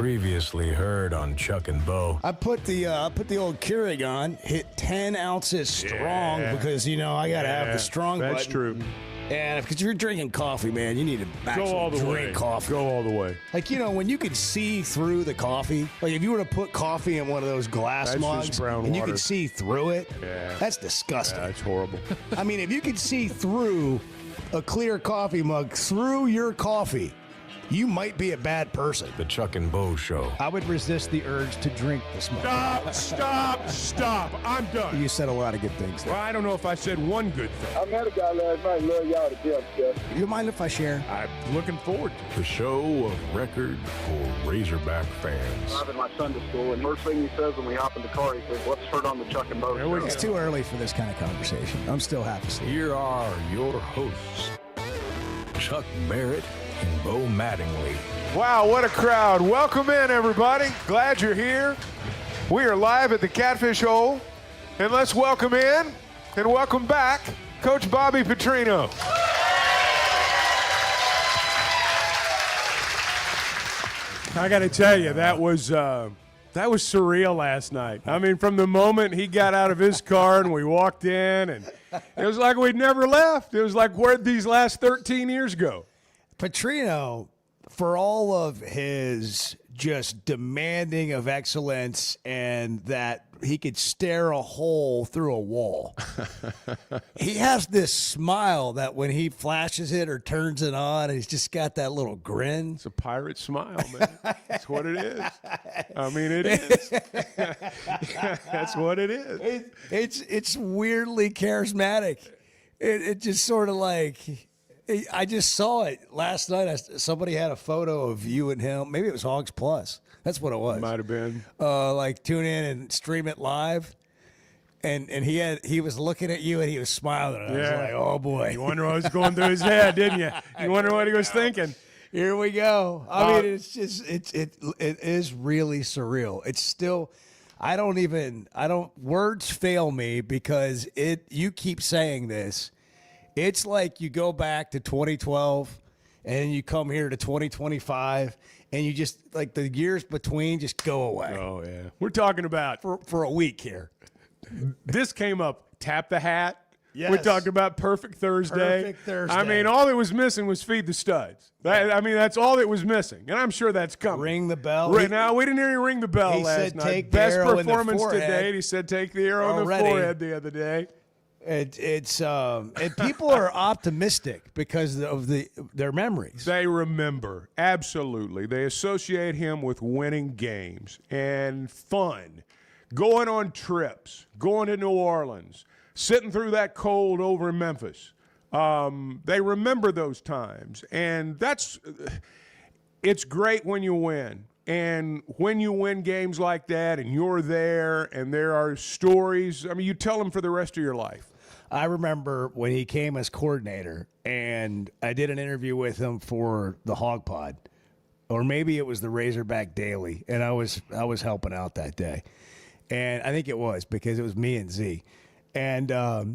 Previously heard on Chuck and Bo. I put the old Keurig on, hit 10 ounces strong because I gotta have the strong. That's button. true. And because you're drinking coffee, man, you need to Go all actually the drink way. coffee. Go all the way. Like when you could see through the coffee, like if you were to put coffee in one of those glass That's mugs just brown and you water. could see through it, Yeah. that's disgusting. That's horrible. I mean, if you could see through a clear coffee mug through your coffee, you might be a bad person. The Chuck and Bo Show. I would resist the urge to drink this much. Stop. I'm done. You said a lot of good things there. Well, I don't know if I said one good thing. I met a guy last night, love y'all to death, Jeff. You mind if I share? I'm looking forward to it. The show of record for Razorback fans. I'm in my Sunday school, and first thing he says when we hop in the car, he says, "Let's start on the Chuck and Bo There we show." It's too early for this kind of conversation. I'm still half asleep. Here are your hosts, Chuck Barrett and Bo Mattingly. Wow, what a crowd. Welcome in, everybody. Glad you're here. We are live at the Catfish Hole. And let's welcome in and welcome back Coach Bobby Petrino. I got to tell you, that was surreal last night. I mean, from the moment he got out of his car and we walked in, and it was like we'd never left. It was like, where'd these last 13 years go? Petrino, for all of his just demanding of excellence and that he could stare a hole through a wall, he has this smile that when he flashes it or turns it on, he's just got that little grin. It's a pirate smile, man. That's what it is. I mean, it is. That's what it is. It's weirdly charismatic. It just sort of like, I just saw it last night. Somebody had a photo of you and him. Maybe it was Hogs Plus. That's what it was. Might have been. Like tune in and stream it live. And he was looking at you and he was smiling. I was like, oh boy. You wonder what was going through his head, didn't you? You wonder what he was thinking. Here we go. I mean, it's just it is really surreal. It's still, words fail me because you keep saying this. It's like you go back to 2012 and you come here to 2025 and you just, like, the years between just go away. Oh, yeah. We're talking about, For a week here. this came up, Tap the Hat. Yes. We talked about Perfect Thursday. Perfect Thursday. I mean, all that was missing was Feed the Studs. That's all that was missing. And I'm sure that's coming. Ring the bell. Right now, we didn't hear you ring the bell He last said night. take the Best arrow in the performance to forehead. date. He said take the arrow in the Already. forehead the other day. And people are optimistic because of their memories. They remember, absolutely. They associate him with winning games and fun, going on trips, going to New Orleans, sitting through that cold over in Memphis. They remember those times, and it's great when you win. And when you win games like that and you're there and there are stories, I mean, you tell them for the rest of your life. I remember when he came as coordinator, and I did an interview with him for the Hog Pod, or maybe it was the Razorback Daily, and I was helping out that day, and I think it was because it was me and Z, and I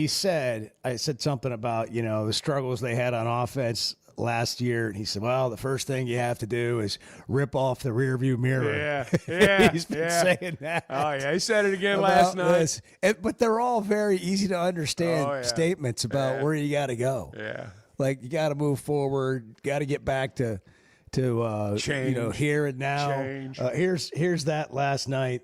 said something about the struggles they had on offense last year, and he said, well, the first thing you have to do is rip off the rearview mirror. Yeah. He's been saying that. Oh, yeah. He said it again about last night. this. But they're all very easy to understand statements about where you got to go. Yeah. Like, you got to move forward, got to get back to Change. here and now. Change. Here's that last night.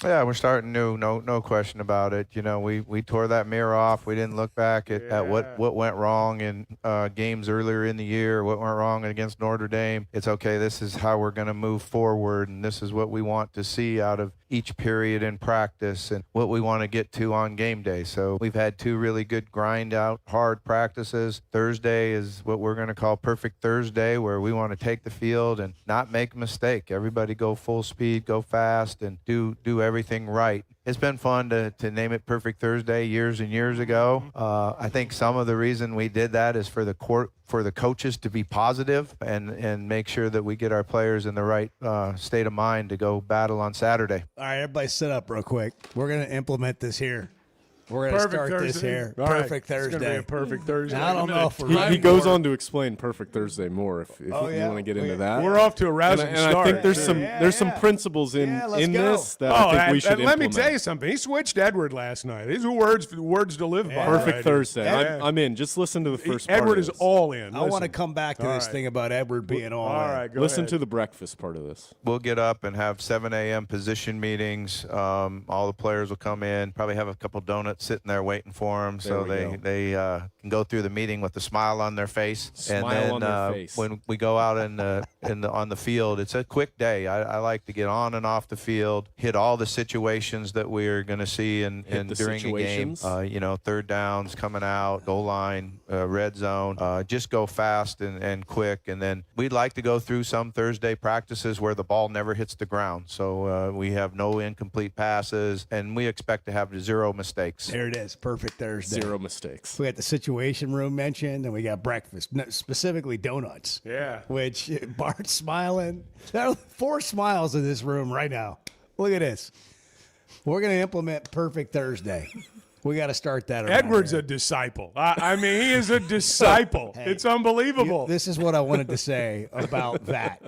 Yeah, we're starting new. No question about it. We tore that mirror off. We didn't look back at what went wrong in games earlier in the year, what went wrong against Notre Dame. It's okay. This is how we're going to move forward, and this is what we want to see out of each period in practice and what we want to get to on game day. So we've had two really good grind out hard practices. Thursday is what we're going to call Perfect Thursday, where we want to take the field and not make a mistake. Everybody go full speed, go fast, and do everything right. It's been fun to name it Perfect Thursday years and years ago. I think some of the reason we did that is for the coaches to be positive and make sure that we get our players in the right state of mind to go battle on Saturday. All right, everybody sit up real quick. We're going to implement this here. We're going to start this here. All right. Perfect It's going to be Thursday. a perfect Thursday. I don't know if we're He goes on to explain Perfect Thursday more if you yeah? want to get into that. We're off to a rousing and start. I think there's some principles in let's go. this that I think we should let me implement. tell you something. He switched Edward last night. These are words to live by. Perfect right? Thursday. Yeah. I'm in. Just listen to the first part. Edward of is this. all in. I want to Listen. come back to All this right. thing about Edward being all All in. right, go Listen ahead. to the breakfast part of this. We'll get up and have 7 a.m. position meetings. All the players will come in, probably have a couple donuts sitting there waiting for them, so they can go through the meeting with a smile on their face. Smile and then on their face. when we go out on the field, it's a quick day. I like to get on and off the field, hit all the situations that we are going to see in the during a game. situations. Third downs, coming out, goal line, red zone. Just go fast and quick. And then we'd like to go through some Thursday practices where the ball never hits the ground. So we have no incomplete passes, and we expect to have 0 mistakes. There it is. Perfect Thursday. 0 mistakes. We got the situation room mentioned, and we got breakfast, specifically donuts. Yeah. Which Bart's smiling. There are 4 smiles in this room right now. Look at this. We're going to implement Perfect Thursday. We got to start that. Edward's a disciple. I mean, he is a disciple. It's unbelievable. This is what I wanted to say about that.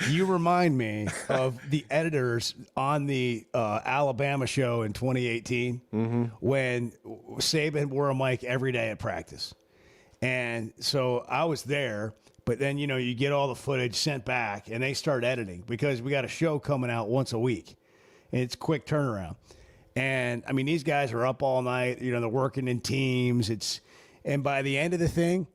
You remind me of the editors on the Alabama show in 2018 when Saban wore a mic every day at practice. And so I was there, but then, you get all the footage sent back and they start editing because we got a show coming out once a week. And it's a quick turnaround. And, I mean, these guys are up all night. They're working in teams. And by the end of the thing,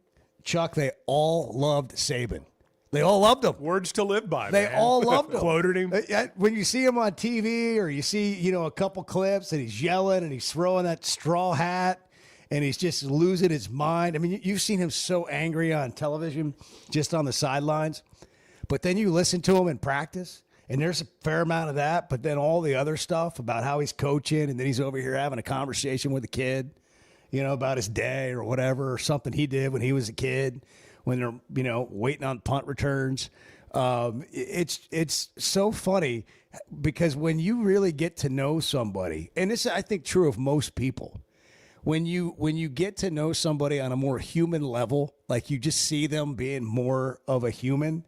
Chuck, they all loved Saban. They all loved him. Words to live by, They man. all loved him. Quoted him. When you see him on TV or you see, a couple clips and he's yelling and he's throwing that straw hat and he's just losing his mind. I mean, you've seen him so angry on television, just on the sidelines. But then you listen to him in practice, and there's a fair amount of that. But then all the other stuff about how he's coaching, and then he's over here having a conversation with a kid, about his day or whatever, or something he did when he was a kid, when they're, waiting on punt returns. It's so funny because when you really get to know somebody, and this is, I think, true of most people, when you get to know somebody on a more human level, like you just see them being more of a human,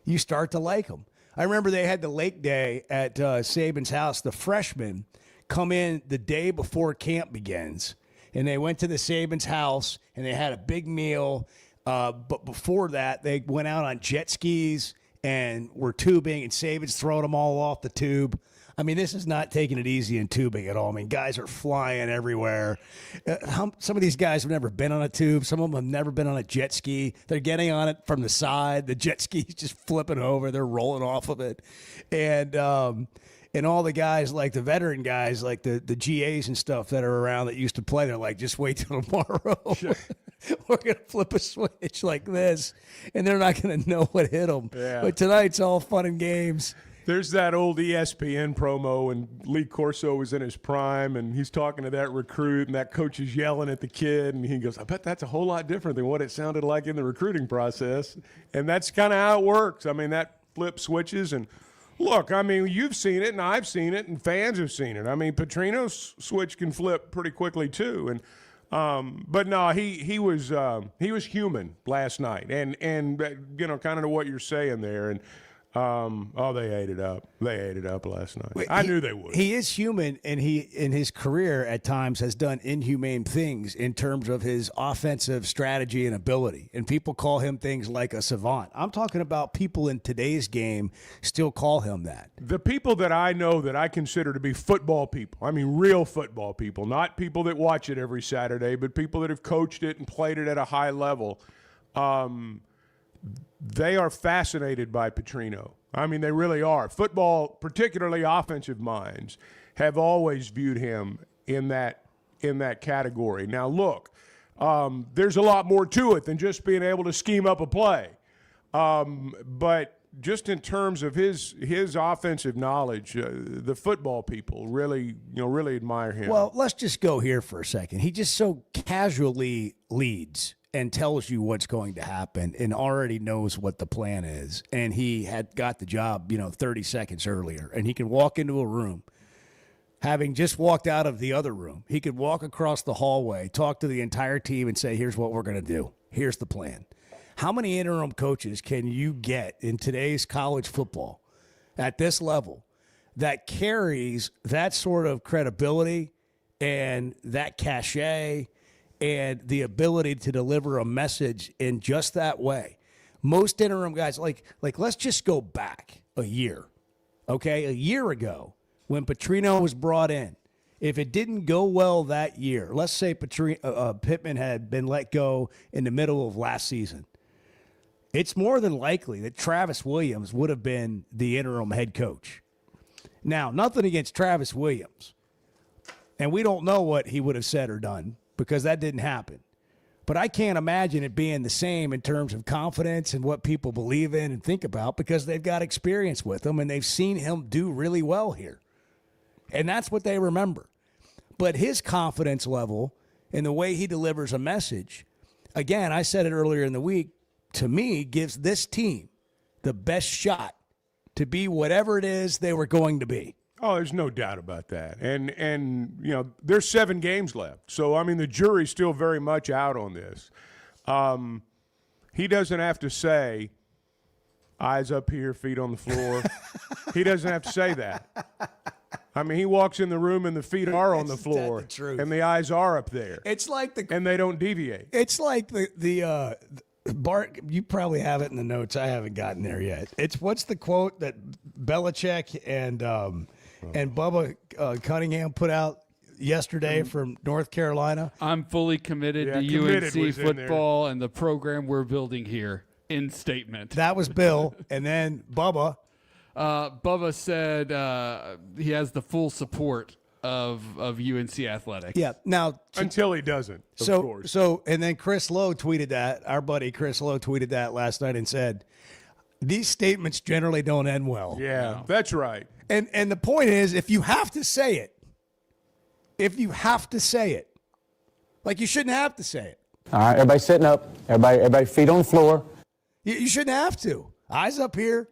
you start to like them. I remember they had the lake day at Saban's house. The freshmen come in the day before camp begins, and they went to the Saban's house, and they had a big meal. But before that, they went out on jet skis and were tubing, and Saban's throwing them all off the tube. I mean, this is not taking it easy in tubing at all. I mean, guys are flying everywhere. Some of these guys have never been on a tube. Some of them have never been on a jet ski. They're getting on it from the side. The jet ski's just flipping over. They're rolling off of it. And all the guys, like the veteran guys, like the GAs and stuff that are around that used to play, they're like, just wait till tomorrow. We're going to flip a switch like this, and they're not going to know what hit them. Yeah. But tonight's all fun and games. There's that old ESPN promo, and Lee Corso was in his prime, and he's talking to that recruit, and that coach is yelling at the kid, and he goes, I bet that's a whole lot different than what it sounded like in the recruiting process. And that's kind of how it works. I mean, that flip switches, and look, I mean, you've seen it, and I've seen it, and fans have seen it. I mean, Petrino's switch can flip pretty quickly too, and but no, he was human last night, and kind of to what you're saying there, and. They ate it up. They ate it up last night. I knew they would. He is human, and he, in his career at times, has done inhumane things in terms of his offensive strategy and ability. And people call him things like a savant. I'm talking about people in today's game still call him that. The people that I know that I consider to be football people, I mean real football people, not people that watch it every Saturday, but people that have coached it and played it at a high level, they are fascinated by Petrino. I mean, they really are. Football, particularly offensive minds, have always viewed him in that category. Now, look, there's a lot more to it than just being able to scheme up a play. But just in terms of his offensive knowledge, the football people really admire him. Well, let's just go here for a second. He just so casually leads and tells you what's going to happen and already knows what the plan is. And he had got the job, 30 seconds earlier. And he can walk into a room having just walked out of the other room, he could walk across the hallway, talk to the entire team, and say, here's what we're going to do. Here's the plan. How many interim coaches can you get in today's college football at this level that carries that sort of credibility and that cachet and the ability to deliver a message in just that way? Most interim guys, like let's just go back a year, okay? A year ago when Petrino was brought in, if it didn't go well that year, let's say Pittman had been let go in the middle of last season, it's more than likely that Travis Williams would have been the interim head coach. Now, nothing against Travis Williams, and we don't know what he would have said or done because that didn't happen. But I can't imagine it being the same in terms of confidence and what people believe in and think about because they've got experience with him and they've seen him do really well here. And that's what they remember. But his confidence level and the way he delivers a message, again, I said it earlier in the week, to me, gives this team the best shot to be whatever it is they were going to be. Oh, there's no doubt about that. And you know, there's 7 games left. So, I mean, the jury's still very much out on this. He doesn't have to say, eyes up here, feet on the floor. He doesn't have to say that. I mean, he walks in the room and the feet are on the floor. That's the truth. And the eyes are up there. It's like and they don't deviate. It's like the Bart, you probably have it in the notes. I haven't gotten there yet. It's what's the quote that Belichick and Bubba Cunningham put out yesterday from North Carolina? I'm fully committed to committed UNC was in there. football and the program we're building here. In statement. That was Bill, and then Bubba. Bubba said he has the full support of UNC athletics. Yeah. Now, Until he doesn't, of course. And then Chris Lowe tweeted that. Our buddy Chris Lowe tweeted that last night and said, these statements generally don't end well. Yeah, that's right. And the point is, if you have to say it, like you shouldn't have to say it. All right, everybody sitting up. Everybody feet on the floor. You shouldn't have to. Eyes up here.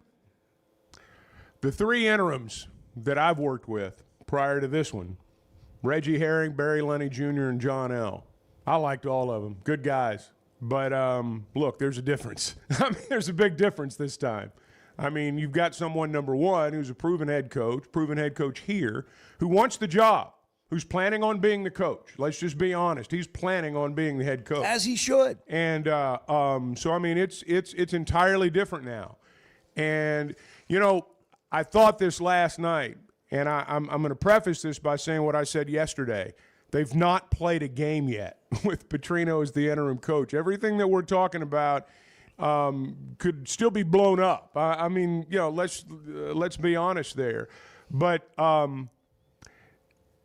The 3 interims that I've worked with prior to this one, Reggie Herring, Barry Lenny Jr., and John L. I liked all of them. Good guys. But, look, there's a difference. I mean, there's a big difference this time. I mean, you've got someone, number one, who's a proven head coach here, who wants the job, who's planning on being the coach. Let's just be honest. He's planning on being the head coach. As he should. And so, I mean, it's entirely different now. And, you know, I thought this last night, and I'm going to preface this by saying what I said yesterday. They've not played a game yet with Petrino as the interim coach. Everything that we're talking about could still be blown up. I mean, you know, let's be honest there. But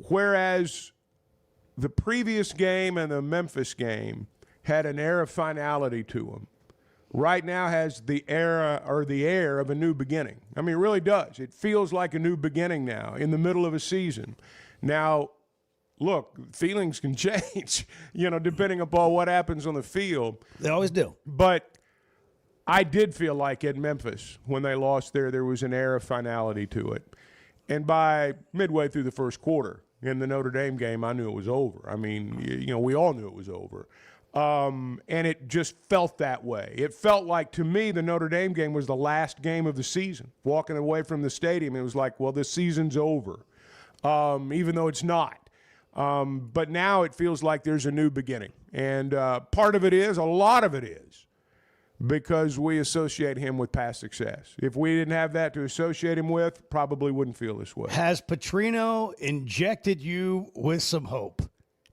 whereas the previous game and the Memphis game had an air of finality to them, right now has the air of a new beginning. I mean, it really does. It feels like a new beginning now in the middle of a season. Now, look, feelings can change, you know, depending upon what happens on the field. They always do. But I did feel like at Memphis, when they lost there was an air of finality to it. And by midway through the first quarter in the Notre Dame game, I knew it was over. I mean, you know, we all knew it was over. And it just felt that way. It felt like, to me, the Notre Dame game was the last game of the season. Walking away from the stadium, it was like, well, this season's over, even though it's not. But now it feels like there's a new beginning. And part of it is, a lot of it is, because we associate him with past success. If we didn't have that to associate him with, probably wouldn't feel this way. Has Petrino injected you with some hope?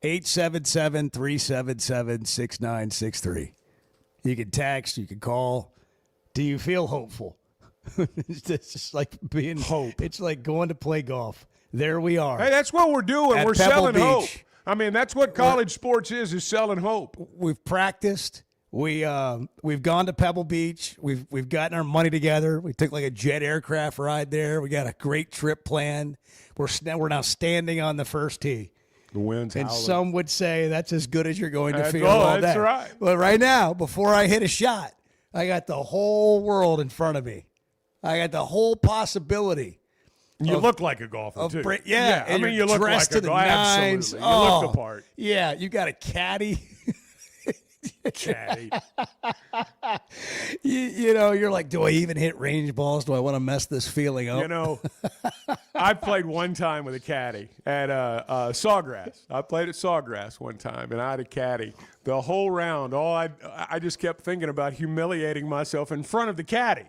877-377-6963. You can text, you can call. Do you feel hopeful? It's just like being hope. It's like going to play golf. There we are. Hey, that's what we're doing. At We're Pebble selling Beach. hope. I mean, that's what college sports is selling hope. We've practiced. We've gone to Pebble Beach. We've gotten our money together. We took like a jet aircraft ride there. We got a great trip planned. We're now standing on the first tee. The wind's And howling. some would say that's as good as you're going to That's- feel oh, all that's day. right. But right now, before I hit a shot, I got the whole world in front of me. I got the whole possibility You look like a golfer, too. Yeah, I and mean, you're you look dressed like to a the golfer. nines. Absolutely. You look the part. Yeah, you got a caddy. Caddy. You know, you're like, do I even hit range balls? Do I want to mess this feeling up? You know, I played one time with a caddy at Sawgrass. I played at Sawgrass one time, and I had a caddy. The whole round, I just kept thinking about humiliating myself in front of the caddy.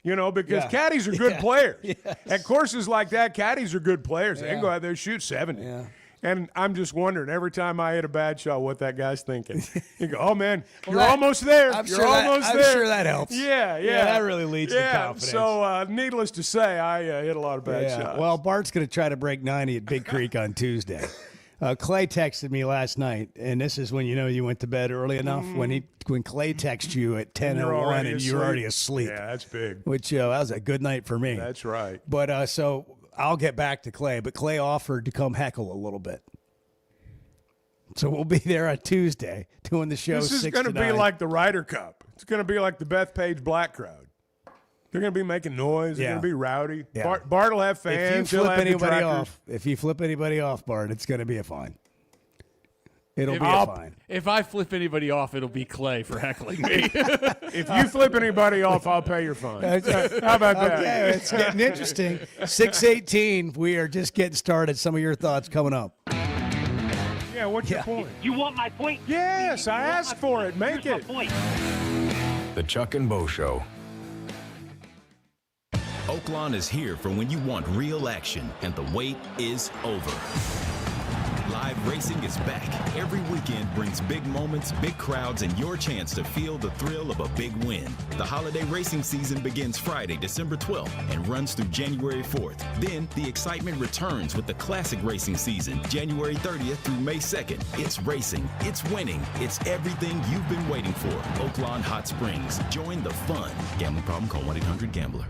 You know, because caddies are good players. Yes. At courses like that, caddies are good players. They can go out there and shoot 70. Yeah. And I'm just wondering every time I hit a bad shot what that guy's thinking. You go, oh, man, you're that- almost there. I'm You're sure that- almost I'm there. sure that helps. Yeah. That really leads to confidence. So needless to say, I hit a lot of bad shots. Well, Bart's going to try to break 90 at Big Creek on Tuesday. Clay texted me last night, and this is when you know you went to bed early enough. When Clay texts you at 10:01 and you're already asleep. Yeah, that's big. Which that was a good night for me. That's right. But so I'll get back to Clay, but Clay offered to come heckle a little bit. So we'll be there on Tuesday doing the show. This is going to be like the Ryder Cup. It's going to be like the Bethpage Black Crowd. They're going to be making noise. They're Yeah. going to be rowdy. Yeah. Bart will have fans. If you He'll flip have anybody detractors. off, Bart, it's going to be a fine. It'll be a I'll- fine. If I flip anybody off, it'll be Clay for heckling me. If you flip anybody off, I'll pay your fine. How about that? Okay, it's getting interesting. 6:18. We are just getting started. Some of your thoughts coming up. Yeah, what's your point? You want my point? Yes, I asked for it. Make Here's it. my point. The Chuck and Bo Show. Oaklawn is here for when you want real action, and the wait is over. Live racing is back. Every weekend brings big moments, big crowds, and your chance to feel the thrill of a big win. The holiday racing season begins Friday, December 12th, and runs through January 4th. Then, the excitement returns with the classic racing season, January 30th through May 2nd. It's racing, it's winning, it's everything you've been waiting for. Oaklawn Hot Springs. Join the fun. Gambling problem? Call 1-800-GAMBLER.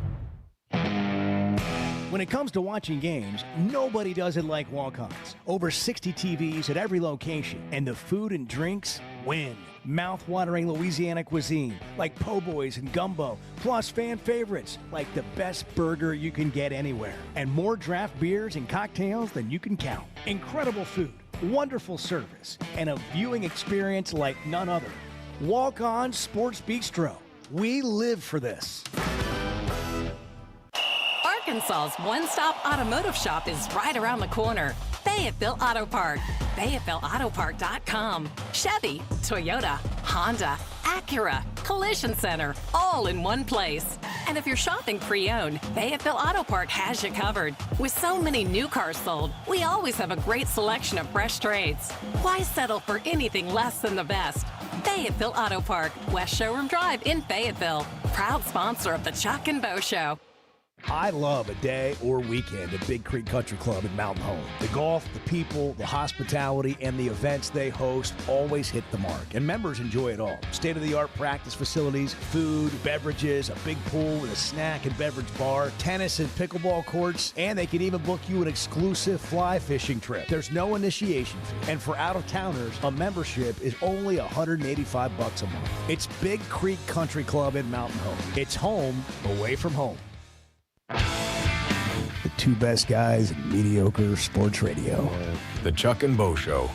When it comes to watching games, nobody does it like Walk-Ons. Over 60 TVs at every location, and the food and drinks win. Mouth-watering Louisiana cuisine like po' boys and gumbo, plus fan favorites like the best burger you can get anywhere, and more draft beers and cocktails than you can count. Incredible food, wonderful service, and a viewing experience like none other. Walk-On Sports Bistro. We live for this. Arkansas's one-stop automotive shop is right around the corner. Fayetteville Auto Park. FayettevilleAutoPark.com. Chevy, Toyota, Honda, Acura, Collision Center, all in one place. And if you're shopping pre-owned, Fayetteville Auto Park has you covered. With so many new cars sold, we always have a great selection of fresh trades. Why settle for anything less than the best? Fayetteville Auto Park, West Showroom Drive in Fayetteville. Proud sponsor of the Chuck and Bo Show. I love a day or weekend at Big Creek Country Club in Mountain Home. The golf, the people, the hospitality, and the events they host always hit the mark, and members enjoy it all. State-of-the-art practice facilities, food, beverages, a big pool with a snack and beverage bar, tennis and pickleball courts, and they can even book you an exclusive fly fishing trip. There's no initiation fee, and for out-of-towners, a membership is only $185 a month. It's Big Creek Country Club in Mountain Home. It's home away from home. The two best guys in mediocre sports radio. The Chuck and Bo Show.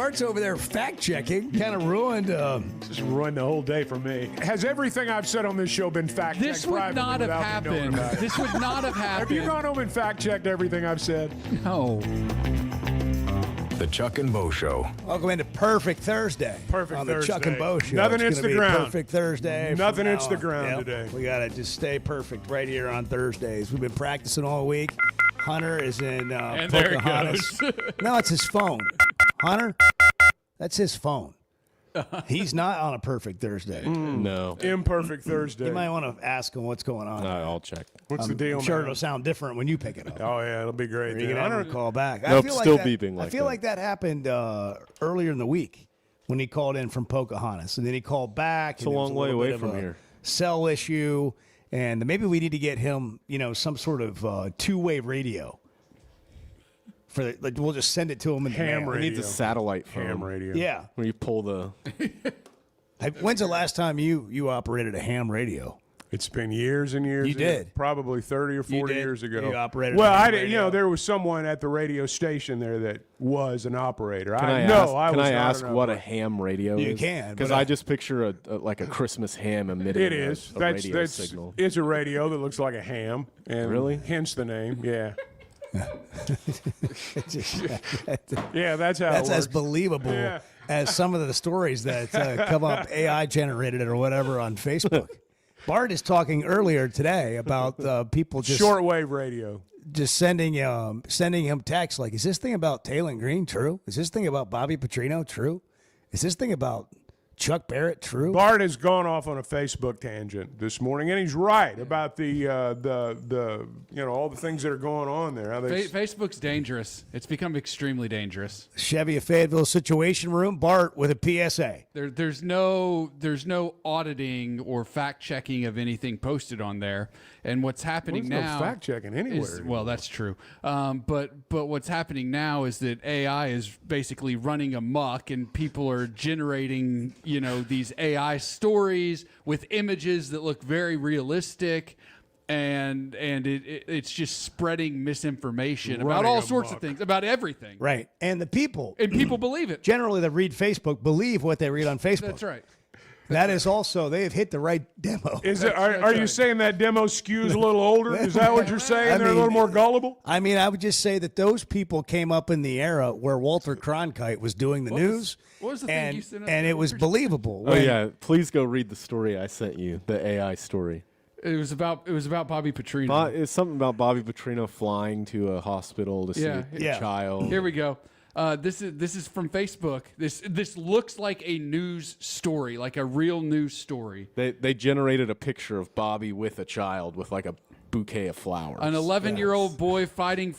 Bart's over there fact checking. Kind of ruined. Just ruined the whole day for me. Has everything I've said on this show been fact checked? This would not have happened. This would not have happened. Have you gone home and fact checked everything I've said? No. The Chuck and Bo Show. Welcome into Perfect Thursday. Perfect on the Thursday. Chuck and Bo Show. Nothing It's hits gonna the be ground. Perfect Thursday. Nothing from hits now the on. ground Yep. today. We got to just stay perfect right here on Thursdays. We've been practicing all week. Hunter is in And there it Pocahontas. goes. No, it's his phone. Hunter, that's his phone. He's not on a Perfect Thursday. No. Imperfect Thursday. You might want to ask him what's going on. I'll check. What's the deal, I'm sure man? it'll sound different when you pick it up. Oh, yeah, it'll be great. Are you then. going to call back? Nope, I feel still that, beeping like I feel that. like that happened earlier in the week when he called in from Pocahontas, and then he called back. It's a long way away from here. Cell issue, and maybe we need to get him, some sort of two-way radio. We'll just send it to him in the Ham mail. radio. He needs a satellite phone. Ham radio. Yeah. Where you pull the. Hey, when's the last time you operated a ham radio? It's been years and years. You did. Probably 30 or 40 did. years ago. You operated Well, a ham I did. radio. There was someone at the radio station there that was an operator. Can I ask what a ham radio is? You can, Because but I just picture like a Christmas ham emitting It is. a radio signal. It's a radio that looks like a ham. And Really? Hence the name. Yeah. Yeah, that's how That's it as works. believable Yeah. as some of the stories that come up AI generated or whatever on Facebook. Bart is talking earlier today about people just Shortwave radio. just sending him texts like, "Is this thing about Taylor Green true? Is this thing about Bobby Petrino true? Is this thing about Chuck Barrett true?" Bart has gone off on a Facebook tangent this morning, and he's right about the all the things that are going on there. How they Facebook's dangerous. It's become extremely dangerous. Chevy of Fayetteville Situation Room. Bart with a PSA. There's no auditing or fact checking of anything posted on there. And what's happening There's now? no fact checking anywhere. Well, that's true. But what's happening now is that AI is basically running amok, and people are generating these AI stories with images that look very realistic. And it's just spreading misinformation about all sorts of things, about everything. Right. And the people believe it. generally that read Facebook believe what they read on Facebook. That's right. That is also, they have hit the right demo. Are you saying that demo skews a little older? Is that what you're saying? They're a little more gullible? I mean, I would just say that those people came up in the era where Walter Cronkite was doing the news. What was the thing you sent us? And it was believable. Oh, yeah. Please go read the story I sent you, the AI story. It was about Bobby Petrino. It's something about Bobby Petrino flying to a hospital to see a child. Here we go. This is from Facebook. This looks like a news story, like a real news story. They generated a picture of Bobby with a child with like a bouquet of flowers. An 11-year-old boy fighting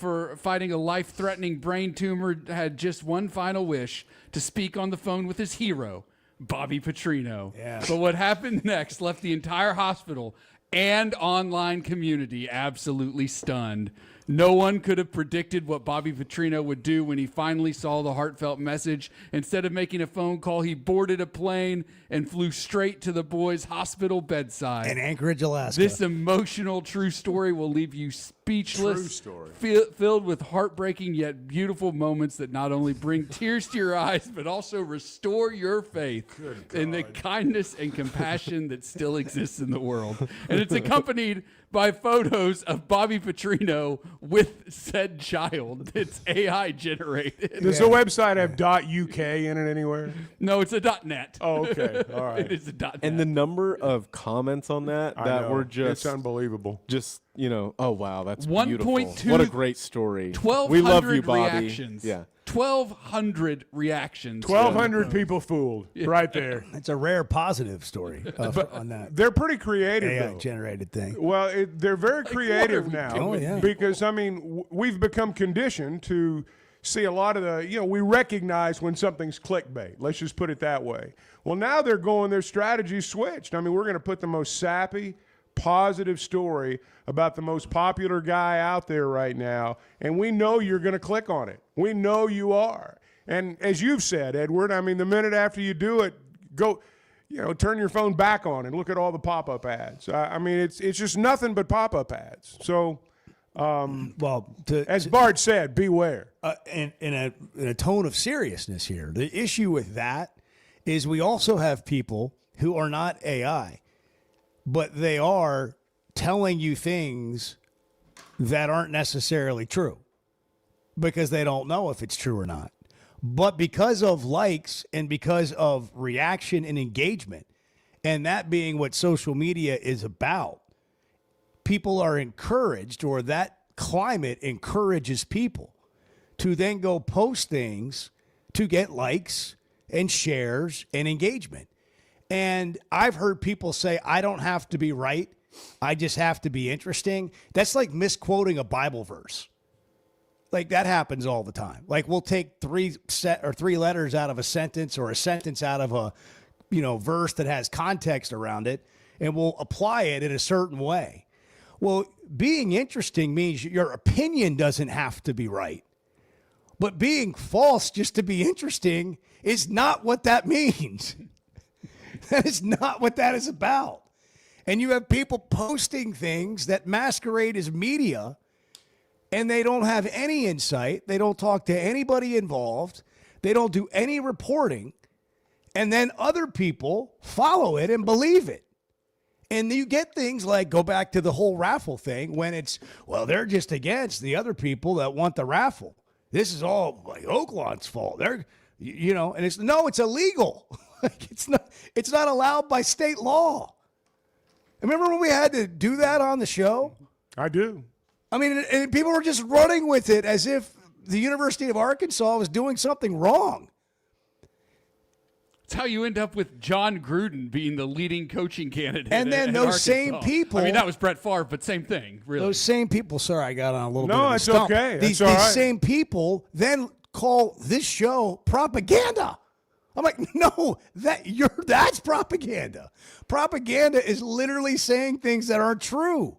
a life-threatening brain tumor had just one final wish: to speak on the phone with his hero, Bobby Petrino. Yeah. But what happened next left the entire hospital and online community absolutely stunned. No one could have predicted what Bobby Petrino would do when he finally saw the heartfelt message. Instead of making a phone call, he boarded a plane and flew straight to the boy's hospital bedside. In Anchorage, Alaska. This emotional true story will leave you speechless, True story. filled with heartbreaking yet beautiful moments that not only bring tears to your eyes, but also restore your faith in the kindness and compassion that still exists in the world. And it's accompanied by photos of Bobby Petrino with said child. It's AI generated. Does the website have .uk in it anywhere? No, it's a .net. Oh, okay. All right. It is a .net. And the number of comments on that I that know. were just It's unbelievable. Just, oh wow, that's 1.2 beautiful. What a great story. 1,200 we love you, Bobby. reactions. Yeah. 1,200 reactions. 1,200 people fooled right there. It's a rare positive story on that They're pretty creative, AI though. generated thing. Well, they're very creative what are now. we doing? Oh, yeah. Because, I mean, we've become conditioned to see a lot of we recognize when something's clickbait. Let's just put it that way. Well, now their strategy switched. I mean, we're going to put the most sappy, positive story about the most popular guy out there right now, and we know you're going to click on it. We know you are. And as you've said, Edward, I mean, the minute after you do it, go, turn your phone back on and look at all the pop-up ads. I mean, it's just nothing but pop-up ads. So As Bart said, beware. In a tone of seriousness here, the issue with that is we also have people who are not AI, but they are telling you things that aren't necessarily true because they don't know if it's true or not. But because of likes and because of reaction and engagement, and that being what social media is about, people are encouraged, or that climate encourages people to then go post things to get likes and shares and engagement. And I've heard people say, I don't have to be right. I just have to be interesting. That's like misquoting a Bible verse. Like that happens all the time. Like we'll take three letters out of a sentence or a sentence out of a, verse that has context around it, and we'll apply it in a certain way. Well, being interesting means your opinion doesn't have to be right. But being false just to be interesting is not what that means. That is not what that is about. And you have people posting things that masquerade as media, and they don't have any insight. They don't talk to anybody involved. They don't do any reporting. And then other people follow it and believe it. And you get things like, go back to the whole raffle thing, when it's, well, they're just against the other people that want the raffle. This is all like Oaklawn's fault. They're, and it's illegal. Like it's not allowed by state law. Remember when we had to do that on the show? I do. I mean, and people were just running with it as if the University of Arkansas was doing something wrong. It's how you end up with John Gruden being the leading coaching candidate. And then those same people. I mean, that was Brett Favre, but same thing, really. Those same people. Sorry, I got on a little bit of a No, it's stump. okay. These all right. same people then call this show propaganda. I'm like, no, that's propaganda. Propaganda is literally saying things that aren't true.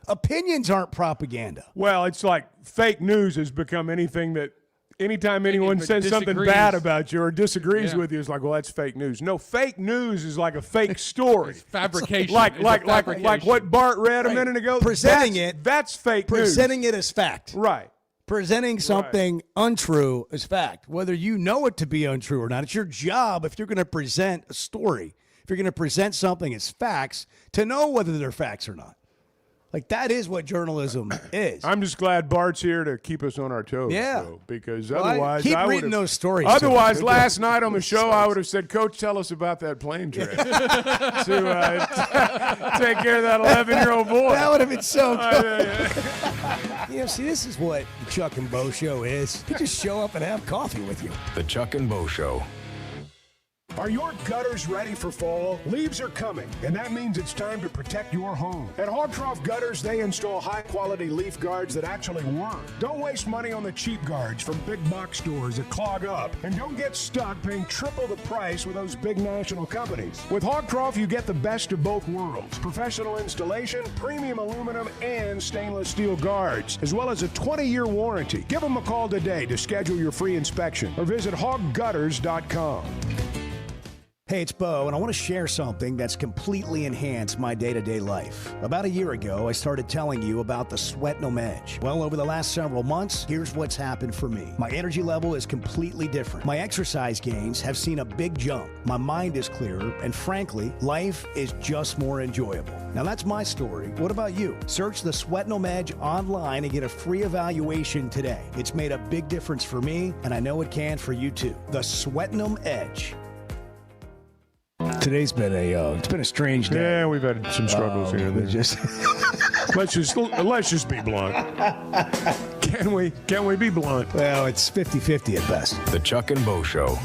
Opinions aren't propaganda. Well, it's like fake news has become anything that anytime anyone says something disagrees. bad about you or disagrees with you, it's like, well, that's fake news. No, fake news is like a fake story. It's fabrication. like Fabrication. what Bart read a minute ago. That's fake news. Presenting it as fact. Right. Presenting something untrue as fact, whether you know it to be untrue or not. It's your job, if you're going to present a story, if you're going to present something as facts, to know whether they're facts or not. Like, that is what journalism is. I'm just glad Bart's here to keep us on our toes. Yeah. Though, because Well, otherwise, keep I would reading have, those stories. Otherwise, last night on the show, I would have said, Coach, tell us about that plane trip to take care of that 11-year-old boy. That would have been so good. See, this is what the Chuck and Bo Show is. You just show up and have coffee with you. The Chuck and Bo Show. Are your gutters ready for fall? Leaves are coming, and that means it's time to protect your home. At Hogtroff Gutters, they install high-quality leaf guards that actually work. Don't waste money on the cheap guards from big box stores that clog up. And don't get stuck paying triple the price with those big national companies. With Hogtroff, you get the best of both worlds. Professional installation, premium aluminum, and stainless steel guards, as well as a 20-year warranty. Give them a call today to schedule your free inspection or visit hoggutters.com. Hey, it's Bo, and I want to share something that's completely enhanced my day-to-day life. About a year ago, I started telling you about the Sweatnum Edge. Well, over the last several months, here's what's happened for me. My energy level is completely different. My exercise gains have seen a big jump. My mind is clearer, and frankly, life is just more enjoyable. Now, that's my story. What about you? Search the Sweatnum Edge online and get a free evaluation today. It's made a big difference for me, and I know it can for you too. The Sweatnum Edge. Today's been a strange day. Yeah, we've had some struggles here and there. Let's just be blunt. Can we be blunt? Well, it's 50-50 at best. The Chuck and Bo Show.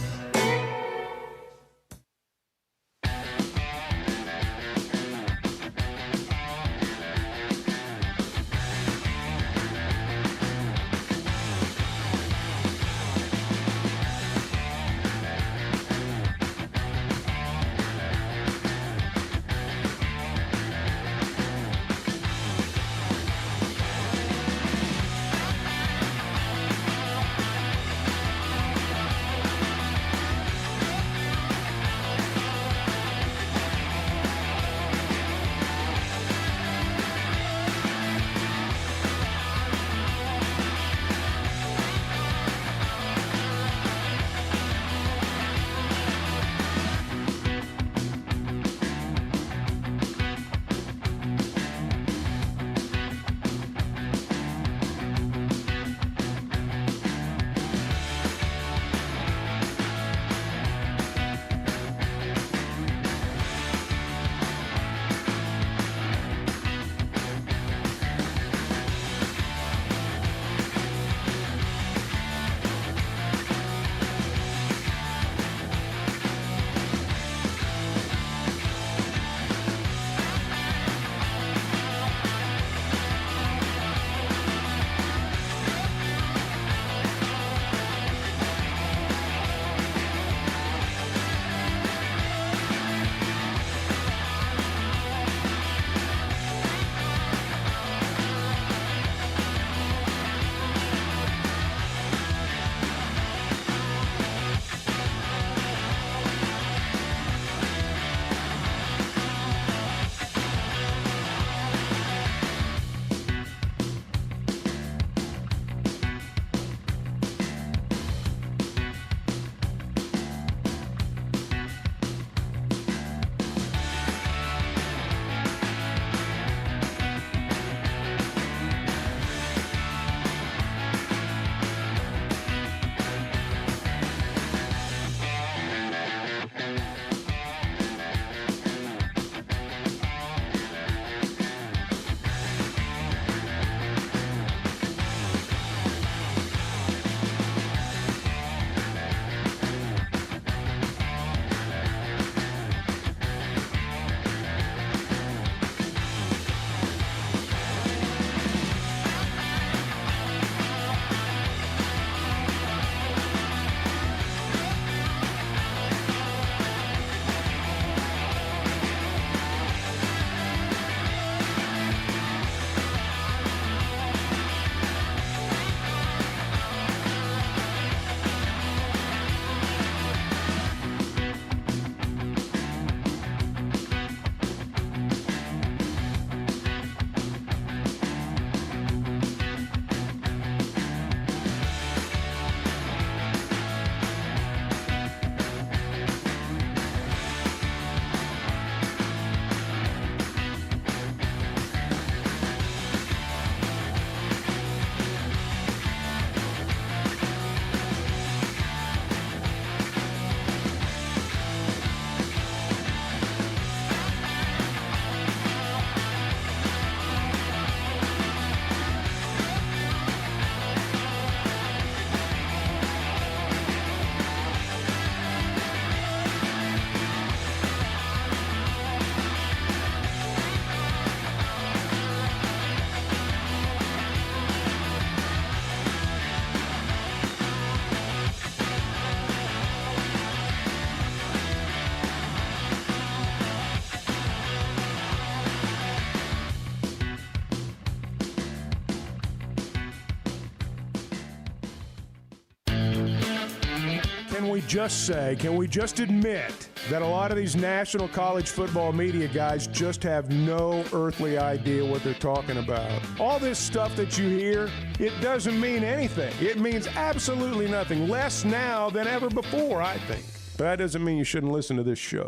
can we just admit that a lot of these national college football media guys just have no earthly idea what they're talking about? All this stuff that you hear, it doesn't mean anything. It means absolutely nothing. Less now than ever before, I think. But that doesn't mean you shouldn't listen to this show.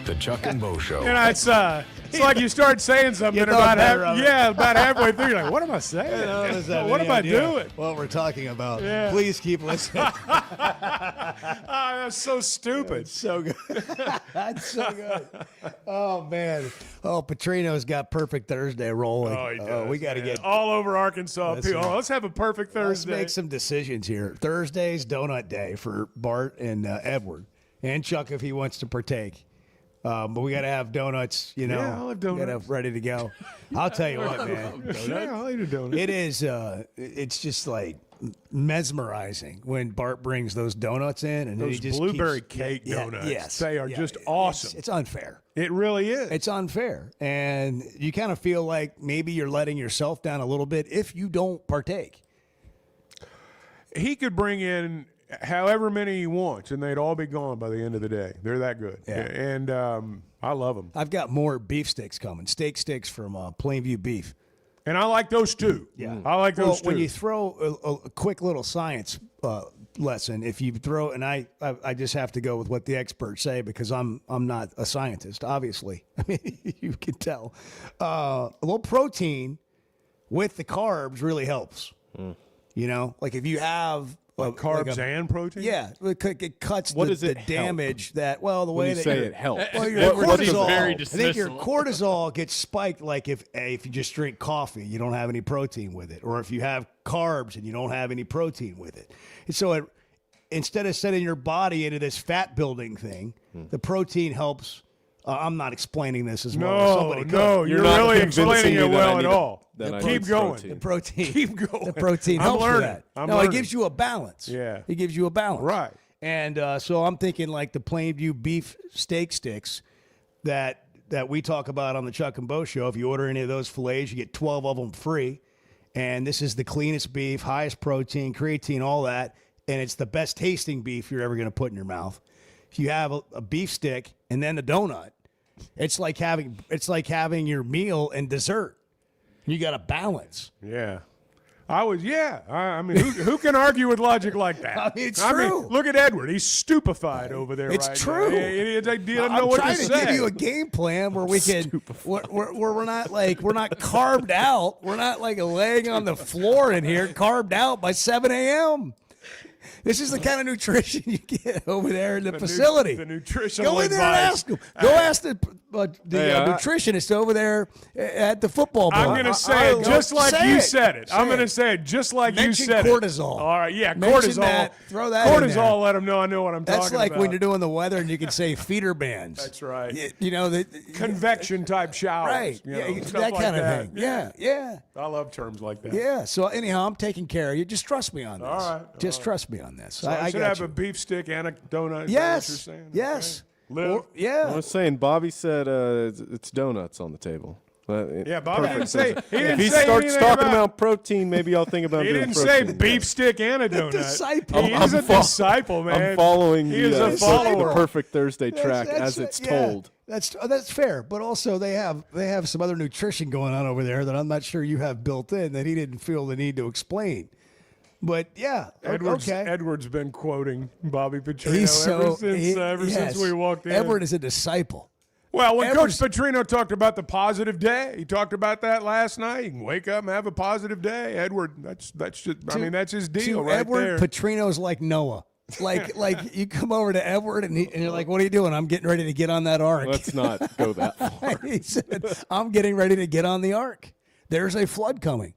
The Chuck and Bo Show. You know, it's like you start saying something about about halfway through. You're like, what am I saying? What am I doing? What we're talking about. Yeah. Please keep listening. That's so stupid. So good. That's so good. Oh, man. Oh, Petrino's got Perfect Thursday rolling. Oh, he does. We got to get all over Arkansas. Let's have a perfect Thursday. Let's make some decisions here. Thursday's donut day for Bart and Edward, and Chuck if he wants to partake. But we got to have donuts, Yeah, I'll have donuts. Got to have ready to go. I'll tell you what, man. Yeah, I'll eat a donut. It is. It's just like mesmerizing when Bart brings those donuts in, and Those he just blueberry keeps, cake donuts. Yes, They are just awesome. It's unfair. It really is. It's unfair, and you kind of feel like maybe you're letting yourself down a little bit if you don't partake. He could bring in however many he wants, and they'd all be gone by the end of the day. They're that good. Yeah. And I love them. I've got more beef sticks coming. Steak sticks from Plainview Beef. And I like those too. Yeah. I like those too. When you throw a quick little science lesson, if you throw, and I just have to go with what the experts say because I'm not a scientist, obviously. I mean, you can tell. A little protein with the carbs really helps. You know, like if you have carbs and protein? Yeah, it cuts What the does it damage that, well, the When way you that say your- it helps. Well, your What seems cortisol, very I think your dismissal. cortisol gets spiked like if you just drink coffee, you don't have any protein with it, or if you have carbs and you don't have any protein with it. And so instead of sending your body into this fat building thing, the protein helps. I'm not explaining this as well as somebody could. No, you're not really convincing explaining me it that I well need at to- all. that I Keep need going. protein. The protein. Keep going. The protein I'm helps learning. for that. I'm No, learning. it gives you a balance. Yeah. It gives you a balance. Right. And so I'm thinking like the Plainview beef steak sticks that we talk about on the Chuck and Bo Show. If you order any of those fillets, you get 12 of them free. And this is the cleanest beef, highest protein, creatine, all that. And it's the best tasting beef you're ever going to put in your mouth. If you have a beef stick and then a donut, it's like having your meal and dessert. You got a balance. Yeah. I mean, who can argue with logic like that? I mean, it's true. Look at Edward. He's stupefied over there. It's right true. Now. He doesn't know I'm what trying to to say. give you a game plan where we can, where we're not carved out. We're not like laying on the floor in here, carved out by 7 a.m. This is the kind of nutrition you get over there in the facility. The nutritional Go in there and advice. ask them. Go ask the nutritionist over there at the football bar. I'm going to say it just like Say you it. said it. I'm Say going to it. say it just like you Mention said cortisol. it. All right, yeah, Mention cortisol. that. Throw that in there. Cortisol, let them know I know what I'm That's talking like about. when you're doing the weather and you can say feeder bands. That's right. You know, Convection type showers. right. You Yeah, know, that stuff like kind of that. thing. Yeah. I love terms like that. Yeah. So anyhow, I'm taking care of you. Just trust me on this. All right. Just trust me on this. So I should got have you. a beef stick and a donut. Is Yes. That what you're saying? Yes. Okay. Liv? I was saying, Bobby said it's donuts on the table. Yeah, Bobby didn't say. He didn't If he say starts anything talking about. about protein, maybe I'll think about He doing didn't say protein. beef stick and a donut. disciple. He is a disciple, man. I'm following He is a the follower. Perfect Thursday track as it's told. That's fair, but also they have some other nutrition going on over there that I'm not sure you have built in that he didn't feel the need to explain. But yeah, okay. Edward's been quoting Bobby Petrino He's ever since we walked in. Edward is a disciple. Well, when Edward's- Coach Petrino talked about the positive day, he talked about that last night. You can wake up and have a positive day. Edward, that's just. I mean, that's his deal To right Edward, there. Petrino's like Noah. Like you come over to Edward and you're like, "What are you doing?" "I'm getting ready to get on that ark." Let's not go that far. He said, "I'm getting ready to get on the ark. There's a flood coming."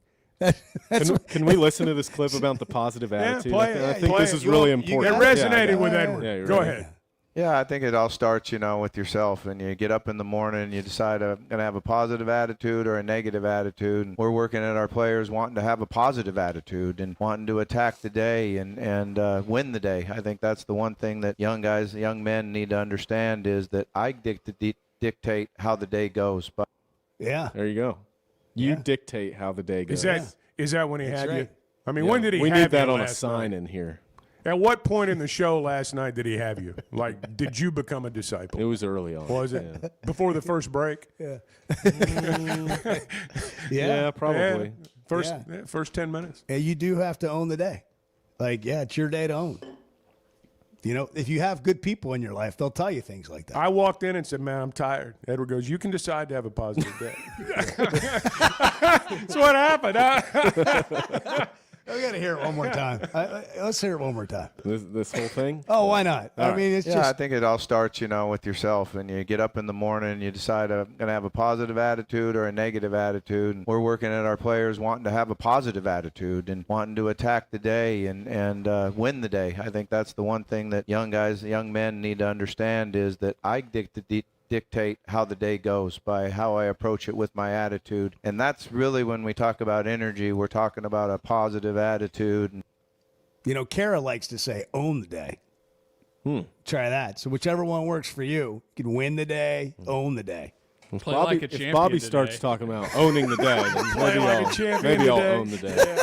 That's Can we listen to this clip about the positive attitude? play it. I think Play this it. is really It important. resonated with Edward. Yeah, you're Go right. ahead. Yeah, I think it all starts, with yourself, and you get up in the morning and you decide I'm going to have a positive attitude or a negative attitude. And we're working at our players wanting to have a positive attitude and wanting to attack the day and win the day. I think that's the one thing that young men need to understand is that I dictate how the day goes. But yeah, There you go. You dictate how the day goes. Is that when he had you? right. I mean, when did he We have need that you on a last sign night? in here. At what point in the show last night did he have you? Like, did you become a disciple? It was early on. Was it? Before the first break? Yeah. Yeah, probably. First 10 minutes. And you do have to own the day. Like, yeah, it's your day to own. You know, if you have good people in your life, they'll tell you things like that. I walked in and said, man, I'm tired. Edward goes, you can decide to have a positive day. That's what happened. I got to hear it one more time. Let's hear it one more time. This whole thing? Oh, why not? I mean, it's yeah, just. I think it all starts, with yourself. And you get up in the morning and you decide I'm going to have a positive attitude or a negative attitude. And we're working at our players wanting to have a positive attitude and wanting to attack the day and win the day. I think that's the one thing that young men need to understand is that I dictate how the day goes by how I approach it with my attitude. And that's really when we talk about energy, we're talking about a positive attitude. Kara likes to say, own the day. Try that. So whichever one works for you, you can win the day, own the day. Play like a champion if Bobby today. starts talking about owning the day, then maybe I'll own the day.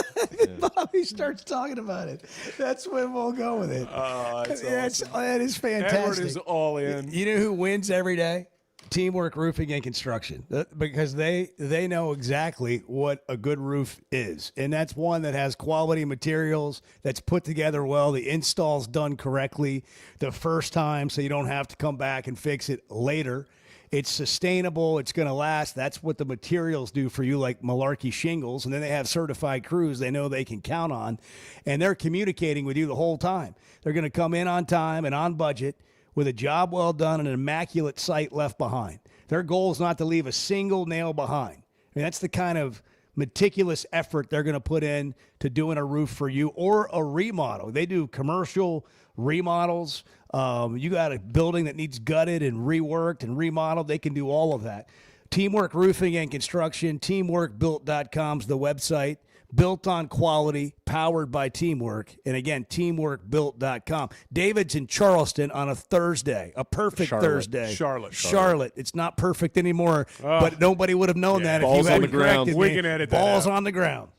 Bobby starts talking about it. That's when we'll go with it. That's awesome. That is fantastic. Edward is all in. You know who wins every day? Teamwork Roofing and Construction, because they know exactly what a good roof is. And that's one that has quality materials, that's put together well, the install's done correctly the first time so you don't have to come back and fix it later. It's sustainable. It's going to last. That's what the materials do for you, like Malarkey Shingles. And then they have certified crews they know they can count on. And they're communicating with you the whole time. They're going to come in on time and on budget with a job well done and an immaculate site left behind. Their goal is not to leave a single nail behind. I mean, that's the kind of meticulous effort they're going to put in to doing a roof for you or a remodel. They do commercial remodels. You got a building that needs gutted and reworked and remodeled. They can do all of that. Teamwork Roofing and Construction, teamworkbuilt.com is the website. Built on quality, powered by teamwork. And again, teamworkbuilt.com. David's in Charleston on a Thursday, a perfect Thursday. Charlotte. It's not perfect anymore, but nobody would have known that if you hadn't corrected me. We can edit that Balls out. on the ground.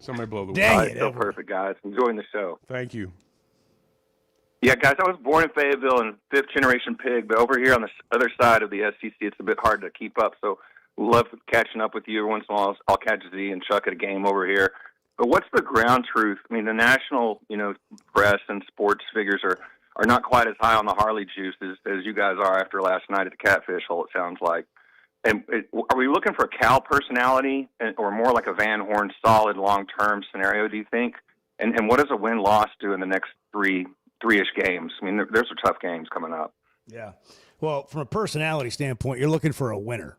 Somebody blow the Dang whistle. it, So Edward. perfect, guys. Enjoying the show. Thank you. Yeah, guys, I was born in Fayetteville and fifth-generation pig, but over here on the other side of the SEC, it's a bit hard to keep up. So love catching up with you. Every once in a while, I'll catch Z and Chuck at a game over here. But what's the ground truth? I mean, the national, press and sports figures are not quite as high on the Harley juice as you guys are after last night at the Catfish Hole, it sounds like. And are we looking for a Cal personality or more like a Van Horn solid long-term scenario, do you think? And what does a win-loss do in the next three-ish games? I mean, there's some tough games coming up. Yeah. Well, from a personality standpoint, you're looking for a winner.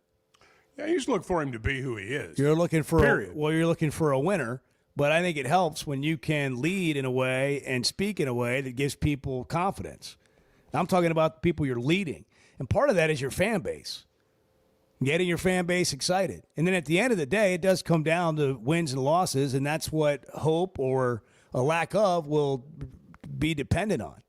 Yeah, you just look for him to be who he is. You're looking for Period. you're looking for a winner, but I think it helps when you can lead in a way and speak in a way that gives people confidence. I'm talking about the people you're leading. And part of that is your fan base. Getting your fan base excited. And then at the end of the day, it does come down to wins and losses, and that's what hope or a lack of will be dependent on.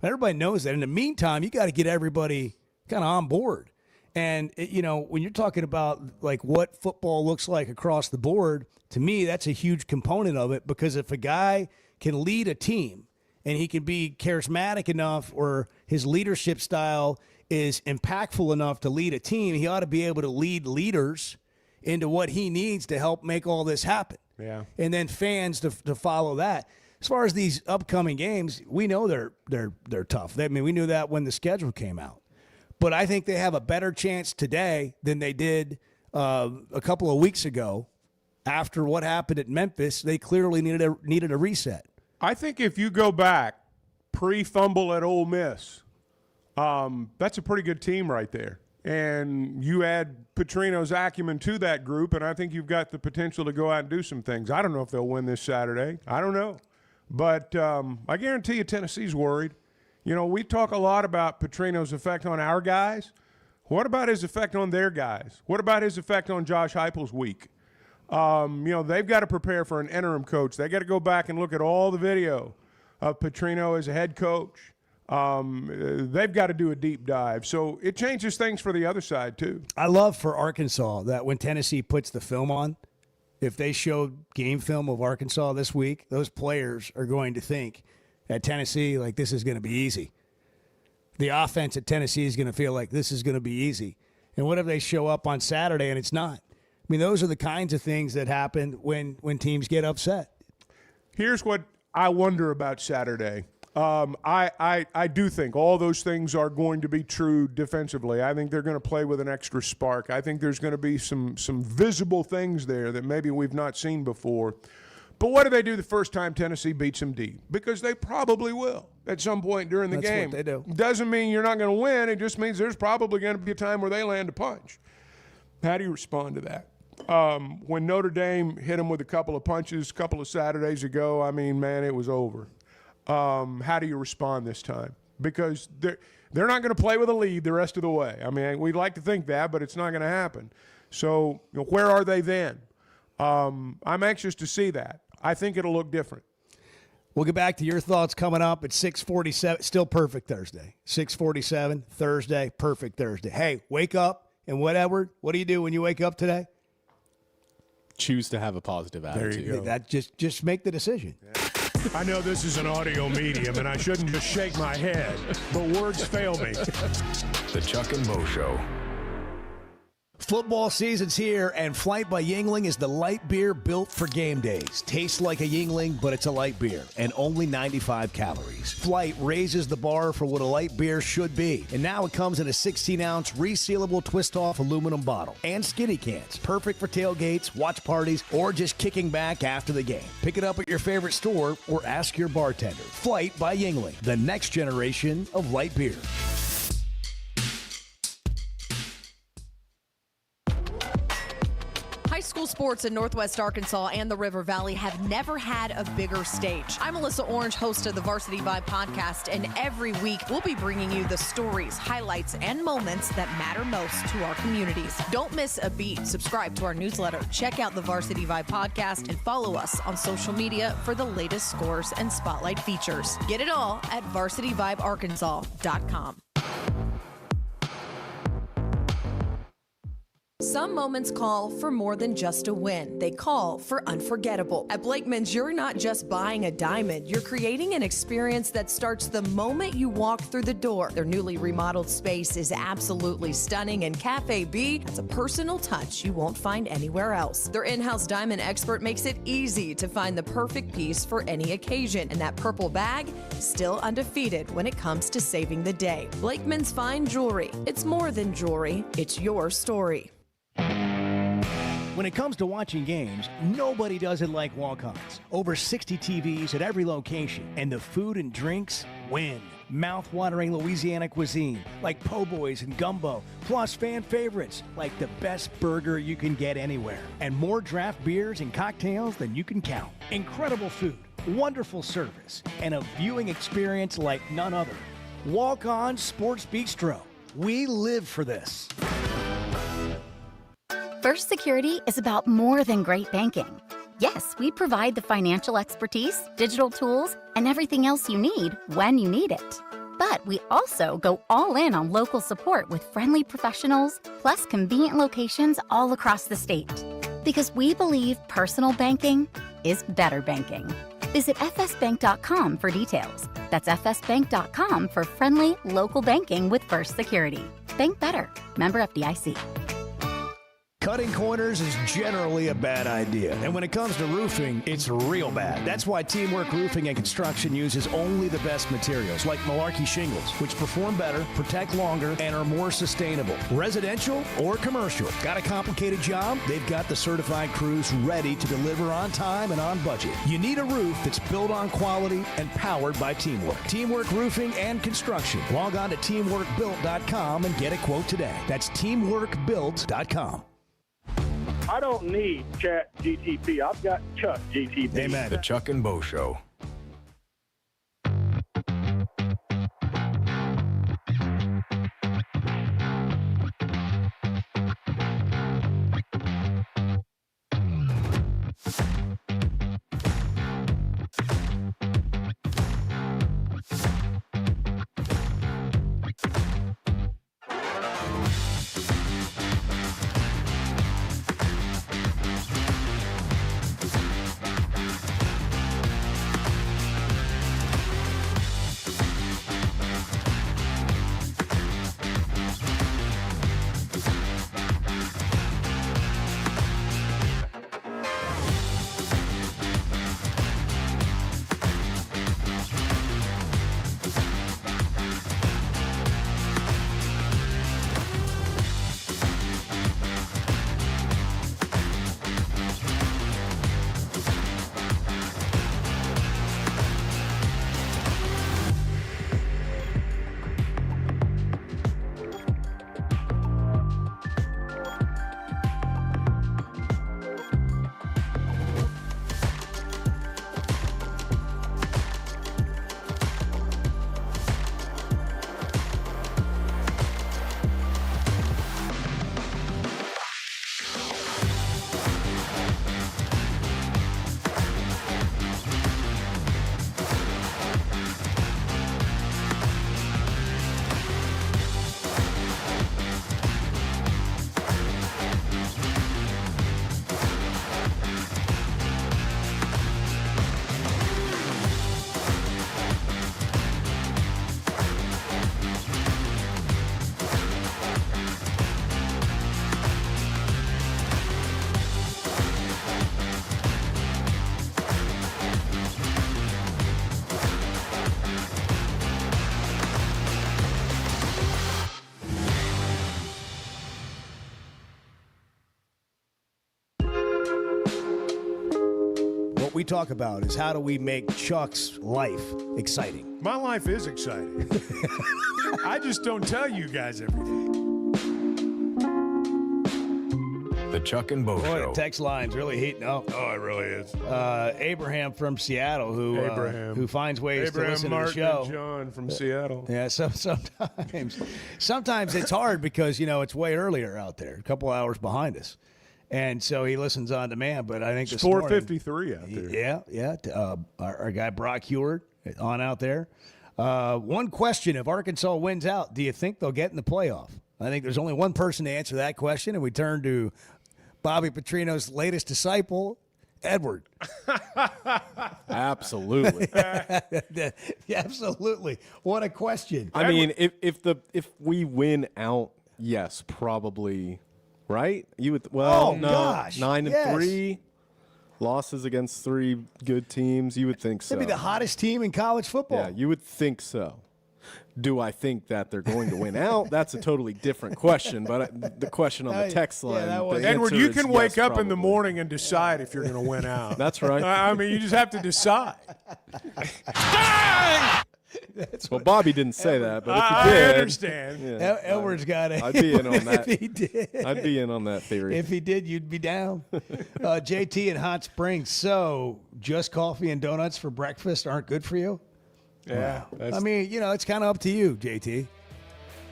Everybody knows that. In the meantime, you got to get everybody kind of on board. And, when you're talking about like what football looks like across the board, to me, that's a huge component of it, because if a guy can lead a team and he can be charismatic enough or his leadership style is impactful enough to lead a team, he ought to be able to lead leaders into what he needs to help make all this happen. Yeah. And then fans to follow that. As far as these upcoming games, we know they're tough. We knew that when the schedule came out. But I think they have a better chance today than they did a couple of weeks ago. After what happened at Memphis, they clearly needed a reset. I think if you go back pre-fumble at Ole Miss, that's a pretty good team right there. And you add Petrino's acumen to that group, and I think you've got the potential to go out and do some things. I don't know if they'll win this Saturday. I don't know. But I guarantee you Tennessee's worried. We talk a lot about Petrino's effect on our guys. What about his effect on their guys? What about his effect on Josh Heupel's week? They've got to prepare for an interim coach. They got to go back and look at all the video of Petrino as a head coach. They've got to do a deep dive. So it changes things for the other side, too. I love for Arkansas that when Tennessee puts the film on, if they showed game film of Arkansas this week, those players are going to think at Tennessee, like, this is going to be easy. The offense at Tennessee is going to feel like this is going to be easy. And what if they show up on Saturday and it's not? I mean, those are the kinds of things that happen when teams get upset. Here's what I wonder about Saturday. I do think all those things are going to be true defensively. I think they're going to play with an extra spark. I think there's going to be some visible things there that maybe we've not seen before. But what do they do the first time Tennessee beats them deep? Because they probably will at some point during the game. That's what they do. Doesn't mean you're not going to win. It just means there's probably going to be a time where they land a punch. How do you respond to that? When Notre Dame hit them with a couple of punches a couple of Saturdays ago, I mean, man, it was over. How do you respond this time? Because they're not going to play with a lead the rest of the way. I mean, we'd like to think that, but it's not going to happen. So, where are they then? I'm anxious to see that. I think it'll look different. We'll get back to your thoughts coming up at 6:47. Still perfect Thursday. 6:47 Thursday, perfect Thursday. Hey, wake up and whatever. What do you do when you wake up today? Choose to have a positive attitude. There you go. That just make the decision. Yeah. I know this is an audio medium, and I shouldn't just shake my head, but words fail me. The Chuck and Bo Show. Football season's here, and Flight by Yuengling is the light beer built for game days. Tastes like a Yuengling, but it's a light beer, and only 95 calories. Flight raises the bar for what a light beer should be, and now it comes in a 16-ounce resealable twist-off aluminum bottle and skinny cans. Perfect for tailgates, watch parties, or just kicking back after the game. Pick it up at your favorite store or ask your bartender. Flight by Yuengling, the next generation of light beer. High school sports in Northwest Arkansas and the River Valley have never had a bigger stage. I'm Melissa Orange, host of the Varsity Vibe podcast, and every week we'll be bringing you the stories, highlights, and moments that matter most to our communities. Don't miss a beat. Subscribe to our newsletter, check out the Varsity Vibe podcast, and follow us on social media for the latest scores and spotlight features. Get it all at varsityvibearkansas.com. Some moments call for more than just a win. They call for unforgettable. At Blakeman's, you're not just buying a diamond. You're creating an experience that starts the moment you walk through the door. Their newly remodeled space is absolutely stunning, and Cafe B has a personal touch you won't find anywhere else. Their in-house diamond expert makes it easy to find the perfect piece for any occasion, and that purple bag, still undefeated when it comes to saving the day. Blakeman's Fine Jewelry. It's more than jewelry. It's your story. When it comes to watching games, nobody does it like Walk-Ons. Over 60 TVs at every location, and the food and drinks win. Mouth-watering Louisiana cuisine like po' boys and gumbo, plus fan favorites like the best burger you can get anywhere, and more draft beers and cocktails than you can count. Incredible food, wonderful service, and a viewing experience like none other. Walk-On Sports Bistro. We live for this. First Security is about more than great banking. Yes, we provide the financial expertise, digital tools, and everything else you need when you need it. But we also go all in on local support with friendly professionals, plus convenient locations all across the state. Because we believe personal banking is better banking. Visit fsbank.com for details. That's fsbank.com for friendly local banking with First Security. Bank better. Member FDIC. Cutting corners is generally a bad idea. And when it comes to roofing, it's real bad. That's why Teamwork Roofing and Construction uses only the best materials, like Malarkey shingles, which perform better, protect longer, and are more sustainable. Residential or commercial. Got a complicated job? They've got the certified crews ready to deliver on time and on budget. You need a roof that's built on quality and powered by Teamwork. Teamwork Roofing and Construction. Log on to teamworkbuilt.com and get a quote today. That's teamworkbuilt.com. I don't need Chat GTP. I've got Chuck GTP. Amen. The Chuck and Bo Show. we talk about is how do we make Chuck's life exciting? My life is exciting. I just don't tell you guys everything. The Chuck and Bo Boy, Show. the text line's really heating up. Oh, it really is. Abraham from Seattle, who finds ways to listen Martin to the show. and John from Seattle. Yeah, sometimes it's hard because it's way earlier out there, a couple hours behind us, and so he listens on demand. But I think It's this morning, 4:53 out there. Yeah. Our guy Brock Heward on out there. One question: if Arkansas wins out, do you think they'll get in the playoff? I think there's only one person to answer that question, and we turn to Bobby Petrino's latest disciple, Edward. Absolutely. Absolutely. What a question. I mean, if we win out, yes, probably, right? You would. Well, no, gosh, 9-3 losses against 3 good teams. You would think so. They'd be the hottest team in college football. Yeah, you would think so. Do I think that they're going to win out? That's a totally different question. But the question on the text line, Edward, you can wake up in the morning and decide if you're going to win out. That's right. I mean, you just have to decide. Well, Bobby didn't say that, but if he I did, understand. Yeah, Edward's got it. I'd be in on that. If he did, I'd be in on that theory. If he did, you'd be down. JT in Hot Springs. So, just coffee and donuts for breakfast aren't good for you? Yeah. Wow. I mean, it's kind of up to you, JT.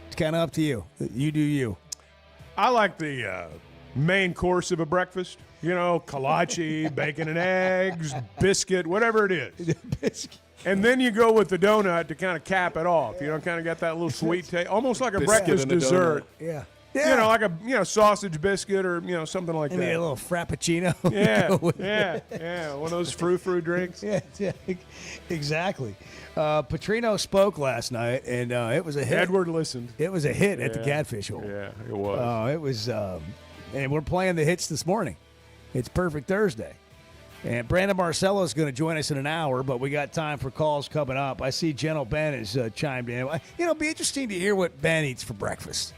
It's kind of up to you. You do you. I like the main course of a breakfast. Kolache, bacon and eggs, biscuit, whatever it is. Biscuit. And then you go with the donut to kind of cap it off. Kind of got that little sweet taste, almost like a Biscuit breakfast and a dessert. Yeah. Like a sausage biscuit or something like Maybe that. a little frappuccino. Yeah. One of those frou-frou drinks. Yeah, exactly. Petrino spoke last night, and it was a hit. Edward listened. It was a hit at the Catfish Hole. Yeah, it was. It was, and we're playing the hits this morning. It's Perfect Thursday. And Brandon Marcello is going to join us in an hour, but we got time for calls coming up. I see Gentle Ben has chimed in. It'll be interesting to hear what Ben eats for breakfast.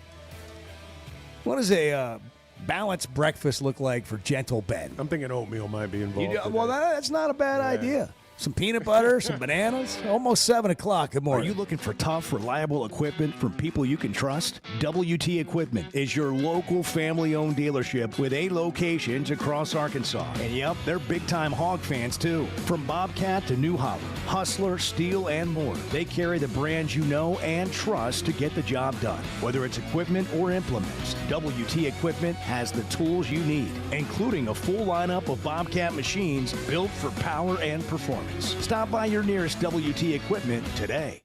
What does a balanced breakfast look like for Gentle Ben? I'm thinking oatmeal might be involved. Well, that's not a bad idea. Some peanut butter, some bananas. Almost 7 o'clock. Good morning. Are you looking for tough, reliable equipment from people you can trust? WT Equipment is your local family-owned dealership with 8 locations across Arkansas. And yep, they're big-time hog fans too. From Bobcat to New Holland, Hustler, Steel, and more. They carry the brands you know and trust to get the job done. Whether it's equipment or implements, WT Equipment has the tools you need, including a full lineup of Bobcat machines built for power and performance. Stop by your nearest WT Equipment today.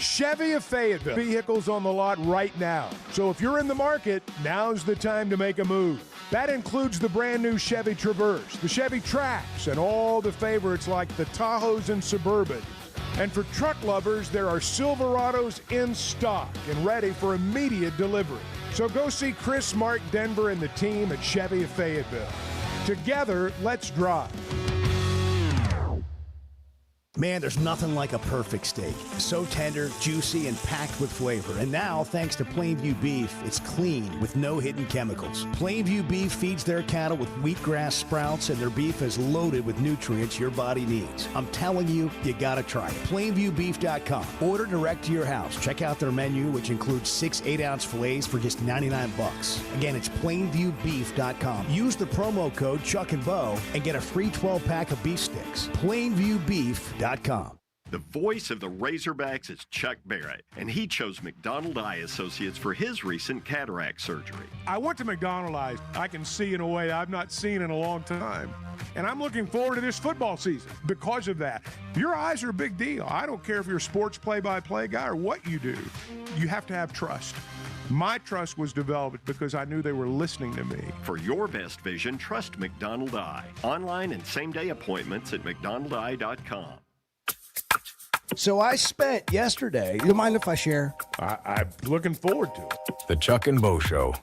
Chevy of Fayetteville. Vehicles on the lot right now. So if you're in the market, now's the time to make a move. That includes the brand new Chevy Traverse, the Chevy Trax, and all the favorites like the Tahoes and Suburban. And for truck lovers, there are Silverados in stock and ready for immediate delivery. So go see Chris, Mark, Denver, and the team at Chevy of Fayetteville. Together, let's drive. Man, there's nothing like a perfect steak. So tender, juicy, and packed with flavor. And now, thanks to Plainview Beef, it's clean with no hidden chemicals. Plainview Beef feeds their cattle with wheatgrass sprouts, and their beef is loaded with nutrients your body needs. I'm telling you, you gotta try it. PlainviewBeef.com. Order direct to your house. Check out their menu, which includes 6 8-ounce fillets for just $99. Again, it's PlainviewBeef.com. Use the promo code Chuck and Bo and get a free 12-pack of beef sticks. PlainviewBeef.com. The voice of the Razorbacks is Chuck Barrett, and he chose McDonald Eye Associates for his recent cataract surgery. I went to McDonald Eyes. I can see in a way I've not seen in a long time. And I'm looking forward to this football season because of that. Your eyes are a big deal. I don't care if you're a sports play-by-play guy or what you do. You have to have trust. My trust was developed because I knew they were listening to me. For your best vision, trust McDonald Eye. Online and same-day appointments at McDonaldEye.com. So I spent yesterday. You mind if I share? I'm looking forward to it. The Chuck and Bo Show.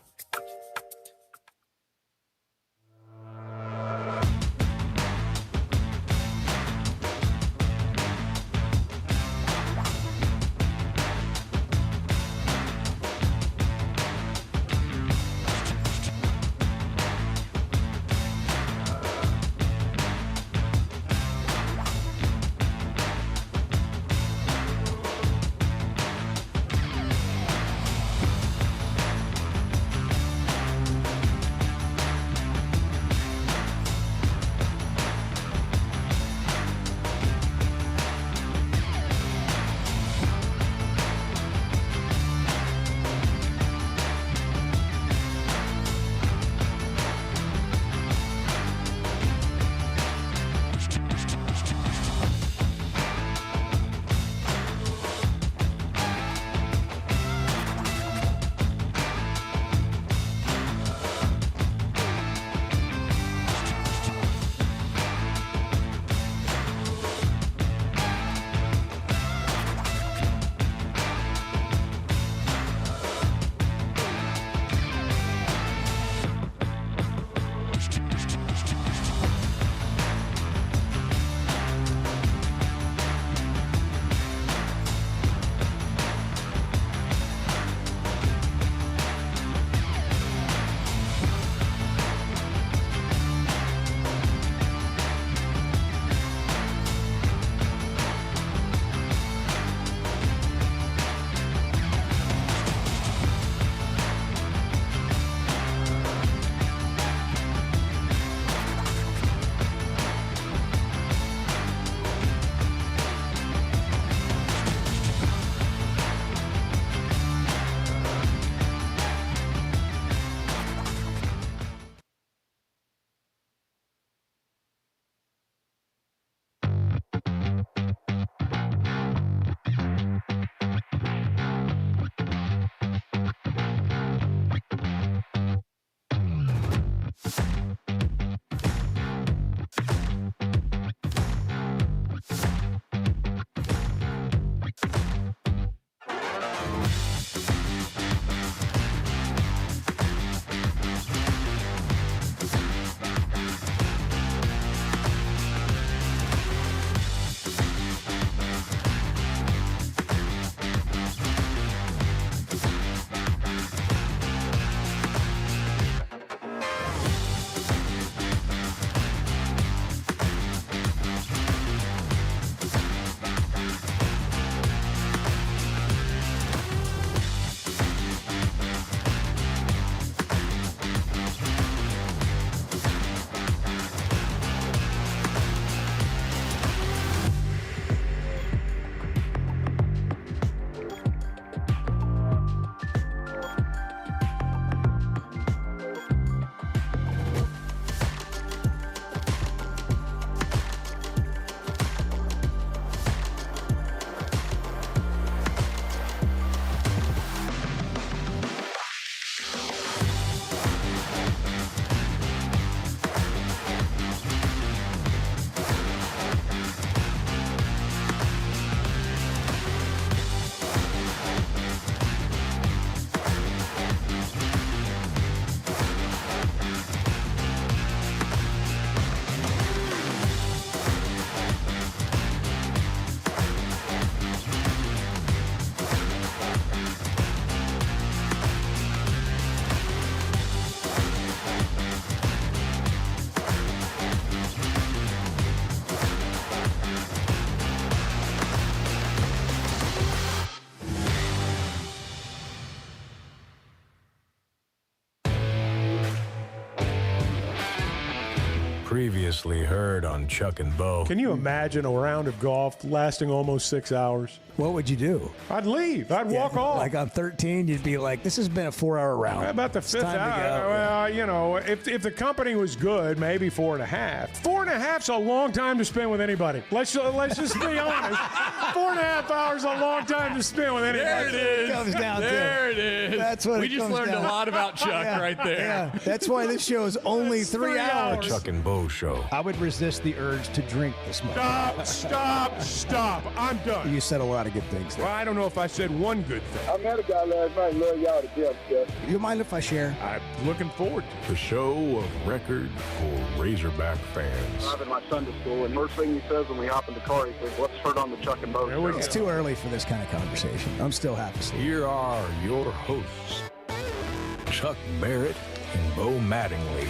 Previously heard on Chuck and Bo. Can you imagine a round of golf lasting almost 6 hours? What would you do? I'd leave. I'd walk off. Like on 13, you'd be like, this has been a 4-hour round. How about the It's fifth time to hour? go. Well, you know, if the company was good, maybe 4.5. 4.5's a long time to spend with anybody. Let's just be honest. 4.5 hours is a long time to spend with anybody. There it is. comes down to. There it is. That's what we it just comes learned down a to. lot about Chuck right there. Yeah, that's why this show is only 3 hours. Chuck and Bo Show. I would resist the urge to drink this much. Stop. I'm done. You said a lot of good things there. Well, I don't know if I said one good thing. I met a guy last night. Love y'all to death, Chuck. You mind if I share? I'm looking forward to The show of record for Razorback fans. I'm in my Sunday school, and first thing he says when we hop in the car, he says, "Let's turn on the Chuck and Bo show." It's too early for this kind of conversation. I'm still half asleep. Here are your hosts, Chuck Barrett and Bo Mattingly.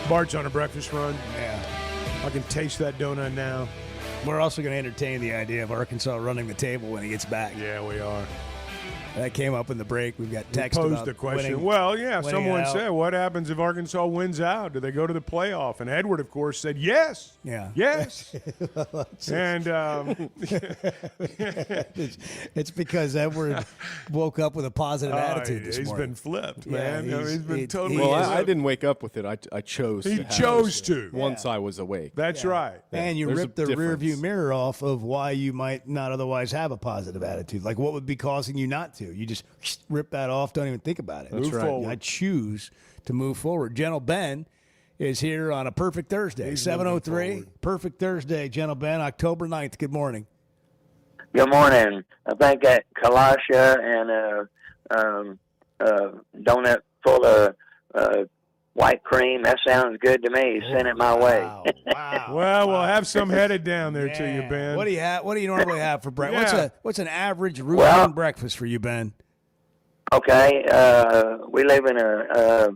Bart's on a breakfast run. Yeah. I can taste that donut now. We're also going to entertain the idea of Arkansas running the table when he gets back. Yeah, we are. That came up in the break. We've got text Posed about the question. winning- Well, yeah, winning someone out. said, what happens if Arkansas wins out? Do they go to the playoff? And Edward, of course, said yes. Yeah. Yes. And it's because Edward woke up with a positive attitude this he's morning. been flipped, Yeah, man. He's been totally Well, flipped. I didn't wake up with it. I chose. He to have chose it to. once I was awake. That's right. And you There's a ripped the rear difference. view mirror off of why you might not otherwise have a positive attitude. Like what would be causing you not to? You just rip that off, don't even think about it. Move forward. I choose to move forward. Gentle Ben is here on a perfect Thursday. He's 7:03. Perfect Thursday, Gentle Ben, October 9th. Good morning. Good morning. I think that Kalasha and donut full of white cream, that sounds good to me. Send it my way. Wow. Well, we'll have some headed down there to you, Ben. What do you have? What do you normally have for breakfast? Yeah. What's an average routine Well- breakfast for you, Ben? Okay, we live in a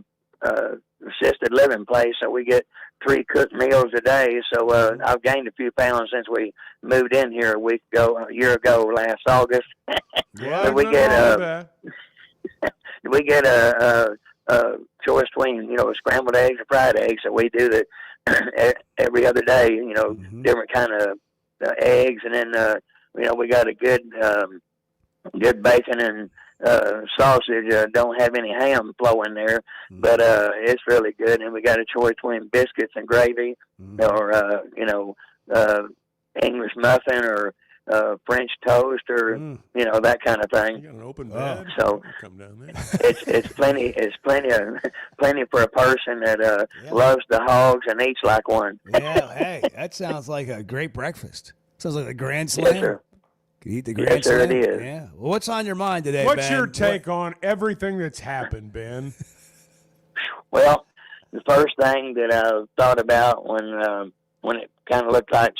assisted living place, so we get 3 cooked meals a day. So I've gained a few pounds since we moved in here a year ago, last August. Yeah, But we nothing get wrong with that. we get a choice between scrambled eggs and fried eggs. So we do that every other day. Different kind of eggs, and then we got a good bacon and sausage. Don't have any ham flowing there, but it's really good. And we got a choice between biscuits and gravy, or English muffin, or French toast, or that kind of thing. You got an open bed. So Come down there. it's plenty for a person that loves the hogs and eats like one. Yeah, hey, that sounds like a great breakfast. Sounds like a grand slam. Yes, sir. Could eat the Yes, grand sir, slam. it is. Yeah. Well, what's on your mind today, What's Ben? your take on everything that's happened, Ben? Well, the first thing that I thought about when it kind of looked like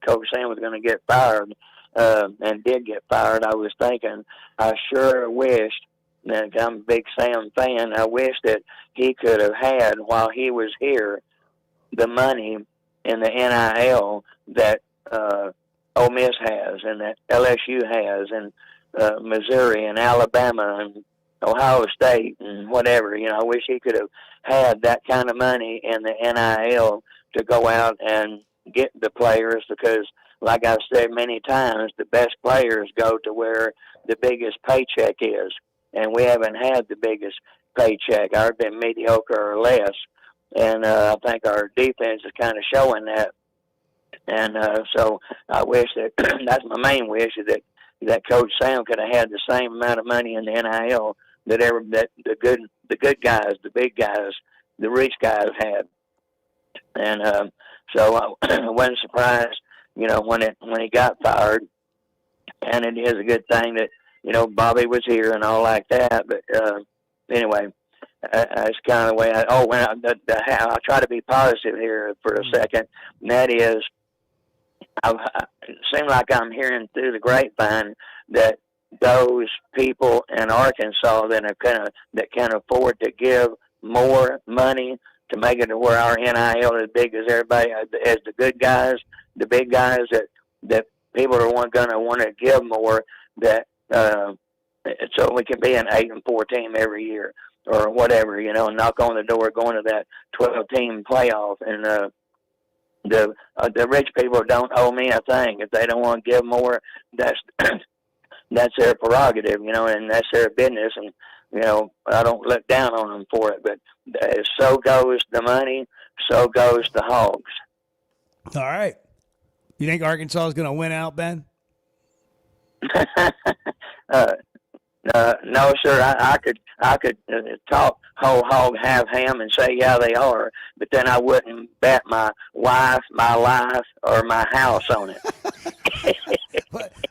Coach Sam was going to get fired, and did get fired, I was thinking, I sure wished, and I'm a big Sam fan, I wish that he could have had, while he was here, the money in the NIL that Ole Miss has, and that LSU has, and Missouri and Alabama and Ohio State and whatever. I wish he could have had that kind of money in the NIL to go out and get the players, because, like I've said many times, the best players go to where the biggest paycheck is, and we haven't had the biggest paycheck. Ours been mediocre or less, and I think our defense is kind of showing that. And so I wish that that's my main wish, is that Coach Sam could have had the same amount of money in the NIL that the good guys, the big guys, the rich guys had. And so I wasn't surprised, when he got fired. And it is a good thing that Bobby was here and all like that. But anyway, that's kind of the way I'll try to be positive here for a second. And that is, it seems like I'm hearing through the grapevine that those people in Arkansas that can afford to give more money to make it to where our NIL is as big as everybody, as the good guys, the big guys, that people are going to want to give more, that so we can be an 8-4 team every year or whatever, and knock on the door going to that 12-team playoff. And the rich people don't owe me a thing. If they don't want to give more, that's that's their prerogative, and that's their business. And I don't look down on them for it. But so goes the money, so goes the hogs. All right. You think Arkansas is going to win out, Ben? No, sir. I could talk whole hog, half ham, and say, yeah, they are. But then I wouldn't bet my wife, my life, or my house on it.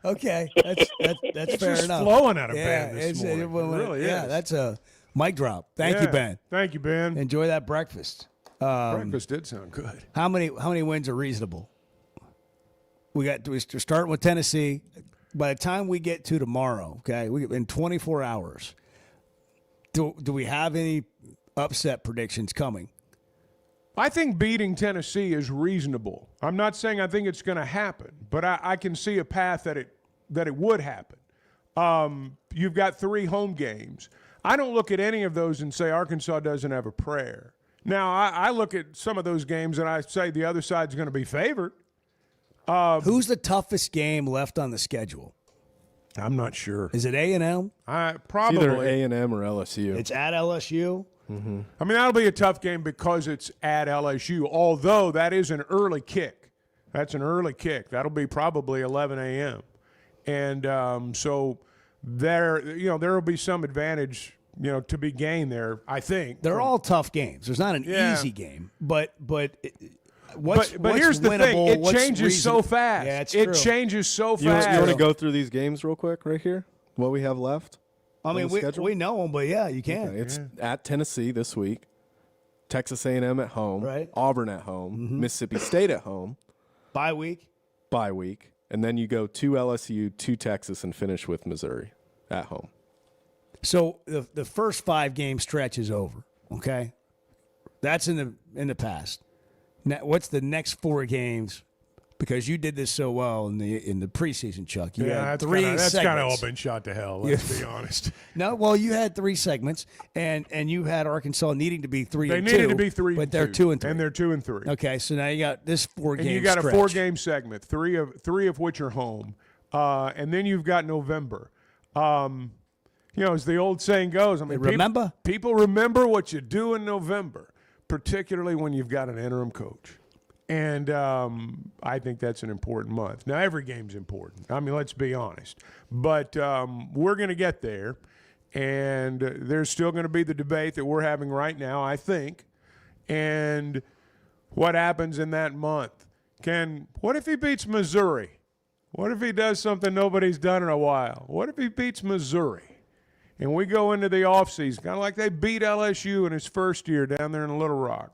Okay, that's fair just enough. Flowing out of Ben this morning. It really yeah, is. that's a mic drop. Thank you, Ben. Thank you, Ben. Enjoy that breakfast. Breakfast did sound good. How many wins are reasonable? We're starting with Tennessee. By the time we get to tomorrow, okay, in 24 hours, do we have any upset predictions coming? I think beating Tennessee is reasonable. I'm not saying I think it's going to happen, but I can see a path that it would happen. You've got 3 home games. I don't look at any of those and say Arkansas doesn't have a prayer. Now, I look at some of those games and I say the other side's going to be favored. Who's the toughest game left on the schedule? I'm not sure. Is it A&M? Probably. Either A&M or LSU. It's at LSU? Mm-hmm. I mean, that'll be a tough game because it's at LSU, although that is an early kick. That's an early kick. That'll be probably 11 a.m. And so there will be some advantage, to be gained there, I think. They're all tough games. There's not an easy game, but what's here's the winnable, thing. It changes so fast. Yeah, it's true. It changes so You fast. want to go through these games real quick right here? What we have left? I mean, we know them, but yeah, you can. Okay, it's at Tennessee this week, Texas A&M at home, right? Auburn at home, Mississippi State at home. Bye week. And then you go to LSU, to Texas, and finish with Missouri at home. So the first 5-game stretch is over, okay? That's in the past. Now, what's the next 4 games? Because you did this so well in the preseason, Chuck. You had 3 segments. That's kind of all been shot to hell, let's be honest. No, well, you had 3 segments, and you had Arkansas needing to be 3-2. They needed to be 3-2. But they're 2-3. And they're 2-3. Okay, so now you got this 4-game And you got stretch. a 4-game segment, three of which are home. And then you've got November. As the old saying goes, I mean, remember? People remember what you do in November, particularly when you've got an interim coach. And I think that's an important month. Now, every game's important. I mean, let's be honest. But we're going to get there. And there's still going to be the debate that we're having right now, I think. And what happens in that month? What if he beats Missouri? What if he does something nobody's done in a while? What if he beats Missouri? And we go into the offseason, kind of like they beat LSU in his first year down there in Little Rock.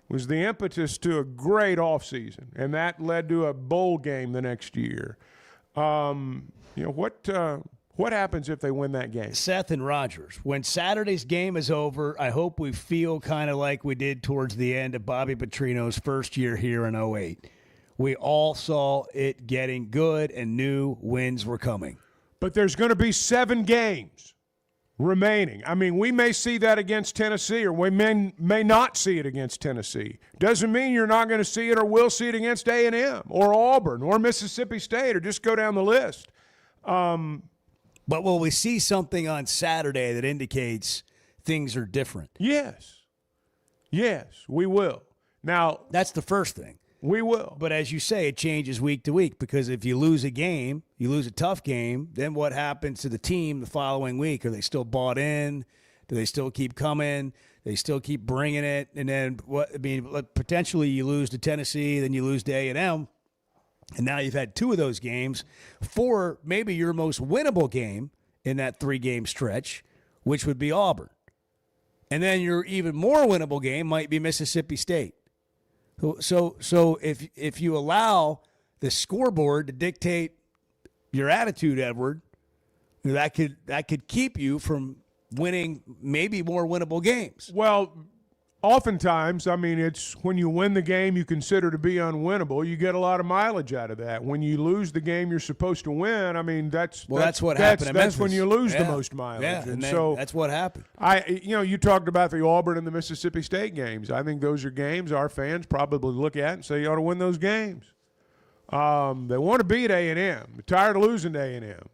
Was the impetus to a great offseason, and that led to a bowl game the next year. What happens if they win that game? Seth and Rogers, when Saturday's game is over, I hope we feel kind of like we did towards the end of Bobby Petrino's first year here in 2008. We all saw it getting good and knew wins were coming. But there's going to be 7 games remaining. I mean, we may see that against Tennessee, or we may not see it against Tennessee. Doesn't mean you're not going to see it or will see it against A&M or Auburn or Mississippi State, or just go down the list. But will we see something on Saturday that indicates things are different? Yes, we will. Now, that's the first thing. We will. But as you say, it changes week to week, because if you lose a game, you lose a tough game, then what happens to the team the following week? Are they still bought in? Do they still keep coming? They still keep bringing it? And then potentially you lose to Tennessee, then you lose to A&M, and now you've had 2 of those games for maybe your most winnable game in that 3-game stretch, which would be Auburn. And then your even more winnable game might be Mississippi State. So if you allow the scoreboard to dictate your attitude, Edward, that could keep you from winning maybe more winnable games. Well, oftentimes, I mean, it's when you win the game you consider to be unwinnable, you get a lot of mileage out of that. When you lose the game you're supposed to win, I mean, that's what happened at That's Memphis. when you lose the Yeah. most mileage. Yeah, and then so that's what happened. You talked about the Auburn and the Mississippi State games. I think those are games our fans probably look at and say you ought to win those games. They want to beat A&M. They're tired of losing to A&M.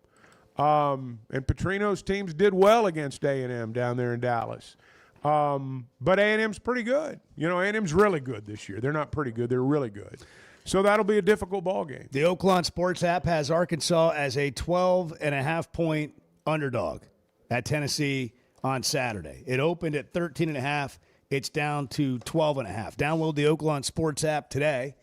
And Petrino's teams did well against A&M down there in Dallas. But A&M's pretty good. A&M's really good this year. They're not pretty good. They're really good. So that'll be a difficult ball game. The Oaklawn Sports app has Arkansas as a 12.5-point underdog at Tennessee on Saturday. It opened at 13.5. It's down to 12.5. Download the Oaklawn Sports app today.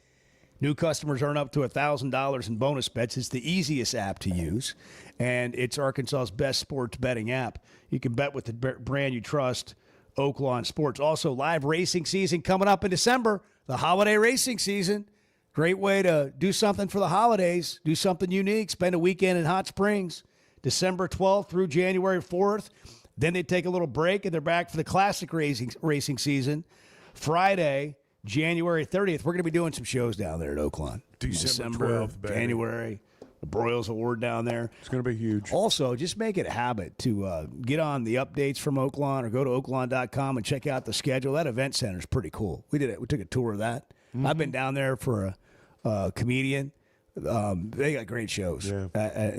New customers earn up to $1,000 in bonus bets. It's the easiest app to use, and it's Arkansas's best sports betting app. You can bet with the brand you trust, Oaklawn Sports. Also, live racing season coming up in December, the holiday racing season. Great way to do something for the holidays, do something unique, spend a weekend in Hot Springs, December 12th through January 4th. Then they take a little break, and they're back for the classic racing season. Friday, January 30th, we're going to be doing some shows down there at Oaklawn. December 12th, baby. January, the Broyles Award down there. It's going to be huge. Also, just make it a habit to get on the updates from Oaklawn or go to oaklawn.com and check out the schedule. That event center is pretty cool. We did it. We took a tour of that. Mm-hmm. I've been down there for a comedian. They got great shows. In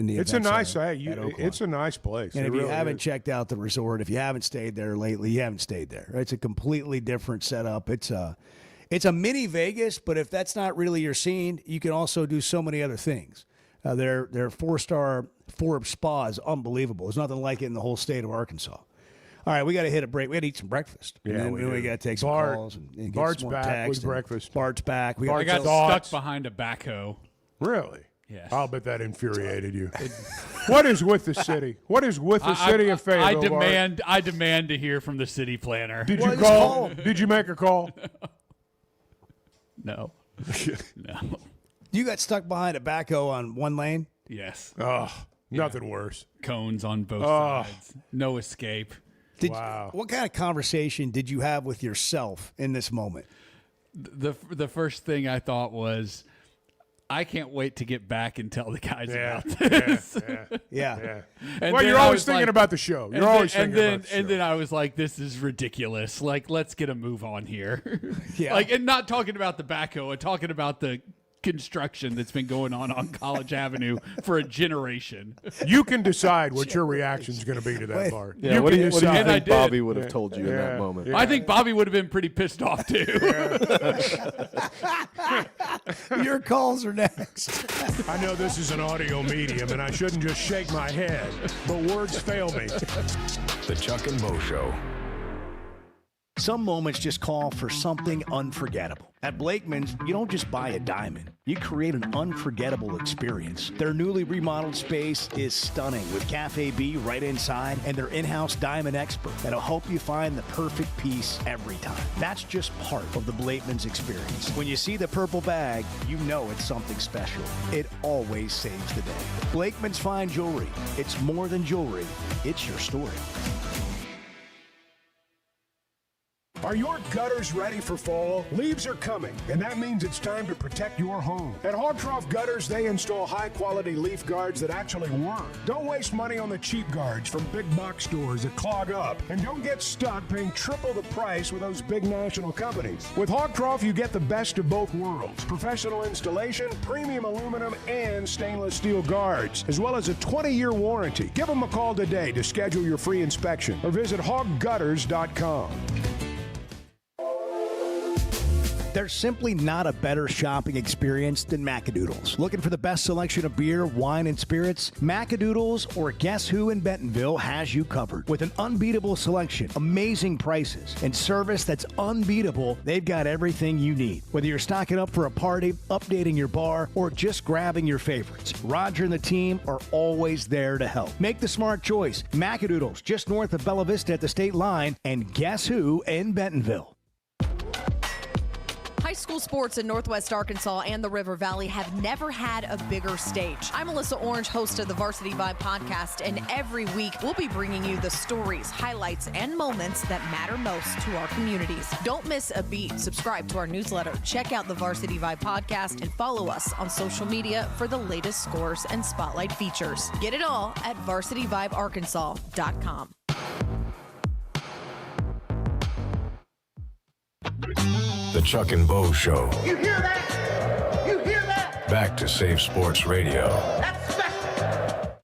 the It's a event nice. center Hey, at Oaklawn. it's a nice place. And It if you really haven't is. checked out the resort, if you haven't stayed there lately, you haven't stayed there. It's a completely different setup. It's a mini Vegas, but if that's not really your scene, you can also do so many other things. Their 4-star Forbes spa is unbelievable. There's nothing like it in the whole state of Arkansas. All right, we got to hit a break. We got to eat some breakfast. Yeah, and we then we do. got to take some Bart- calls and get Bart's some more back text with and breakfast. Bart's back. I got thoughts. stuck behind a backhoe. Really? Yes. I'll bet that infuriated you. What is with the city? What is with the city of Fayetteville? I demand to hear from the city planner. Did you call? Did you make a call? No. No. You got stuck behind a backhoe on one lane? Yes. Oh, nothing worse. Cones on both Oh. sides. No escape. What kind of conversation did you have with yourself in this moment? The first thing I thought was, I can't wait to get back and tell the guys Yeah, about this. Yeah. And Well, then you're I always was thinking like- about the show. You're and always then, thinking about the show. And then I was like, this is ridiculous. Like, let's get a move on here. Yeah. Like, and not talking about the backhoe, and talking about the construction that's been going on College Avenue for a generation. You can decide what your reaction is going to be to that, Bart. Yeah, you what can do you decide. And I think did. Bobby would have told you in that moment? I think Bobby would have been pretty pissed off too. Your calls are next. I know this is an audio medium, and I shouldn't just shake my head, but words fail me. The Chuck and Mo Show. Some moments just call for something unforgettable. At Blakeman's, you don't just buy a diamond. You create an unforgettable experience. Their newly remodeled space is stunning with Cafe B right inside and their in-house diamond expert that'll help you find the perfect piece every time. That's just part of the Blakeman's experience. When you see the purple bag, you know it's something special. It always saves the day. Blakeman's Fine Jewelry. It's more than jewelry. It's your story. Are your gutters ready for fall? Leaves are coming, and that means it's time to protect your home. At Hogtroff Gutters, they install high-quality leaf guards that actually work. Don't waste money on the cheap guards from big box stores that clog up, and don't get stuck paying triple the price with those big national companies. With Hogtroff, you get the best of both worlds: professional installation, premium aluminum, and stainless steel guards, as well as a 20-year warranty. Give them a call today to schedule your free inspection, or visit hoggutters.com. There's simply not a better shopping experience than Macadoodles. Looking for the best selection of beer, wine, and spirits? Macadoodles or Guess Who in Bentonville has you covered. With an unbeatable selection, amazing prices, and service that's unbeatable, they've got everything you need. Whether you're stocking up for a party, updating your bar, or just grabbing your favorites, Roger and the team are always there to help. Make the smart choice. Macadoodles, just north of Bella Vista at the state line, and Guess Who in Bentonville. High school sports in Northwest Arkansas and the River Valley have never had a bigger stage. I'm Melissa Orange, host of the Varsity Vibe podcast, and every week we'll be bringing you the stories, highlights, and moments that matter most to our communities. Don't miss a beat. Subscribe to our newsletter, check out the Varsity Vibe podcast, and follow us on social media for the latest scores and spotlight features. Get it all at varsityvibearkansas.com. The Chuck and Bo Show. You hear that? You hear that? Back to Safe Sports Radio. That's special.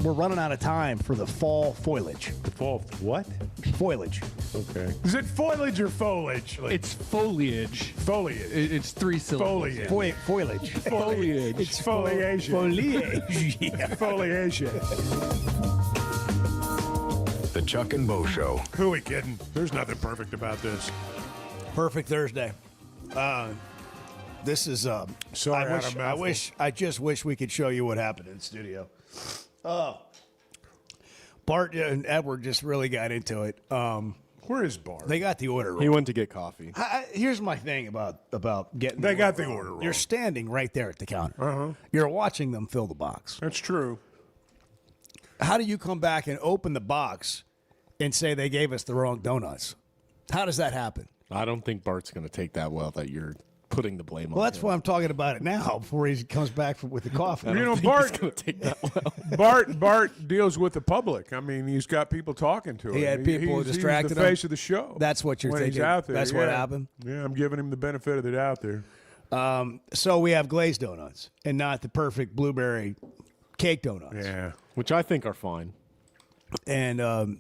We're running out of time for the fall foliage. The fall what? Foliage. Okay. Is it foliage or foliage? It's foliage. Foliage. It's three syllables. Foliage. Foliage. Foliage. It's foliage. Foliage. Yeah. Foliage. The Chuck and Bo Show. Who are we kidding? There's nothing perfect about this. Perfect Thursday. This is. Sorry, I just wish we could show you what happened in the studio. Bart and Edward just really got into it. Where is Bart? They got the order wrong. He went to get coffee. Here's my thing about getting. They got the order wrong. You're standing right there at the counter. Uh-huh. You're watching them fill the box. That's true. How do you come back and open the box and say they gave us the wrong donuts? How does that happen? I don't think Bart's going to take that well that you're putting the blame on Well, that's him. why I'm talking about it now before he comes back with the coffee. I don't think he's going to take that well. Bart deals with the public. I mean, he's got people talking to him. He had people distracted He's the him. face of the show. That's what you're when thinking. He's out there. That's what happened. Yeah, I'm giving him the benefit of the doubt there. So we have glazed donuts and not the perfect blueberry cake donuts. Yeah, which I think are fine. And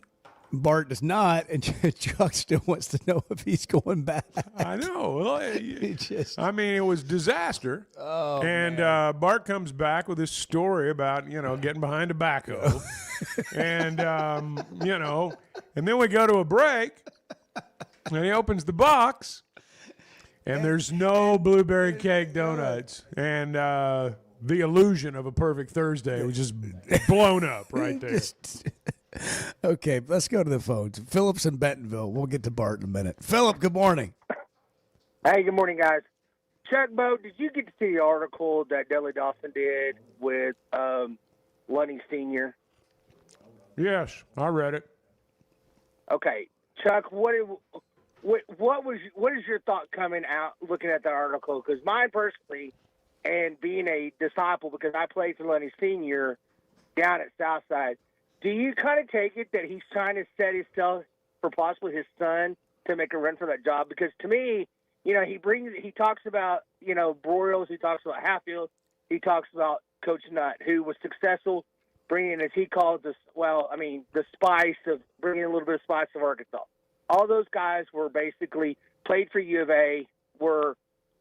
Bart does not, and Chuck still wants to know if he's going back. I know. Well, I mean, it was disaster. Oh, and Bart comes back with this story about, getting behind a backhoe. And, and then we go to a break, and he opens the box, and there's no blueberry cake donuts. And the illusion of a perfect Thursday was just blown up right there. Okay, let's go to the phones. Phillip's in Bentonville. We'll get to Bart in a minute. Phillip, good morning. Hey, good morning, guys. Chuck, Bo, did you get to see the article that Dudley Dawson did with Lunny Sr.? Yes, I read it. Okay, Chuck, what is your thought coming out looking at the article? Because mine personally and being a disciple, because I played for Lundy Senior down at Southside, do you kind of take it that he's trying to set himself for possibly his son to make a run for that job? Because to me, he talks about, Broyles, he talks about Hatfield, he talks about Coach Nutt, who was successful bringing in, as he calls this, the spice of bringing a little bit of spice of Arkansas. All those guys were basically played for U of A, had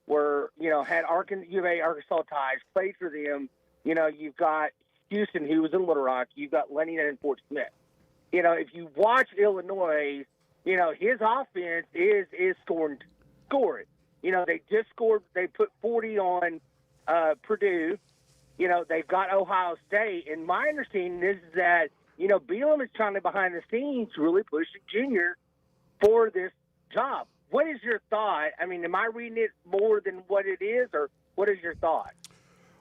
U of A Arkansas ties, played for them. You've got Houston, who was in Little Rock. You've got Lenny and Fort Smith. If you watch Illinois, his offense is scoring. They just scored. They put 40 on Purdue. They've got Ohio State. And my understanding is that, Bielema is trying to, behind the scenes, really push Junior for this job. What is your thought? Am I reading it more than what it is, or what is your thought?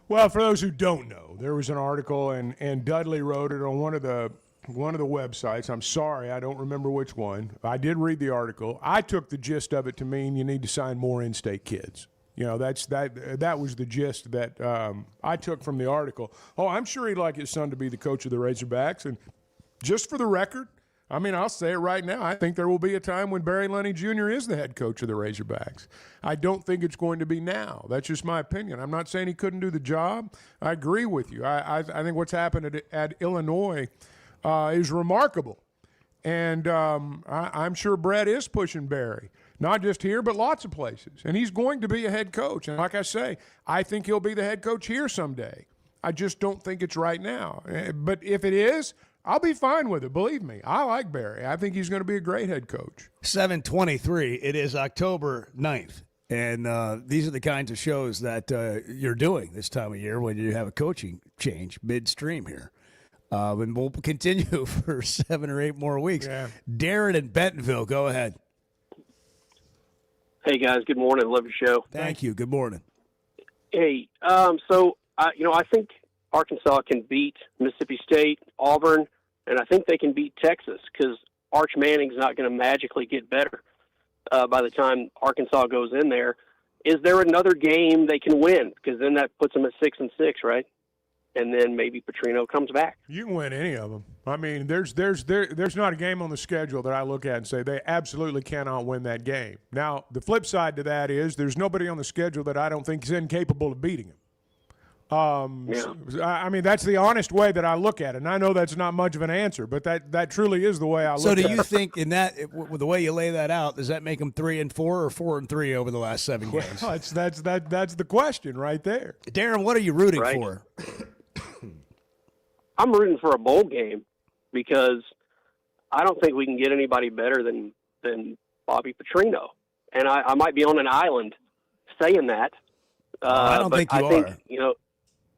Well, for those who don't know, there was an article, and Dudley wrote it on one of the websites. I'm sorry, I don't remember which one. I did read the article. I took the gist of it to mean you need to sign more in-state kids. That was the gist that I took from the article. Oh, I'm sure he'd like his son to be the coach of the Razorbacks. And just for the record, I'll say it right now. I think there will be a time when Barry Lunny Jr. is the head coach of the Razorbacks. I don't think it's going to be now. That's just my opinion. I'm not saying he couldn't do the job. I agree with you. I think what's happened at Illinois is remarkable. And I'm sure Brett is pushing Barry, not just here, but lots of places. And he's going to be a head coach. And like I say, I think he'll be the head coach here someday. I just don't think it's right now. But if it is, I'll be fine with it. Believe me, I like Barry. I think he's going to be a great head coach. 7:23. It is October 9th. And these are the kinds of shows that you're doing this time of year when you have a coaching change midstream here. And we'll continue for 7 or 8 more weeks. Yeah. Darren in Bentonville, go ahead. Hey, guys. Good morning. Love your show. Thank you. Good morning. Hey, I think Arkansas can beat Mississippi State, Auburn, and I think they can beat Texas because Arch Manning's not going to magically get better by the time Arkansas goes in there. Is there another game they can win? Because then that puts them at 6-6, right? And then maybe Petrino comes back. You can win any of them. There's not a game on the schedule that I look at and say they absolutely cannot win that game. Now, the flip side to that is there's nobody on the schedule that I don't think is incapable of beating them. That's the honest way that I look at it. And I know that's not much of an answer, but that truly is the way I look at it. So do you think in that, with the way you lay that out, does that make them 3-4 or 4-3 over the last 7 games? Well, that's the question right there. Darren, what are you rooting for? I'm rooting for a bowl game because I don't think we can get anybody better than Bobby Petrino. And I might be on an island saying that. I don't think you are.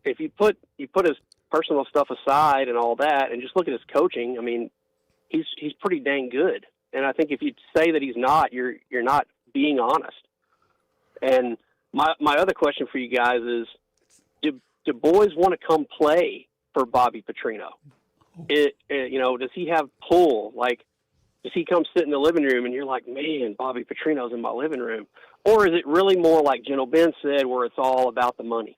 If you put his personal stuff aside and all that, and just look at his coaching, he's pretty dang good. And I think if you say that he's not, you're not being honest. And my other question for you guys is, do boys want to come play for Bobby Petrino? Does he have pull? Like, does he come sit in the living room and you're like, man, Bobby Petrino's in my living room? Or is it really more like General Ben said, where it's all about the money?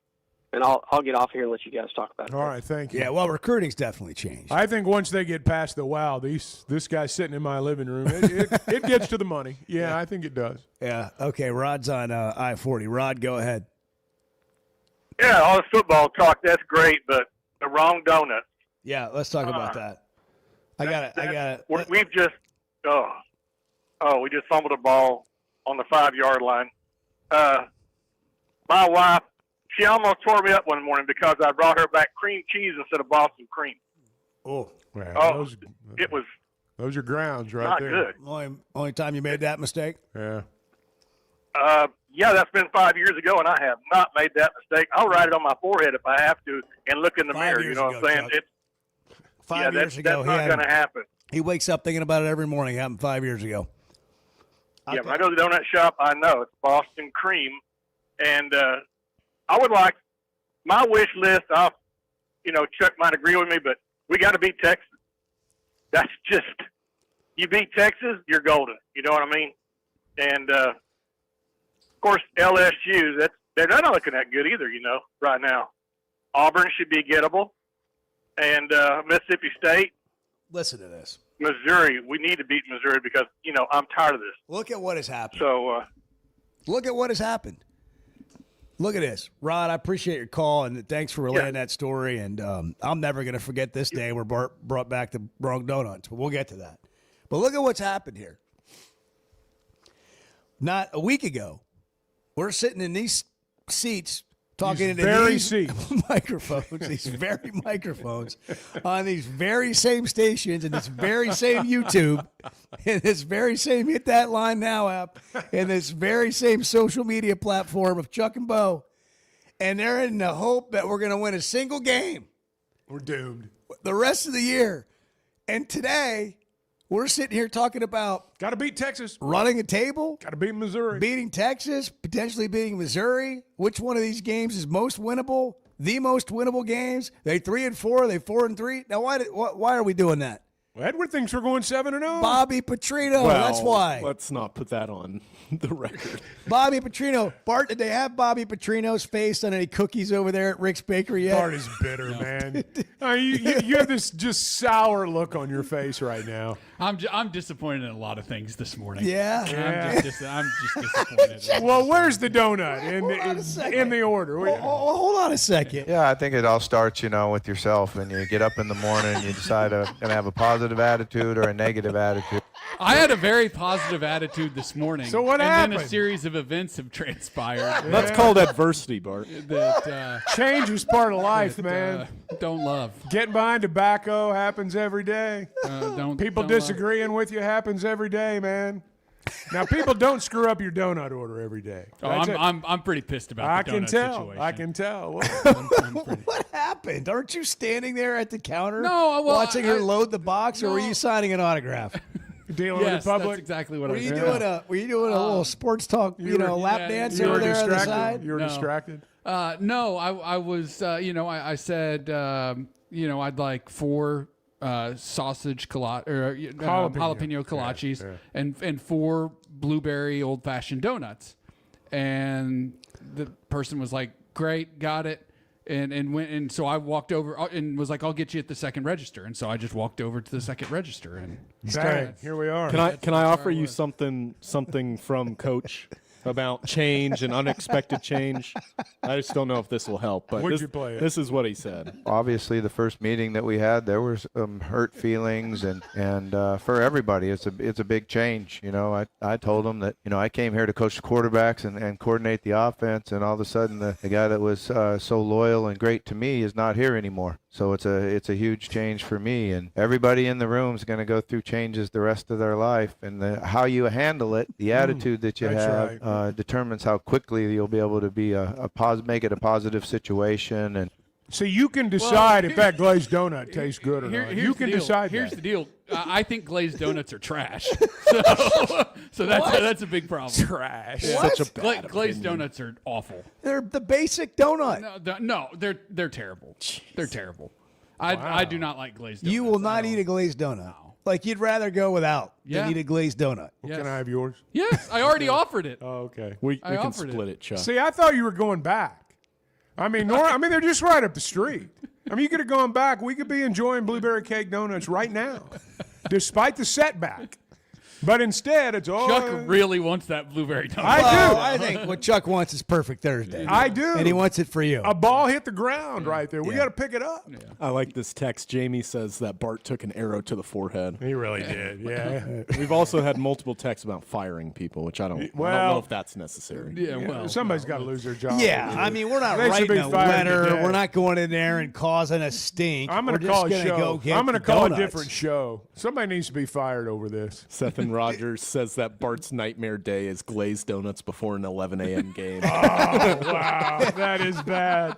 And I'll get off here and let you guys talk about it. All right, thank you. Yeah, well, recruiting's definitely changed. I think once they get past the wow, this guy's sitting in my living room, it gets to the money. Yeah, I think it does. Yeah. Okay, Rod's on I-40. Rod, go ahead. Yeah, all the football talk, that's great, but the wrong donut. Yeah, let's talk about that. I got it. We've just, we just fumbled a ball on the 5-yard line. My wife, she almost tore me up one morning because I brought her back cream cheese instead of Boston cream. Oh, it was. Those are grounds right not there. Good. Only time you made that mistake? Yeah. Yeah, that's been 5 years ago, and I have not made that mistake. I'll write it on my forehead if I have to and look in the mirror. You know what I'm saying? Chuck. 5 years ago, that's not going to happen. He wakes up thinking about it every morning. It happened 5 years ago. Yeah, when I go to the donut shop, I know it's Boston cream. And I would like my wish list. Chuck might agree with me, but we got to beat Texas. That's just, you beat Texas, you're golden. You know what I mean? And, of course, LSU, they're not looking that good either, right now. Auburn should be gettable. And Mississippi State. Listen to this. Missouri, we need to beat Missouri because, I'm tired of this. Look at what has happened. So, look at what has happened. Look at this. Rod, I appreciate your call, and thanks for relaying that story. And I'm never going to forget this day where Bart brought back the wrong donuts, but we'll get to that. But look at what's happened here. Not a week ago, we're sitting in these seats talking into these microphones, these very microphones, on these very same stations, and this very same YouTube, and this very same Hit That Line Now app, and this very same social media platform of Chuck and Bo. And they're in the hope that we're going to win a single game. We're doomed. The rest of the year. And today, we're sitting here talking about got to beat Texas, running a table, got to beat Missouri, beating Texas, potentially beating Missouri. Which one of these games is most winnable? The most winnable games? They 3-4, they 4-3. Now, why are we doing that? Well, Edward thinks we're going 7-0. Bobby Petrino, that's why. Let's not put that on the record. Bobby Petrino. Bart, did they have Bobby Petrino's face on any cookies over there at Rick's Bakery yet? Bart is bitter, man. You have this just sour look on your face right now. I'm disappointed in a lot of things this morning. Yeah? I'm just disappointed. Well, where's the donut in the order? Hold on a second. Yeah, I think it all starts, with yourself, and you get up in the morning and you decide to have a positive attitude or a negative attitude. I had a very positive attitude this morning. So what happened? And then a series of events have transpired. That's called adversity, Bart. That change is part of life, man. Don't love. Getting behind tobacco happens every day. People don't disagreeing with you happens every day, man. Now, people don't screw up your donut order every day. Oh, I'm pretty pissed about the donut situation. I can tell. What happened? Aren't you standing there at the counter watching her load the box, or were you signing an autograph? Dealing with the public? That's exactly what I was doing. Were you doing a little sports talk, lap dance you over were there distracted? on the side? You were distracted? No, I was, I said, I'd like 4 sausage jalapeno kolaches and 4 blueberry old-fashioned donuts. And the person was like, great, got it. And went, and so I walked over and was like, I'll get you at the second register. And so I just walked over to the second register and bang, here we are. Can I offer you something from Coach about change and unexpected change? I just don't know if this will help, but this is what he said. Obviously, the first meeting that we had, there was hurt feelings, and for everybody, it's a big change. I told him that I came here to coach the quarterbacks and coordinate the offense, and all of a sudden the guy that was so loyal and great to me is not here anymore. So it's a huge change for me, and everybody in the room is going to go through changes the rest of their life, and how you handle it, the attitude that you have, determines how quickly you'll be able to be make it a positive situation. And so you can decide if that glazed donut tastes good or not. You can decide. Here's that. the deal. I think glazed donuts are trash. So that's a big problem. Trash. What? Such a bad glazed opinion. donuts are awful. They're the basic donut. No, they're terrible. They're terrible. I do not like glazed donuts. You will not eat a glazed donut. No. Like you'd rather go without than eat a glazed donut. Yes. Can I have yours? Yes, I already offered it. Oh, okay. We can split it, Chuck. See, I thought you were going back. I mean, they're just right up the street. I mean, you could have gone back. We could be enjoying blueberry cake donuts right now, despite the setback. But instead, it's all. Chuck really wants that blueberry donut. I do. I think what Chuck wants is perfect Thursday. I do. And he wants it for you. A ball hit the ground right there. We got to pick it up. Yeah. I like this text. Jamie says that Bart took an arrow to the forehead. He really did, yeah. We've also had multiple texts about firing people, which I don't know if that's necessary. Yeah, well, somebody's got to lose their job. Yeah, I mean, we're not They should writing be a fired letter. today. We're not going in there and causing a stink. I'm going to We're call just a gonna show. go get I'm going to the call donuts. a different show. Somebody needs to be fired over this. Seth and Rogers says that Bart's nightmare day is glazed donuts before an 11 a.m. game. Oh, wow. That is bad.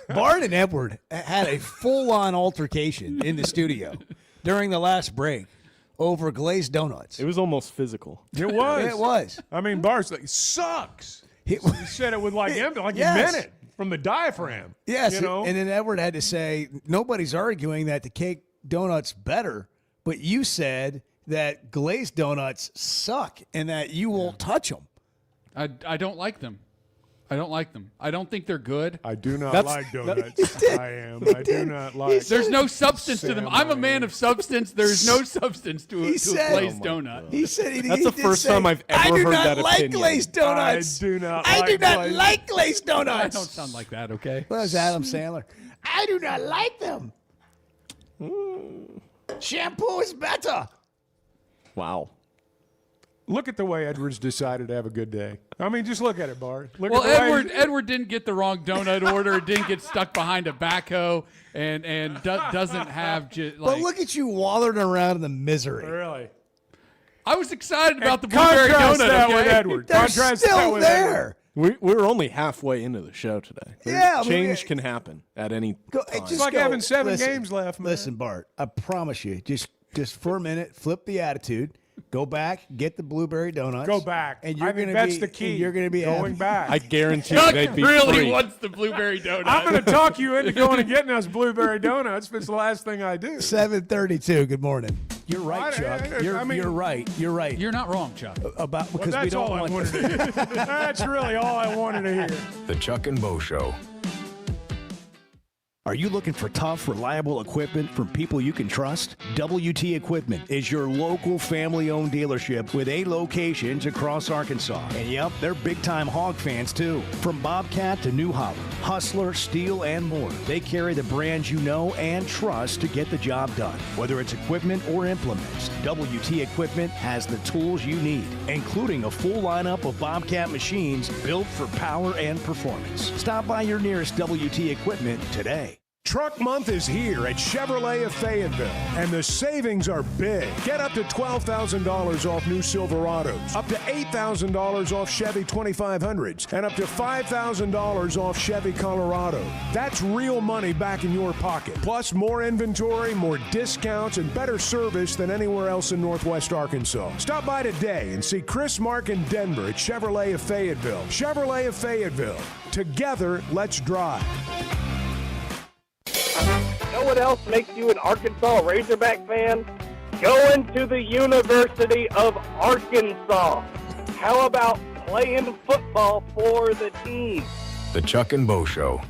Bart and Edward had a full-on altercation in the studio during the last break over glazed donuts. It was almost physical. It was. It was. I mean, Bart's like, sucks. He said it with like Yes. he meant it from the diaphragm. Yes, You know? and then Edward had to say, nobody's arguing that the cake donut's better, but you said that glazed donuts suck and that you won't touch them. I don't like them. I don't like them. I don't think they're good. I do not like donuts. I do not like. There's no substance to them. I'm a man of substance. There's no substance to a glazed donut. He said That's the first time I've ever heard that opinion. I do not like glazed donuts. I do not. I do not like glazed donuts. I don't sound like that, okay? Well, that's Adam Sandler. I do not like them. Shampoo is better. Wow. Look at the way Edwards decided to have a good day. I mean, just look at it, Bart. Look Well, at the Edward didn't get the wrong donut order. Didn't get stuck behind a backhoe, and doesn't have just like. But look at you wallowing around in the misery. Really? I was excited about the blueberry Contrast donut. that Okay? with Edward. They're Contrast still that with there. Edward. We're only halfway into the show today. Yeah, change can happen at any time. It's like having 7 games left, man. Listen, Bart, I promise you, just for a minute, flip the attitude. Go back, get the blueberry donuts. Go back. And you're I think gonna that's be, the key. and you're going to be going happy. back. I guarantee Chuck they'd be really free. wants the blueberry donut. I'm going to talk you into going and getting us blueberry donuts if it's the last thing I do. 7:32. Good morning. You're right, Chuck. You're right. You're right. You're not wrong, Chuck. About because Well, we that's don't all I want. wanted to hear. That's really all I wanted to hear. The Chuck and Bo Show. Are you looking for tough, reliable equipment from people you can trust? WT Equipment is your local family-owned dealership with 8 locations across Arkansas. And yep, they're big-time hog fans too. From Bobcat to New Holland, Hustler, Steel, and more. They carry the brands you know and trust to get the job done. Whether it's equipment or implements, WT Equipment has the tools you need, including a full lineup of Bobcat machines built for power and performance. Stop by your nearest WT Equipment today. Truck Month is here at Chevrolet of Fayetteville, and the savings are big. Get up to $12,000 off new Silverados, up to $8,000 off Chevy 2500s, and up to $5,000 off Chevy Colorado. That's real money back in your pocket. Plus more inventory, more discounts, and better service than anywhere else in Northwest Arkansas. Stop by today and see Chris, Mark, and Denver at Chevrolet of Fayetteville. Chevrolet of Fayetteville. Together, let's drive. Know what else makes you an Arkansas Razorback fan? Going to the University of Arkansas. How about playing football for the team? The Chuck and Bo Show.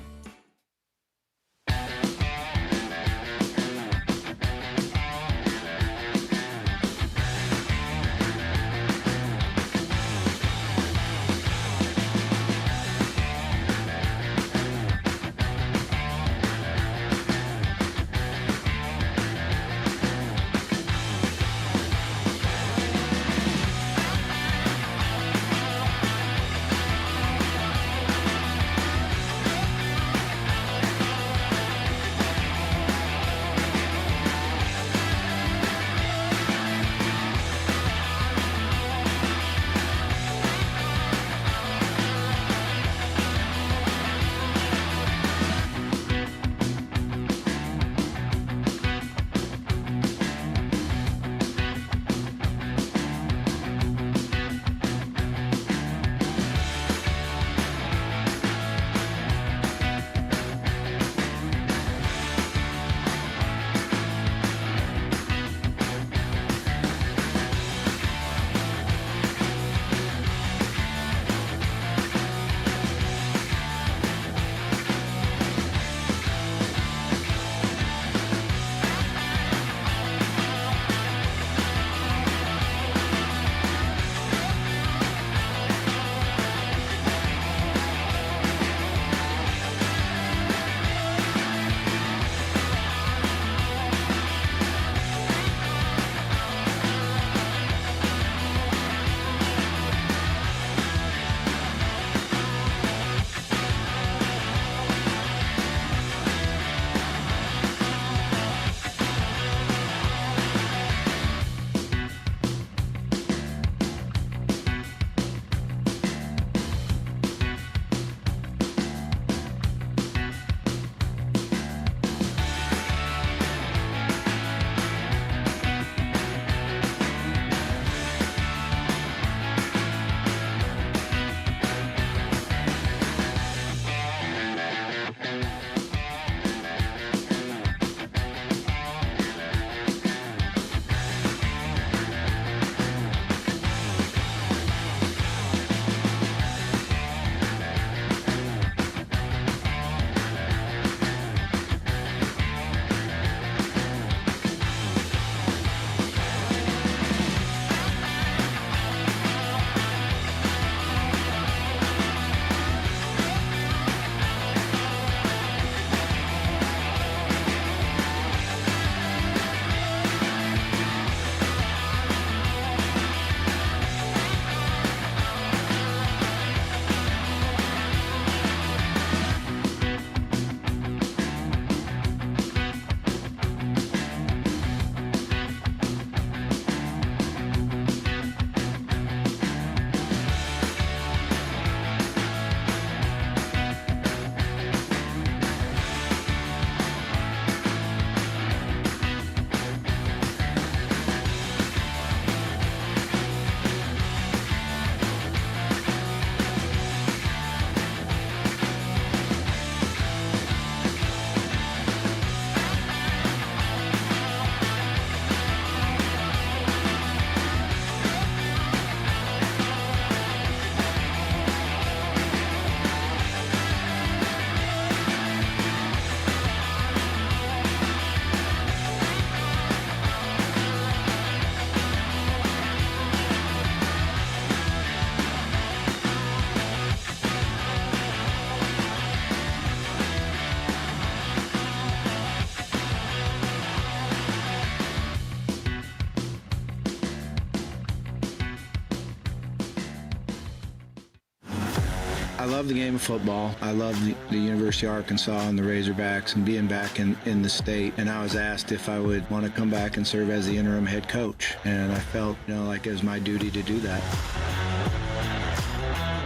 I love the game of football. I love the University of Arkansas and the Razorbacks and being back in the state. And I was asked if I would want to come back and serve as the interim head coach. And I felt, like it was my duty to do that.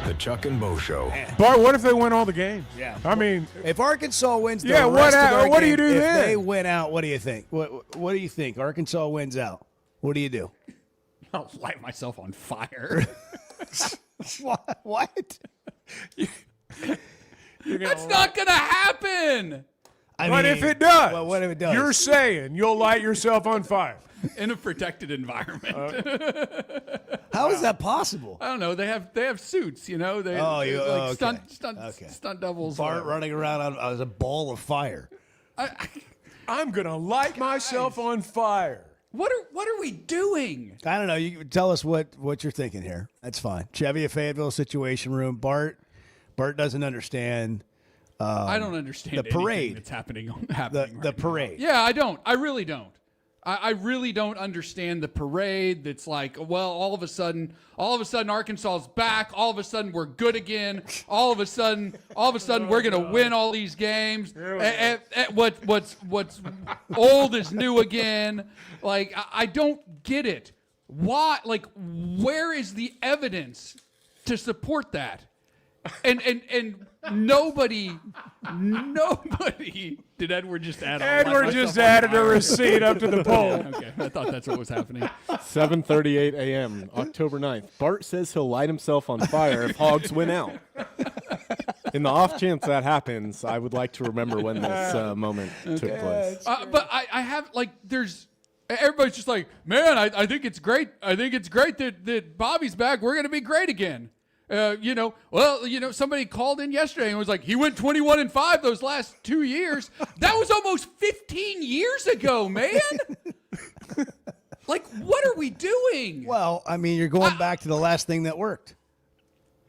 The Chuck and Bo Show. Bart, what if they win all the games? Yeah. I mean, if Arkansas wins the Yeah, rest of their what do you game, do if then? they win out, what do you think? What do you think? Arkansas wins out. What do you do? I'll light myself on fire. What? That's not going to happen. But if it does, well, what if it does? You're saying you'll light yourself on fire. In a protected environment. How is that possible? I don't know. They have suits, They stunt doubles. Bart running around as a ball of fire. I'm gonna light myself on fire. What are we doing? I don't know. You tell us what you're thinking here. That's fine. Chevy of Fayetteville Situation Room. Bart doesn't understand. I don't understand the parade that's happening. The parade. Yeah, I don't. I really don't. I really don't understand the parade that's like, well, all of a sudden Arkansas is back. All of a sudden we're good again. All of a sudden we're going to win all these games. What's old is new again. Like, I don't get it. Why? Like, where is the evidence to support that? And nobody. Did Edward just add? Edward just added a receipt up to the poll. Okay, I thought that's what was happening. 7:38 a.m. October 9th. Bart says he'll light himself on fire if Hogs win out. In the off chance that happens, I would like to remember when this moment took place. But I have everybody's just like, man, I think it's great. I think it's great that Bobby's back. We're going to be great again. Somebody called in yesterday and was like, he went 21-5 those last 2 years. That was almost 15 years ago, man. Like, what are we doing? Well, I mean, you're going back to the last thing that worked.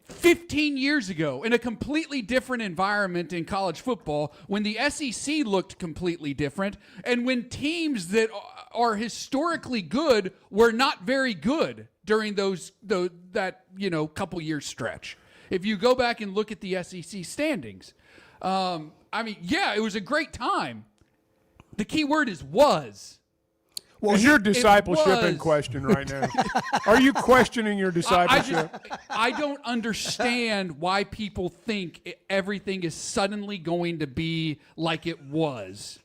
15 years ago, in a completely different environment in college football, when the SEC looked completely different, and when teams that are historically good were not very good during that couple years stretch. If you go back and look at the SEC standings, it was a great time. The key word is was. Well, is your discipleship in question right now? Are you questioning your discipleship? I don't understand why people think everything is suddenly going to be like it was.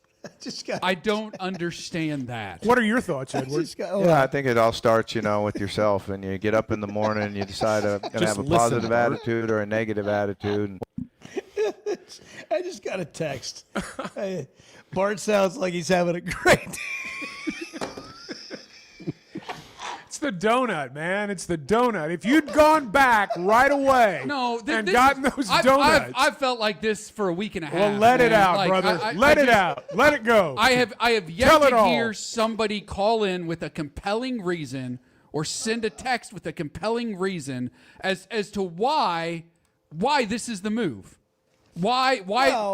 I don't understand that. What are your thoughts, Edward? I think it all starts, with yourself, and you get up in the morning and you decide to have a positive attitude or a negative attitude. I just got a text. Hey, Bart sounds like he's having a great day. It's the donut, man. It's the donut. If you'd gone back right away and gotten those donuts. I've felt like this for a week and a half. Well, let it out, brother. Let it out. Let it go. I have yet to hear somebody call in with a compelling reason or send a text with a compelling reason as to why this is the move. Why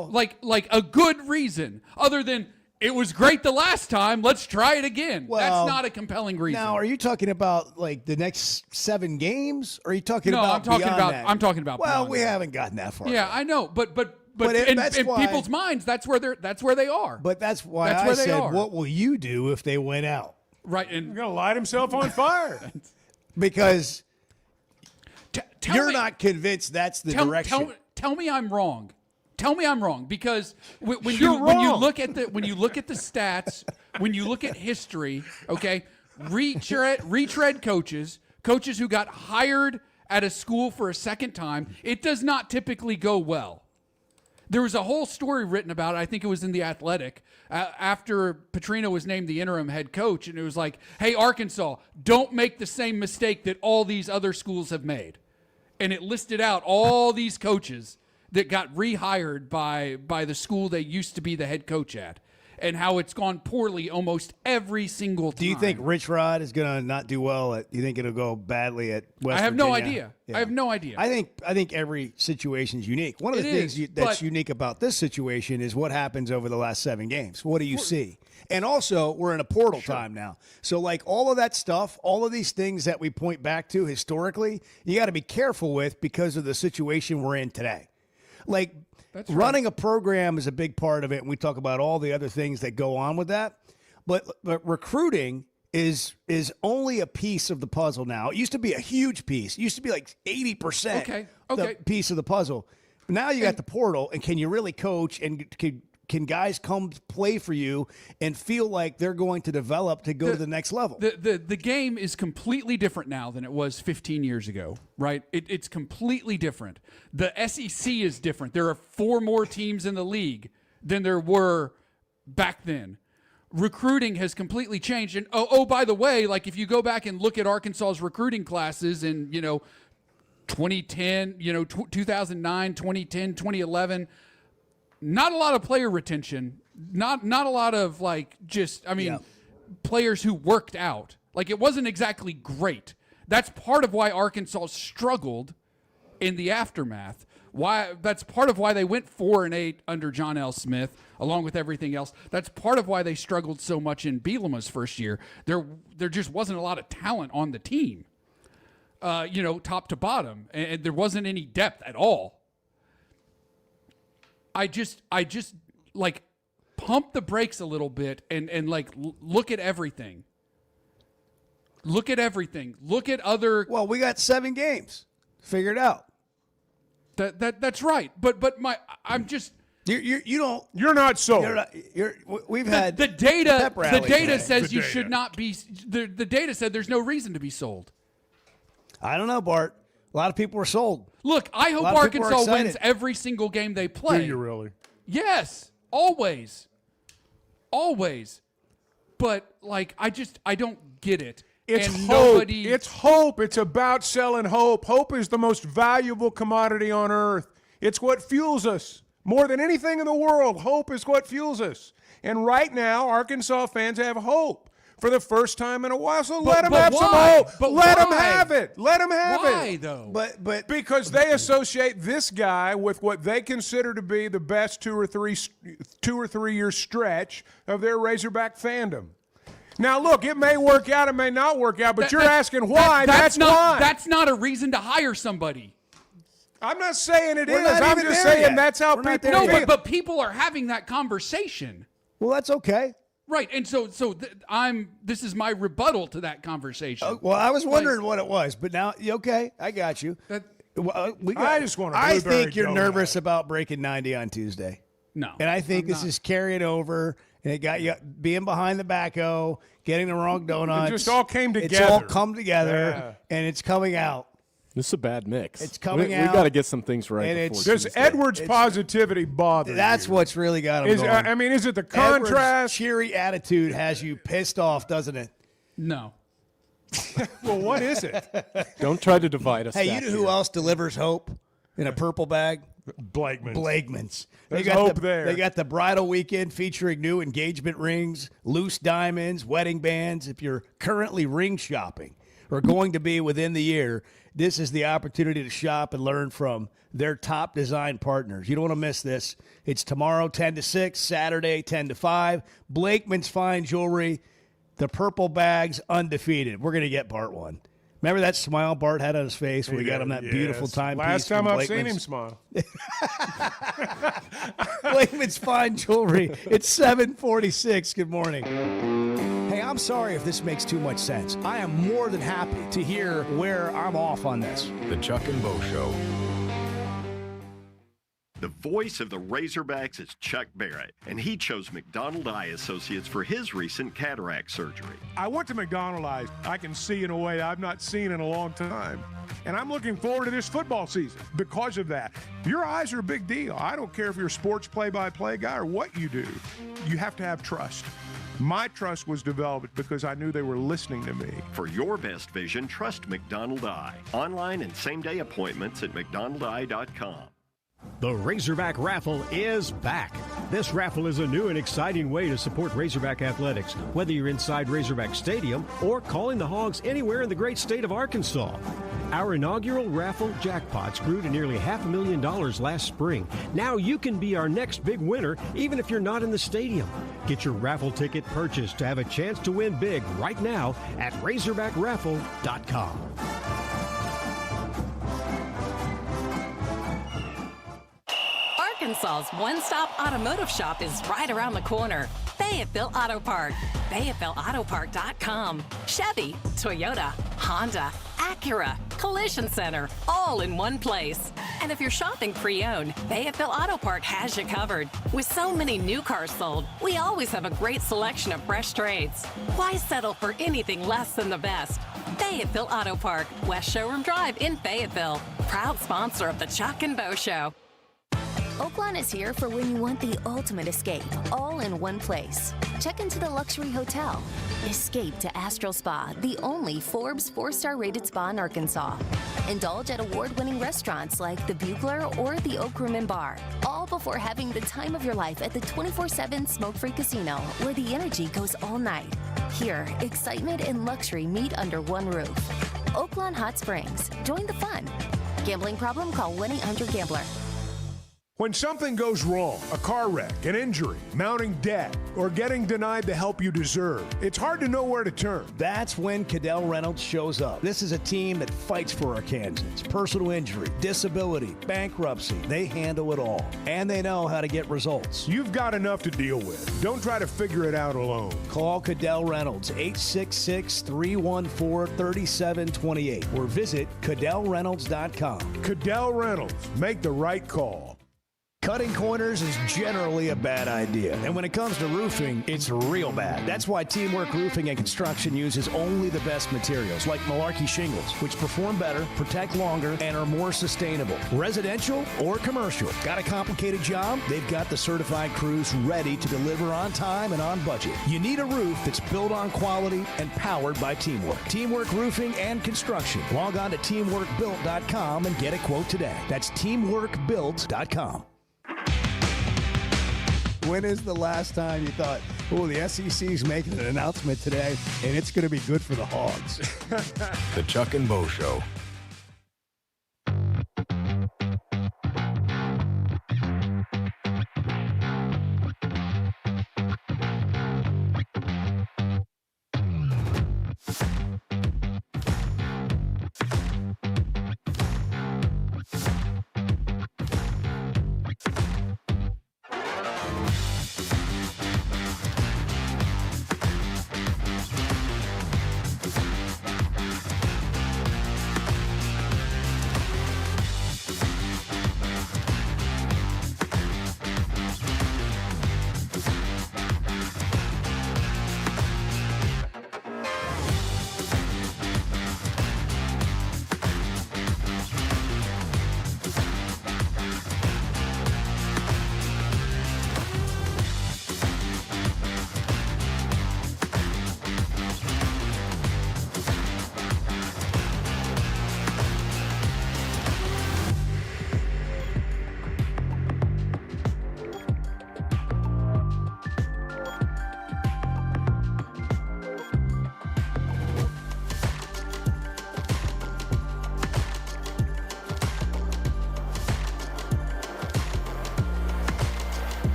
like a good reason other than it was great the last time. Let's try it again. Well, that's not a compelling reason. Now, are you talking about like the next 7 games? Or are you talking about? I'm talking beyond about. that? I'm talking about. Well, we haven't gotten that far. Yeah, yet. I know, but that's in why, people's minds, that's where they are. But that's why that's I where they said, are. what will you do if they went out? Right, and you're gonna light himself on fire because you're not convinced that's the direction. Tell me I'm wrong. Tell me I'm wrong because when you look at the stats, when you look at history, okay, retread coaches who got hired at a school for a second time, it does not typically go well. There was a whole story written about it. I think it was in The Athletic after Petrino was named the interim head coach, and it was like, "Hey, Arkansas, don't make the same mistake that all these other schools have made," and it listed out all these coaches that got rehired by the school they used to be the head coach at. and how it's gone poorly almost every single time. Do you think Rich Rod is going to not do well at? You think it'll go badly at West Virginia? I have no idea. I have no idea. I think every situation is unique. One of the things that's unique about this situation is what happens over the last 7 games. What do you see? And also, we're in a portal time now. So, like, all of that stuff, all of these things that we point back to historically, you got to be careful with because of the situation we're in today. Like, running a program is a big part of it, and we talk about all the other things that go on with that. But recruiting is only a piece of the puzzle now. It used to be a huge piece. It used to be like 80% the piece of the puzzle. Now you got the portal, and can you really coach, and can guys come play for you and feel like they're going to develop to go to the next level? The game is completely different now than it was 15 years ago, right? It's completely different. The SEC is different. There are 4 more teams in the league than there were back then. Recruiting has completely changed. And oh, by the way, like if you go back and look at Arkansas's recruiting classes in, 2010, 2009, 2010, 2011, not a lot of player retention, not a lot of players who worked out. Like it wasn't exactly great. That's part of why Arkansas struggled in the aftermath. That's part of why they went 4-8 under John L. Smith, along with everything else. That's part of why they struggled so much in Bielema's first year. There just wasn't a lot of talent on the team, top to bottom, and there wasn't any depth at all. I just like pump the brakes a little bit and like look at everything. Look at everything. Look at other. Well, we got 7 games. Figure it out. That's right. But I'm just. You're not sold. We've had the data. The data says you should not be. The data said there's no reason to be sold. I don't know, Bart. A lot of people are sold. Look, I hope Arkansas wins every single game they play. Do you really? Yes, always. But like, I don't get it. It's and hope. It's hope. It's about selling hope. Hope is the most valuable commodity on earth. It's what fuels us more than anything in the world. Hope is what fuels us. And right now, Arkansas fans have hope for the first time in a while. So let them have some hope. Let them have it. Let them have it. Why though? But because they associate this guy with what they consider to be the best 2 or 3 year stretch of their Razorback fandom. Now, look, it may work out, it may not work out, but you're asking why. That's why. That's not a reason to hire somebody. I'm not saying it is. I'm just saying that's how people feel. No, but people are having that conversation. Well, that's okay. Right, and so this is my rebuttal to that conversation. Well, I was wondering what it was, but now, okay, I got you. I just want to. I think you're nervous about breaking 90 on Tuesday. No. And I think this is carrying over, and it got you being behind the backhoe, getting the wrong donuts. It just all came together. It's all come together, and it's coming out. This is a bad mix. It's coming out. We've got to get some things right. Does Edwards' positivity bother you? That's what's really got him going. I mean, is it the contrast? Edwards' cheery attitude has you pissed off, doesn't it? No. Well, what is it? Don't try to divide us. Hey, you know who else delivers hope in a purple bag? Blakeman's. They There's hope there. They got the bridal weekend featuring new engagement rings, loose diamonds, wedding bands. If you're currently ring shopping or going to be within the year, this is the opportunity to shop and learn from their top design partners. You don't want to miss this. It's tomorrow 10 to 6, Saturday 10 to 5. Blakeman's Fine Jewelry, the purple bags, undefeated. We're going to get part 1. Remember that smile Bart had on his face when we got him that beautiful timepiece? Last time I've seen him smile. Blakeman's Fine Jewelry. It's 7:46. Good morning. Hey, I'm sorry if this makes too much sense. I am more than happy to hear where I'm off on this. The Chuck and Bo Show. The voice of the Razorbacks is Chuck Barrett, and he chose McDonald Eye Associates for his recent cataract surgery. I went to McDonald Eye. I can see in a way I've not seen in a long time. And I'm looking forward to this football season because of that. Your eyes are a big deal. I don't care if you're a sports play-by-play guy or what you do. You have to have trust. My trust was developed because I knew they were listening to me. For your best vision, trust McDonald Eye. Online and same-day appointments at McDonaldEye.com. The Razorback Raffle is back. This raffle is a new and exciting way to support Razorback athletics, whether you're inside Razorback Stadium or calling the Hogs anywhere in the great state of Arkansas. Our inaugural raffle jackpots grew to nearly $500,000 last spring. Now you can be our next big winner, even if you're not in the stadium. Get your raffle ticket purchased to have a chance to win big right now at RazorbackRaffle.com. Arkansas's one-stop automotive shop is right around the corner. Fayetteville Auto Park. FayettevilleAutoPark.com. Chevy, Toyota, Honda, Acura, Collision Center, all in one place. And if you're shopping pre-owned, Fayetteville Auto Park has you covered. With so many new cars sold, we always have a great selection of fresh trades. Why settle for anything less than the best? Fayetteville Auto Park, West Showroom Drive in Fayetteville. Proud sponsor of the Chuck and Bo Show. Oaklawn is here for when you want the ultimate escape, all in one place. Check into the luxury hotel. Escape to Astral Spa, the only Forbes 4-star rated spa in Arkansas. Indulge at award-winning restaurants like the Bugler or the Oak Room and Bar, all before having the time of your life at the 24/7 smoke-free casino, where the energy goes all night. Here, excitement and luxury meet under one roof. Oaklawn Hot Springs. Join the fun. Gambling problem? Call 1-800-GAMBLER. When something goes wrong, a car wreck, an injury, mounting debt, or getting denied the help you deserve, it's hard to know where to turn. That's when Cadell Reynolds shows up. This is a team that fights for Arkansans. Personal injury, disability, bankruptcy, they handle it all. And they know how to get results. You've got enough to deal with. Don't try to figure it out alone. Call Cadell Reynolds, 866-314-3728, or visit CadellReynolds.com. Cadell Reynolds, make the right call. Cutting corners is generally a bad idea. And when it comes to roofing, it's real bad. That's why Teamwork Roofing and Construction uses only the best materials, like Malarkey shingles, which perform better, protect longer, and are more sustainable. Residential or commercial. Got a complicated job? They've got the certified crews ready to deliver on time and on budget. You need a roof that's built on quality and powered by teamwork. Teamwork Roofing and Construction. Log on to teamworkbuilt.com and get a quote today. That's teamworkbuilt.com. When is the last time you thought, oh, the SEC's making an announcement today, and it's going to be good for the Hogs? The Chuck and Bo Show.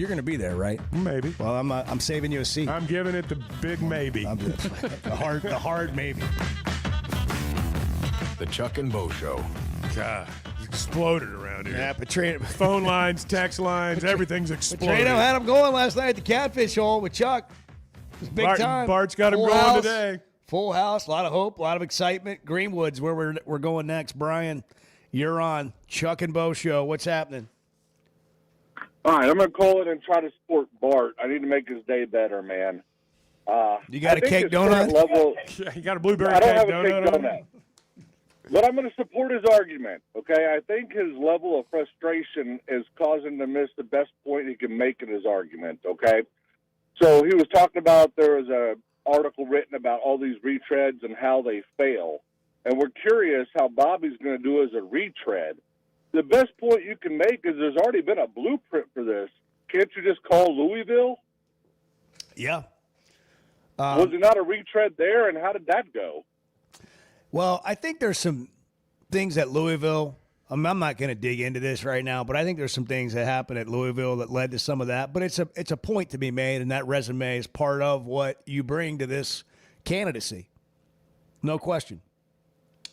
You're going to be there, right? Maybe. Well, I'm saving you a seat. I'm giving it the big maybe. The hard maybe. The Chuck and Bo Show. God, it's exploded around here. Yeah, Petrino. Phone lines, text lines, everything's exploded. Petrino had him going last night at the Catfish Hole with Chuck. It was big time. Bart's got him Full going house, today. Full house, a lot of hope, a lot of excitement. Greenwood's where we're going next. Brian, you're on Chuck and Bo Show. What's happening? All right, I'm going to call it and try to support Bart. I need to make his day better, man. You got a cake donut? Yeah, you got a blueberry I don't cake have a donut? cake donut. But I'm going to support his argument, okay? I think his level of frustration is causing him to miss the best point he can make in his argument, okay? So he was talking about there was a article written about all these retreads and how they fail. And we're curious how Bobby's going to do as a retread. The best point you can make is there's already been a blueprint for this. Can't you just call Louisville? Yeah. Was it not a retread there, and how did that go? Well, I think there's some things at Louisville. I'm not going to dig into this right now, but I think there's some things that happened at Louisville that led to some of that. But it's a point to be made, and that resume is part of what you bring to this candidacy. No question.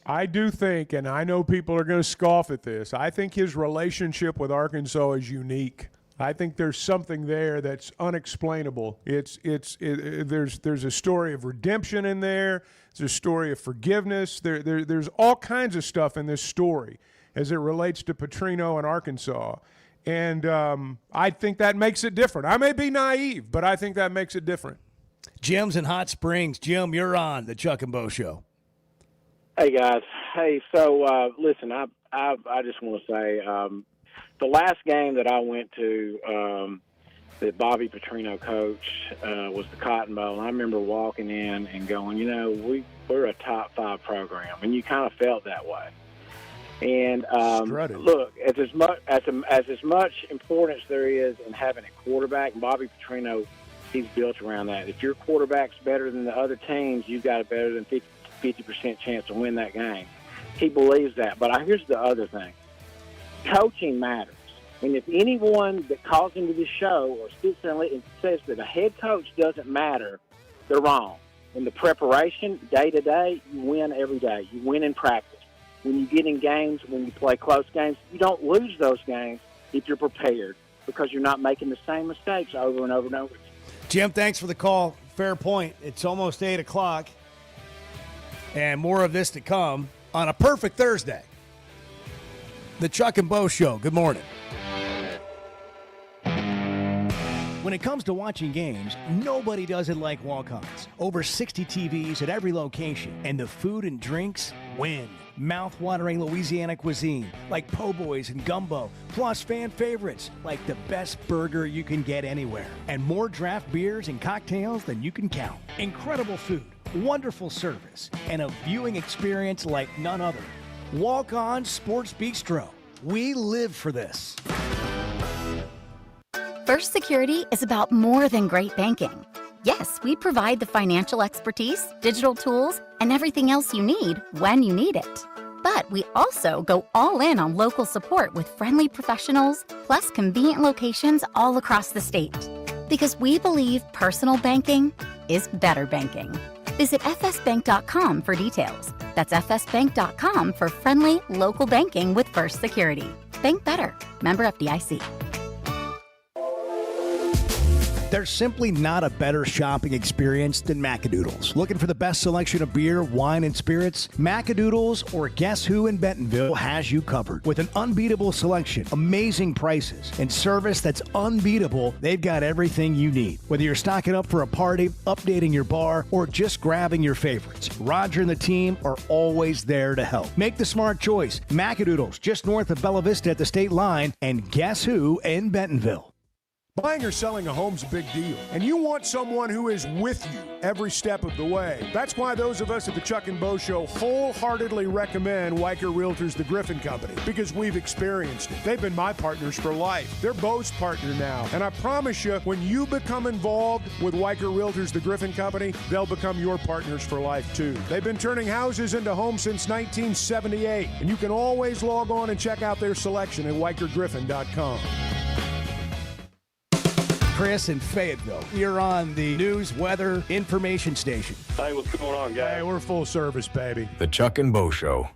I do think, and I know people are going to scoff at this, I think his relationship with Arkansas is unique. I think there's something there that's unexplainable. There's a story of redemption in there. There's a story of forgiveness. There's all kinds of stuff in this story as it relates to Petrino and Arkansas. And I think that makes it different. I may be naive, but I think that makes it different. Jim's in Hot Springs. Jim, you're on the Chuck and Bo Show. Hey, guys. Hey, so listen, I just want to say the last game that I went to that Bobby Petrino coached was the Cotton Bowl. And I remember walking in and going, we're a top 5 program, and you kind of felt that way. And look, as much importance there is in having a quarterback, Bobby Petrino, he's built around that. If your quarterback's better than the other teams, you've got a better than 50% chance to win that game. He believes that. But here's the other thing. Coaching matters. And if anyone that calls into this show or sits there and says that a head coach doesn't matter, they're wrong. In the preparation, day to day, you win every day. You win in practice. When you get in games, when you play close games, you don't lose those games if you're prepared because you're not making the same mistakes over and over and over. Jim, thanks for the call. Fair point. It's almost 8 o'clock. And more of this to come on a perfect Thursday. The Chuck and Bo Show. Good morning. When it comes to watching games, nobody does it like Walk-Ons. Over 60 TVs at every location, and the food and drinks win. Mouth-watering Louisiana cuisine like po' boys and gumbo, plus fan favorites like the best burger you can get anywhere, and more draft beers and cocktails than you can count. Incredible food, wonderful service, and a viewing experience like none other. Walk-On Sports Bistro. We live for this. First Security is about more than great banking. Yes, we provide the financial expertise, digital tools, and everything else you need when you need it. But we also go all in on local support with friendly professionals, plus convenient locations all across the state. Because we believe personal banking is better banking. Visit fsbank.com for details. That's fsbank.com for friendly, local banking with First Security. Bank better. Member FDIC. There's simply not a better shopping experience than Macadoodles. Looking for the best selection of beer, wine, and spirits? Macadoodles or Guess Who in Bentonville has you covered. With an unbeatable selection, amazing prices, and service that's unbeatable, they've got everything you need. Whether you're stocking up for a party, updating your bar, or just grabbing your favorites, Roger and the team are always there to help. Make the smart choice. Macadoodles, just north of Bella Vista at the state line, and Guess Who in Bentonville. Buying or selling a home's a big deal, and you want someone who is with you every step of the way. That's why those of us at the Chuck and Bo Show wholeheartedly recommend Weicker Realtors, the Griffin Company, because we've experienced it. They've been my partners for life. They're Bo's partner now, and I promise you, when you become involved with Weicker Realtors, the Griffin Company, they'll become your partners for life too. They've been turning houses into homes since 1978, and you can always log on and check out their selection at WeicherGriffin.com. Chris in Fayetteville. You're on the news, weather, information station. Hey, what's going on, guys? Hey, we're full service, baby. The Chuck and Bo Show.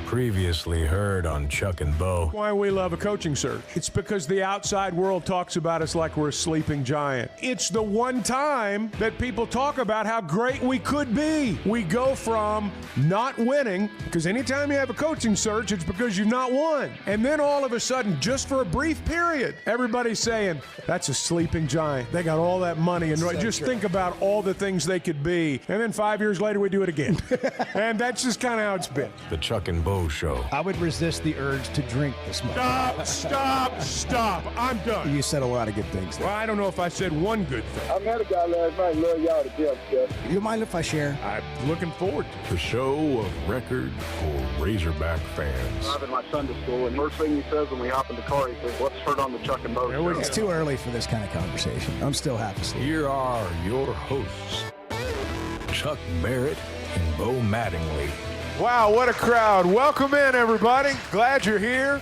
Previously heard on Chuck and Bo. Why we love a coaching search. It's because the outside world talks about us like we're a sleeping giant. It's the one time that people talk about how great we could be. We go from not winning, because anytime you have a coaching search, it's because you've not won. And then all of a sudden, just for a brief period, everybody's saying, that's a sleeping giant. They got all that money. And just think about all the things they could be. And then 5 years later, we do it again. And that's just kind of how it's been. The Chuck and Bo Bo Show. I would resist the urge to drink this much. Stop. I'm done. You said a lot of good things there. Well, I don't know if I said one good thing. I met a guy last night. Love y'all to death, Jeff. You mind if I share? I'm looking forward to it. The show of record for Razorback fans. Driving my son to school, and first thing he says when we hop in the car, he says, "Let's turn on the Chuck and Bo Show." It's too early for this kind of conversation. I'm still half asleep. Here are your hosts, Chuck Barrett and Bo Mattingly. Wow, what a crowd. Welcome in, everybody. Glad you're here.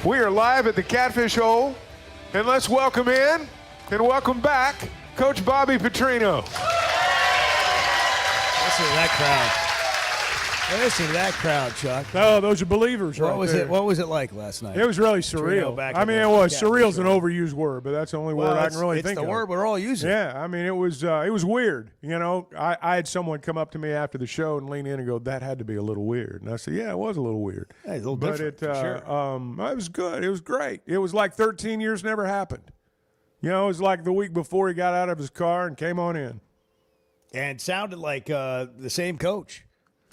We are live at the Catfish Hole. And let's welcome in and welcome back Coach Bobby Petrino. Listen to that crowd. Listen to that crowd, Chuck. Oh, those are believers right there. What was it like last night? It was really surreal. I mean, it was. Surreal's an overused word, but that's the only word I can really think of. It's the word we're all using. Yeah, I mean, it was weird. You know, I had someone come up to me after the show and lean in and go, "That had to be a little weird." And I said, "Yeah, it was a little weird. Yeah, it's a little different, for sure. It was good. It was great. It was like 13 years never happened. You know, it was like the week before he got out of his car and came on in. And it sounded like the same coach.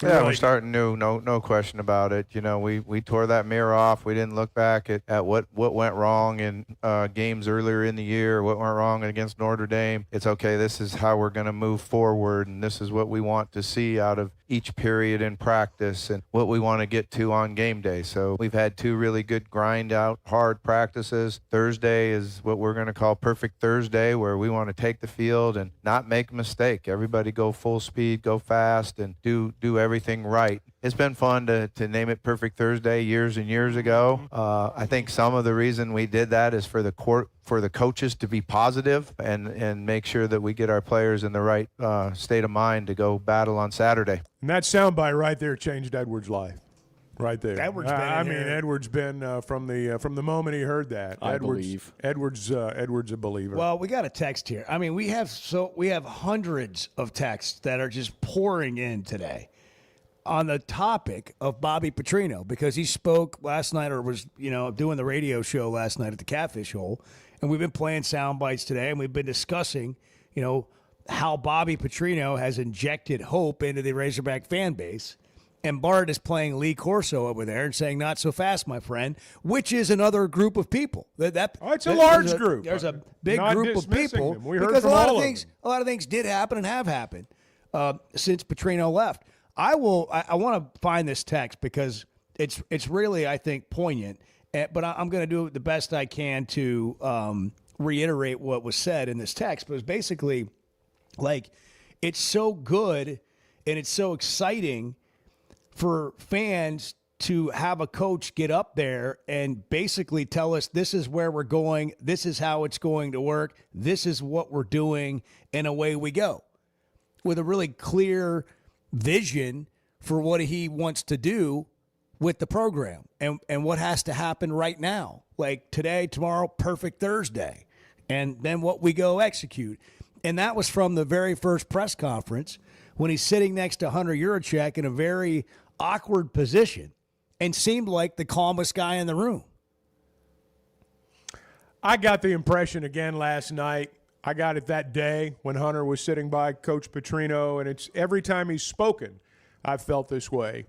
Yeah, Really? we're starting new. No question about it. You know, we tore that mirror off. We didn't look back at what went wrong in games earlier in the year, what went wrong against Notre Dame. It's okay. This is how we're going to move forward, and this is what we want to see out of each period in practice and what we want to get to on game day. So we've had two really good grind out hard practices. Thursday is what we're going to call Perfect Thursday, where we want to take the field and not make a mistake. Everybody go full speed, go fast, and do everything right. It's been fun to name it Perfect Thursday years and years ago. I think some of the reason we did that is for the coaches to be positive and make sure that we get our players in the right state of mind to go battle on Saturday. And that soundbite right there changed Edward's life. Right there. Edward's been Edward's been from the moment he heard that. I believe. Edward's a believer. Well, we got a text here. I mean, we have hundreds of texts that are just pouring in today on the topic of Bobby Petrino, because he spoke last night, or was doing the radio show last night at the Catfish Hole, and we've been playing sound bites today, and we've been discussing how Bobby Petrino has injected hope into the Razorback fan base. And Bart is playing Lee Corso over there and saying, "Not so fast, my friend," which is another group of people. It's a large group. There's a big Not group of people. We heard because from a lot all of of things, a lot of things did happen and have happened since Petrino left. I want to find this text because it's really, I think, poignant. But I'm going to do the best I can to reiterate what was said in this text. But it's basically like, it's so good and it's so exciting for fans to have a coach get up there and basically tell us, this is where we're going, this is how it's going to work, this is what we're doing, and away we go. With a really clear vision for what he wants to do with the program and what has to happen right now. Like today, tomorrow, Perfect Thursday. And then what we go execute. And that was from the very first press conference when he's sitting next to Hunter Yurachek in a very awkward position and seemed like the calmest guy in the room. I got the impression again last night. I got it that day when Hunter was sitting by Coach Petrino, and it's every time he's spoken, I've felt this way.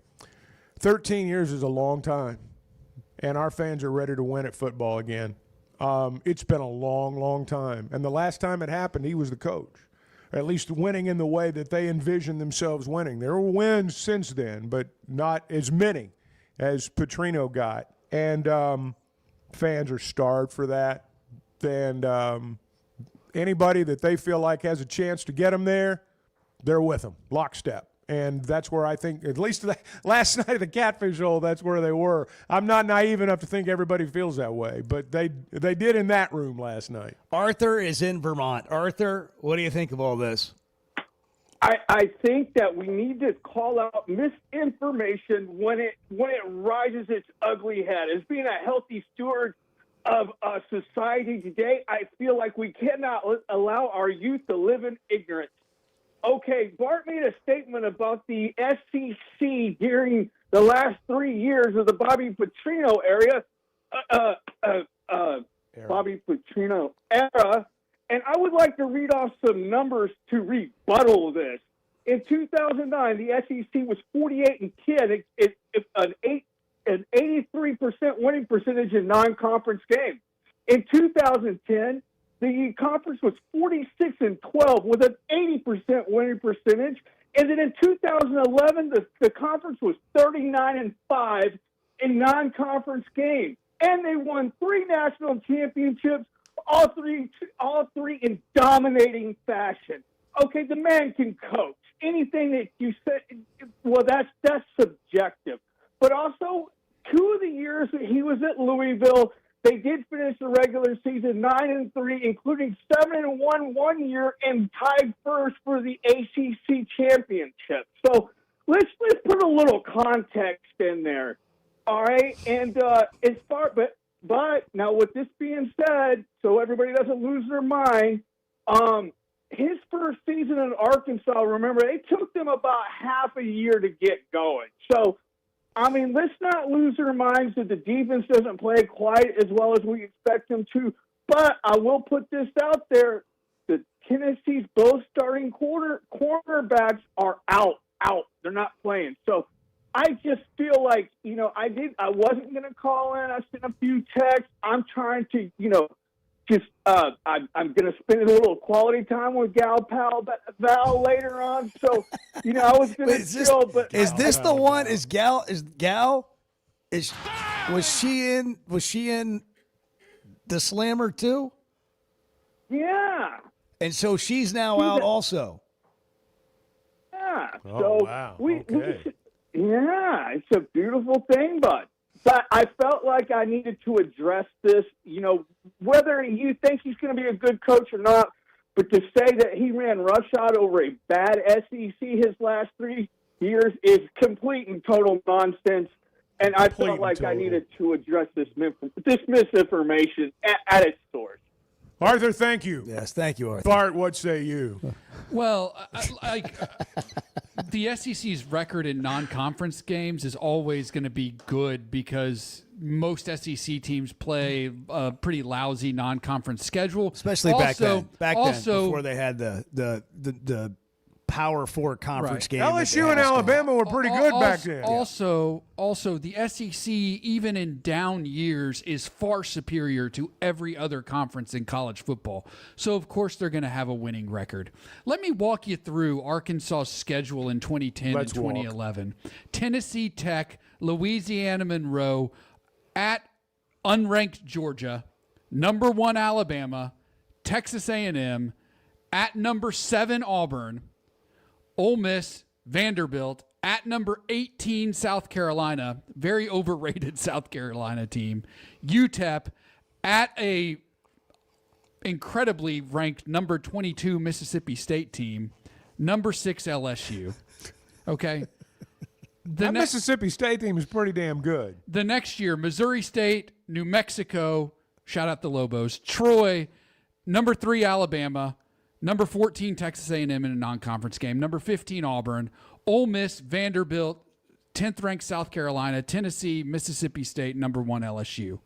13 years is a long time, and our fans are ready to win at football again. It's been a long, long time. And the last time it happened, he was the coach, at least winning in the way that they envisioned themselves winning. There were wins since then, but not as many as Petrino got. And fans are starved for that. And anybody that they feel like has a chance to get them there, they're with them, lockstep. And that's where I think, at least last night at the Catfish Hole, that's where they were. I'm not naive enough to think everybody feels that way, but they did in that room last night. Arthur is in Vermont. Arthur, what do you think of all this? I think that we need to call out misinformation when it rises its ugly head. As being a healthy steward of society today, I feel like we cannot allow our youth to live in ignorance. Okay, Bart made a statement about the SEC during the last 3 years of the Bobby Petrino Bobby Petrino era, and I would like to read off some numbers to rebuttal this. In 2009, the SEC was 48-10. An 83% winning percentage in non-conference games. In 2010, the conference was 46-12 with an 80% winning percentage. And then in 2011, the conference was 39-5 in non-conference games. And they won 3 national championships, all three in dominating fashion. Okay, the man can coach. Anything that you said, well, that's subjective. But also, 2 of the years that he was at Louisville, they did finish the regular season 9-3, including 7-1 one year, and tied first for the ACC championship. So let's put a little context in there. All right, and but now with this being said, so everybody doesn't lose their mind, his first season in Arkansas, remember, it took them about half a year to get going. So, I mean, let's not lose our minds that the defense doesn't play quite as well as we expect them to. But I will put this out there. The Tennessee's both starting cornerbacks are out. They're not playing. So I just feel like, I wasn't going to call in. I sent a few texts. I'm trying to, I'm going to spend a little quality time with Val later on. So, I was going to chill. But is this the one? Was she in the Slammer too? Yeah. And so she's now out also. Yeah. Oh, so wow. yeah, it's a beautiful thing, but I felt like I needed to address this, whether you think he's going to be a good coach or not, but to say that he ran roughshod over a bad SEC his last 3 years is complete and total nonsense. And I felt like I needed to address this misinformation at its source. Arthur, thank you. Yes, thank you, Arthur. Bart, what say you? Well, the SEC's record in non-conference games is always going to be good because most SEC teams play a pretty lousy non-conference schedule, especially back then. Before they had the Power 4 conference game. LSU and Alabama were pretty good back then. Also, the SEC, even in down years, is far superior to every other conference in college football. So, of course, they're going to have a winning record. Let me walk you through Arkansas's schedule in 2010 and 2011. Tennessee Tech, Louisiana Monroe, at unranked Georgia, number 1 Alabama, Texas A&M, at number 7 Auburn, Ole Miss, Vanderbilt, at number 18 South Carolina, very overrated South Carolina team, UTEP, at a incredibly ranked number 22 Mississippi State team, number 6 LSU. Okay? That Mississippi State team is pretty damn good. The next year, Missouri State, New Mexico, shout out the Lobos, Troy, number 3 Alabama, number 14 Texas A&M in a non-conference game, number 15 Auburn, Ole Miss, Vanderbilt, 10th ranked South Carolina, Tennessee, Mississippi State, number 1 LSU.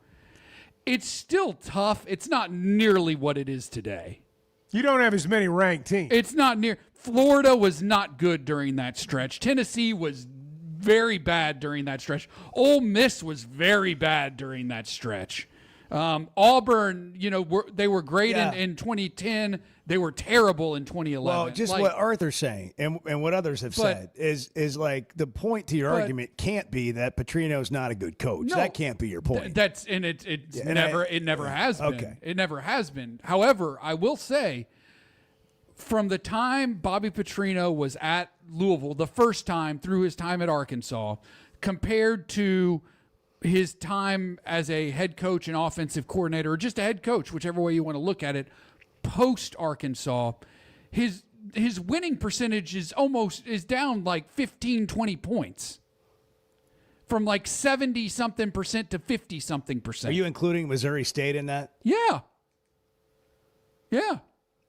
It's still tough. It's not nearly what it is today. You don't have as many ranked teams. It's not near. Florida was not good during that stretch. Tennessee was very bad during that stretch. Ole Miss was very bad during that stretch. Auburn, they were great in 2010. They were terrible in 2011. Well, just what Arthur's saying and what others have said is like the point to your argument can't be that Petrino's not a good coach. No, that can't be your point. It never has been. Okay. It never has been. However, I will say, from the time Bobby Petrino was at Louisville, the first time through his time at Arkansas, compared to his time as a head coach and offensive coordinator, or just a head coach, whichever way you want to look at it, post Arkansas, his winning percentage is down like 15-20 points, from like 70-something% to 50-something%. Are you including Missouri State in that? Yeah.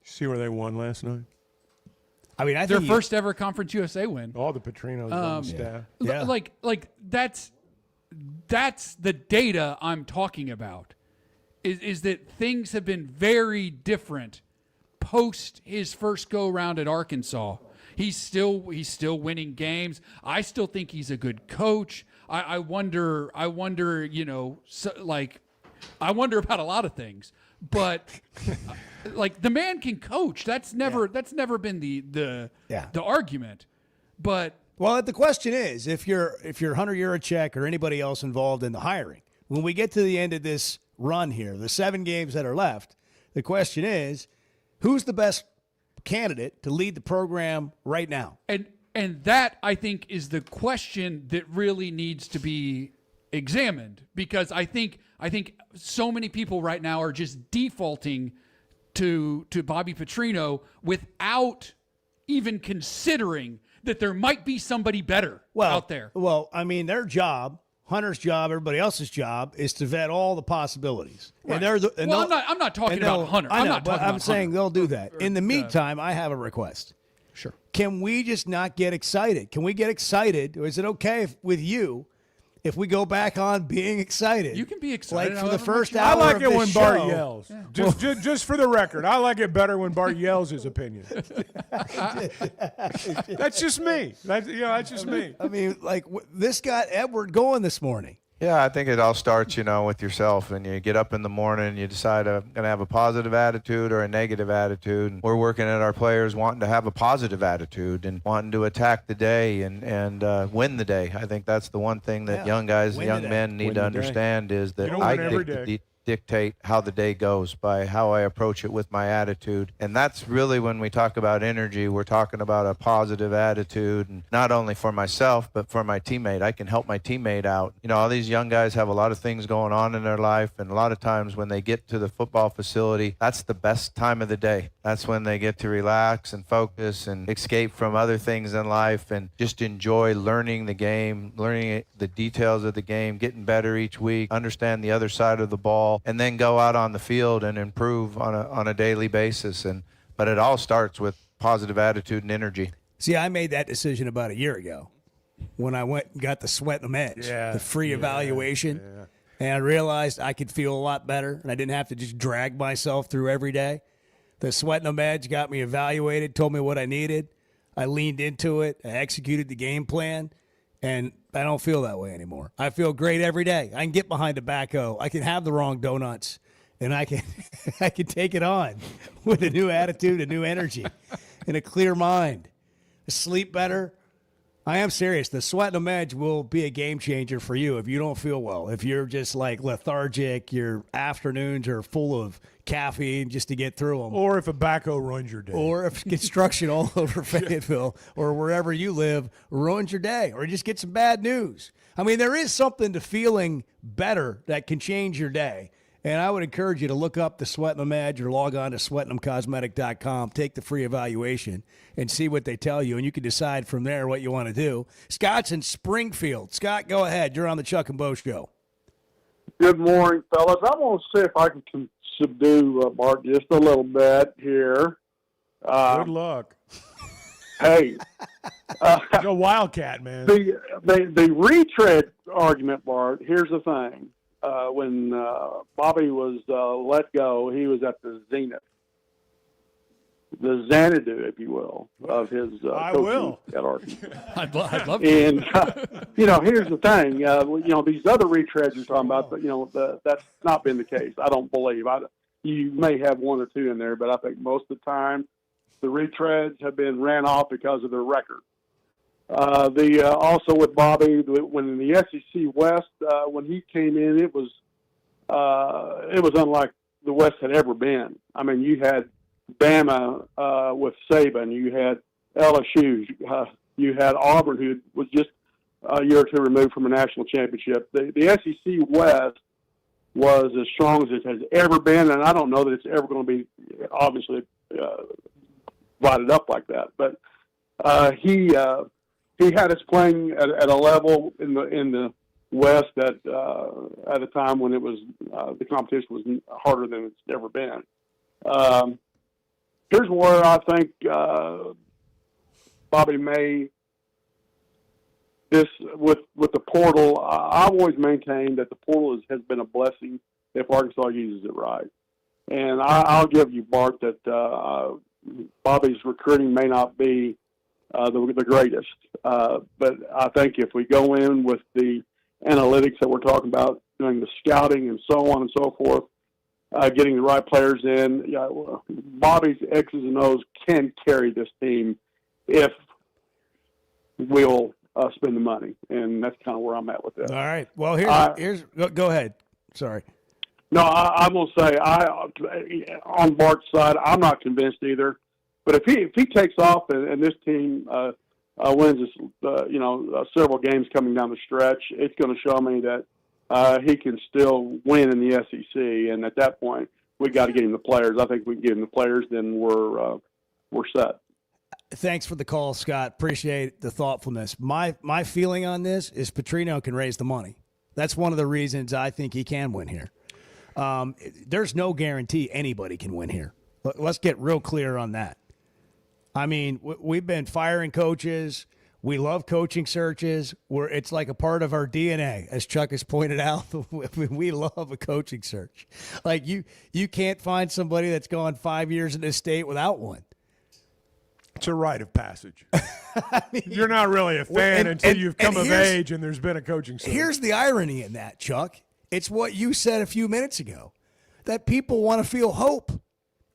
See where they won last night? I mean, their first ever Conference USA win. All the Petrinos on the staff. Yeah. Like that's the data I'm talking about. Is that things have been very different post his first go-around at Arkansas. He's still winning games. I still think he's a good coach. I wonder, I wonder about a lot of things, but like the man can coach. That's never been the argument. But well, the question is, if you're Hunter Yurachek or anybody else involved in the hiring, when we get to the end of this run here, the 7 games that are left, the question is, who's the best candidate to lead the program right now? And that, I think, is the question that really needs to be examined, because I think so many people right now are just defaulting to Bobby Petrino without even considering that there might be somebody better out there. Well, I mean, their job, Hunter's job, everybody else's job, is to vet all the possibilities. Right. And I'm not talking about Hunter. I'm saying they'll do that. In the meantime, I have a request. Sure. Can we just not get excited? Can we get excited? Or is it okay with you if we go back on being excited? You can be excited. Like for the first I hour like of it this when Bart show. yells. Just for the record, I like it better when Bart yells his opinion. That's just me. That's just me. I mean, like this got Edward going this morning. Yeah, I think it all starts, with yourself. And you get up in the morning and you decide I'm going to have a positive attitude or a negative attitude. And we're working at our players wanting to have a positive attitude and wanting to attack the day and win the day. I think that's the one thing that young guys and young men need to understand is that I dictate how the day goes by how I approach it with my attitude. And that's really when we talk about energy, we're talking about a positive attitude, and not only for myself, but for my teammate. I can help my teammate out. All these young guys have a lot of things going on in their life, and a lot of times when they get to the football facility, that's the best time of the day. That's when they get to relax and focus and escape from other things in life and just enjoy learning the game, learning the details of the game, getting better each week, understand the other side of the ball, and then go out on the field and improve on a daily basis. But it all starts with positive attitude and energy. See, I made that decision about a year ago when I went and got the Sweat Them Edge, the free evaluation, and I realized I could feel a lot better and I didn't have to just drag myself through every day. The Sweat Them Edge got me evaluated, told me what I needed. I leaned into it. I executed the game plan. And I don't feel that way anymore. I feel great every day. I can get behind a backhoe. I can have the wrong donuts, and I can take it on with a new attitude, a new energy, and a clear mind. Sleep better. I am serious. The Sweat Them Edge will be a game changer for you if you don't feel well. If you're just like lethargic, your afternoons are full of caffeine just to get through them. Or if a backhoe ruins your day. Or if construction all over Fayetteville or wherever you live ruins your day. Or just get some bad news. I mean, there is something to feeling better that can change your day. And I would encourage you to look up the Sweat Them Edge or log on to sweatthemcosmetic.com, take the free evaluation, and see what they tell you. And you can decide from there what you want to do. Scott's in Springfield. Scott, go ahead. You're on the Chuck and Bo Show. Good morning, fellas. I want to see if I can subdue Bart just a little bit here. Good luck. Hey. You're a wildcat, man. The retread argument, Bart, here's the thing. When Bobby was let go, he was at the zenith, the Xanadu, if you will, of his coaching at Arkansas. I'd love to. And, here's the thing. These other retreads you're talking about, that's not been the case. I don't believe. You may have one or two in there, but I think most of the time the retreads have been ran off because of their record. Also with Bobby, when in the SEC West, when he came in, it was unlike the West had ever been. I mean, you had Bama with Saban, you had LSU, you had Auburn, who was just a year or two removed from a national championship. The SEC West was as strong as it has ever been, and I don't know that it's ever going to be obviously divided up like that. But he had us playing at a level in the West that at a time when it was the competition was harder than it's ever been. Here's where I think Bobby May, with the portal, I've always maintained that the portal has been a blessing if Arkansas uses it right. And I'll give you, Bart, that Bobby's recruiting may not be the greatest. But I think if we go in with the analytics that we're talking about, doing the scouting and so on and so forth, getting the right players in, Bobby's X's and O's can carry this team if we'll spend the money. And that's kind of where I'm at with that. All right. Well, here's go ahead. Sorry. No, I will say, on Bart's side, I'm not convinced either. But if he takes off and this team wins several games coming down the stretch, it's going to show me that he can still win in the SEC. And at that point, we got to get him the players. I think we can get him the players, then we're set. Thanks for the call, Scott. Appreciate the thoughtfulness. My feeling on this is Petrino can raise the money. That's one of the reasons I think he can win here. There's no guarantee anybody can win here. Let's get real clear on that. I mean, we've been firing coaches. We love coaching searches. It's like a part of our DNA, as Chuck has pointed out. We love a coaching search. Like you can't find somebody that's gone 5 years in this state without one. It's a rite of passage. I mean, you're not really a fan until you've come of age and there's been a coaching search. Here's the irony in that, Chuck. It's what you said a few minutes ago, that people want to feel hope.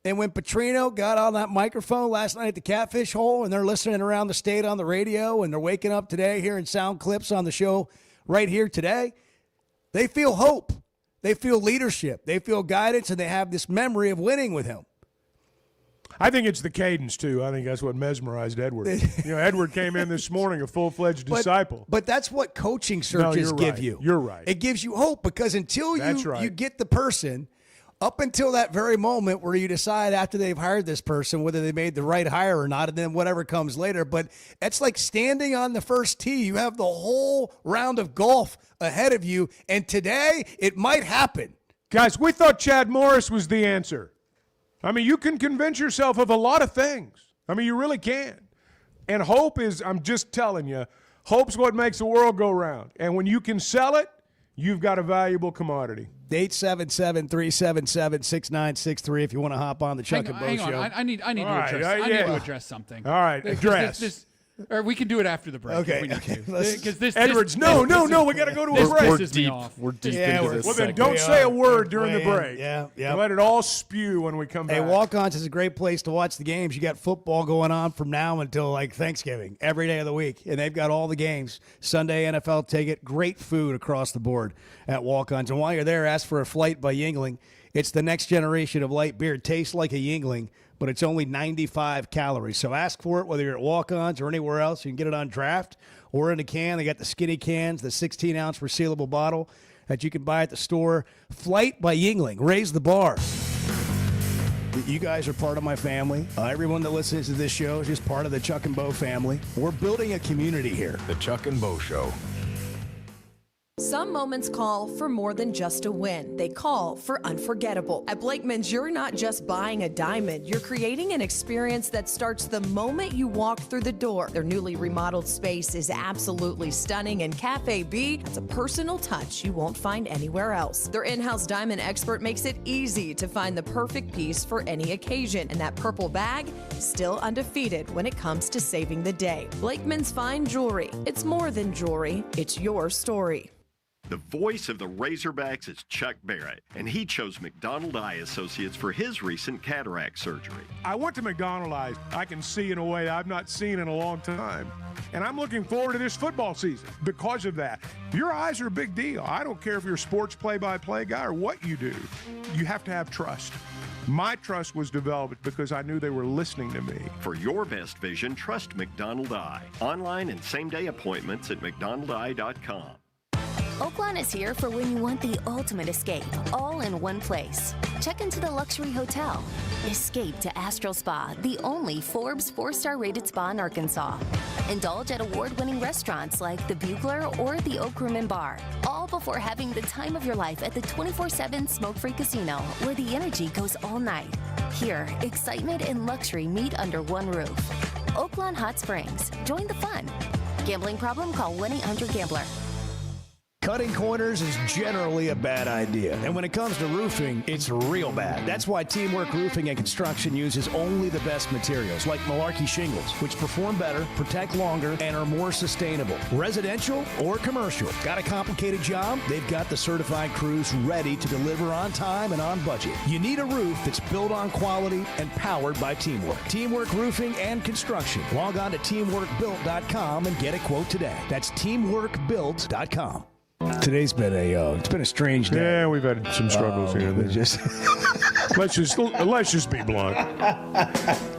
And when Petrino got on that microphone last night at the Catfish Hole and they're listening around the state on the radio and they're waking up today hearing sound clips on the show right here today, they feel hope. They feel leadership. They feel guidance, and they have this memory of winning with him. I think it's the cadence, too. I think that's what mesmerized Edward. Edward came in this morning a full-fledged disciple. But that's what coaching searches give you. You're right. It gives you hope, because until you get the person, up until that very moment where you decide after they've hired this person whether they made the right hire or not, and then whatever comes later. But it's like standing on the first tee. You have the whole round of golf ahead of you, and today it might happen. Guys, we thought Chad Morris was the answer. I mean, you can convince yourself of a lot of things. I mean, you really can. And hope is, I'm just telling you, hope's what makes the world go round. And when you can sell it, you've got a valuable commodity. 877-377-6963 if you want to hop on the Chuck and Bo Show. I need to address something. All right, address. Or we can do it after the break. Okay. Edwards, no, we got to go to a break. We're deep into this. Well, then don't say a word during the break. Yeah. Let it all spew when we come back. Hey, Walk-Ons is a great place to watch the games. You got football going on from now until like Thanksgiving, every day of the week, and they've got all the games. Sunday NFL ticket, great food across the board at Walk-Ons. And while you're there, ask for a Flight by Yuengling. It's the next generation of light beer. It tastes like a Yuengling, but it's only 95 calories. So ask for it, whether you're at Walk-Ons or anywhere else. You can get it on draft or in a can. They got the skinny cans, the 16-ounce resealable bottle that you can buy at the store. Flight by Yuengling. Raise the bar. You guys are part of my family. Everyone that listens to this show is just part of the Chuck and Bo family. We're building a community here. The Chuck and Bo Show. Some moments call for more than just a win. They call for unforgettable. At Blakeman's, you're not just buying a diamond. You're creating an experience that starts the moment you walk through the door. Their newly remodeled space is absolutely stunning, and Cafe B has a personal touch you won't find anywhere else. Their in-house diamond expert makes it easy to find the perfect piece for any occasion, and that purple bag, still undefeated when it comes to saving the day. Blakeman's Fine Jewelry. It's more than jewelry. It's your story. The voice of the Razorbacks is Chuck Barrett, and he chose McDonald Eye Associates for his recent cataract surgery. I went to McDonald Eyes. I can see in a way I've not seen in a long time. And I'm looking forward to this football season because of that. Your eyes are a big deal. I don't care if you're a sports play-by-play guy or what you do. You have to have trust. My trust was developed because I knew they were listening to me. For your best vision, trust McDonald Eye. Online and same-day appointments at McDonaldEye.com. Oaklawn is here for when you want the ultimate escape, all in one place. Check into the luxury hotel. Escape to Astral Spa, the only Forbes 4-star rated spa in Arkansas. Indulge at award-winning restaurants like the Bugler or the Oak Room and Bar, all before having the time of your life at the 24/7 smoke-free casino, where the energy goes all night. Here, excitement and luxury meet under one roof. Oaklawn Hot Springs. Join the fun. Gambling problem? Call 1-800-GAMBLER. Cutting corners is generally a bad idea. And when it comes to roofing, it's real bad. That's why Teamwork Roofing and Construction uses only the best materials, like Malarkey shingles, which perform better, protect longer, and are more sustainable. Residential or commercial. Got a complicated job? They've got the certified crews ready to deliver on time and on budget. You need a roof that's built on quality and powered by Teamwork. Teamwork Roofing and Construction. Log on to teamworkbuilt.com and get a quote today. That's teamworkbuilt.com. Today's been a strange day. Yeah, we've had some struggles here. And there. let's just be blunt.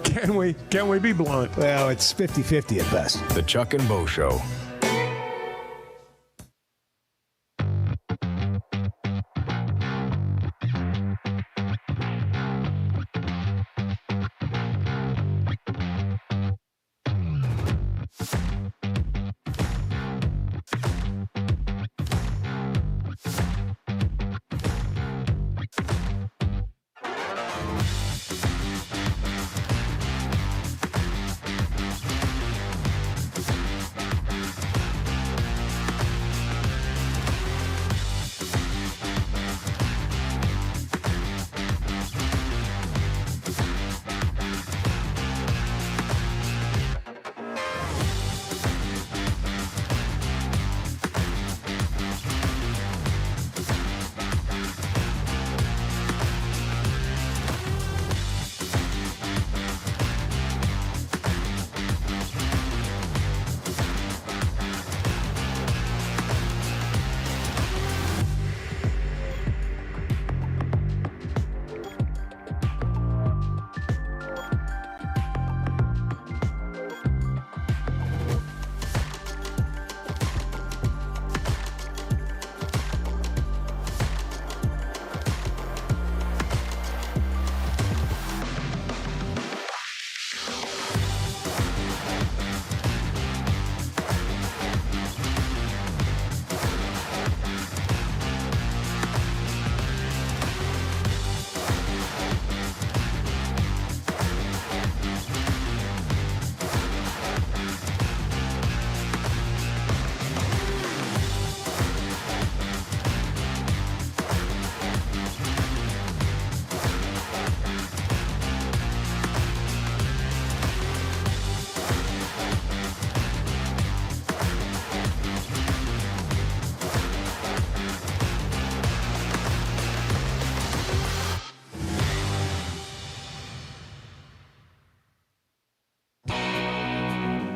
Can we be blunt? Well, it's 50-50 at best. The Chuck and Bo Show.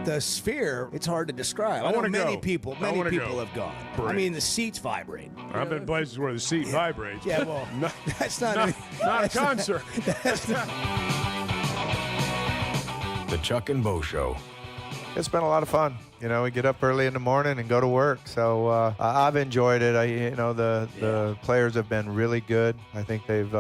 The Sphere, it's hard to describe. I know wanna many go. people I wanna go. have gone. Great. I mean, the seats vibrate. I've been places where the seat vibrates. Yeah, well, that's not not a concert. The Chuck and Bo Show. It's been a lot of fun. You know, we get up early in the morning and go to work. So I've enjoyed it. The players have been really good. I think they've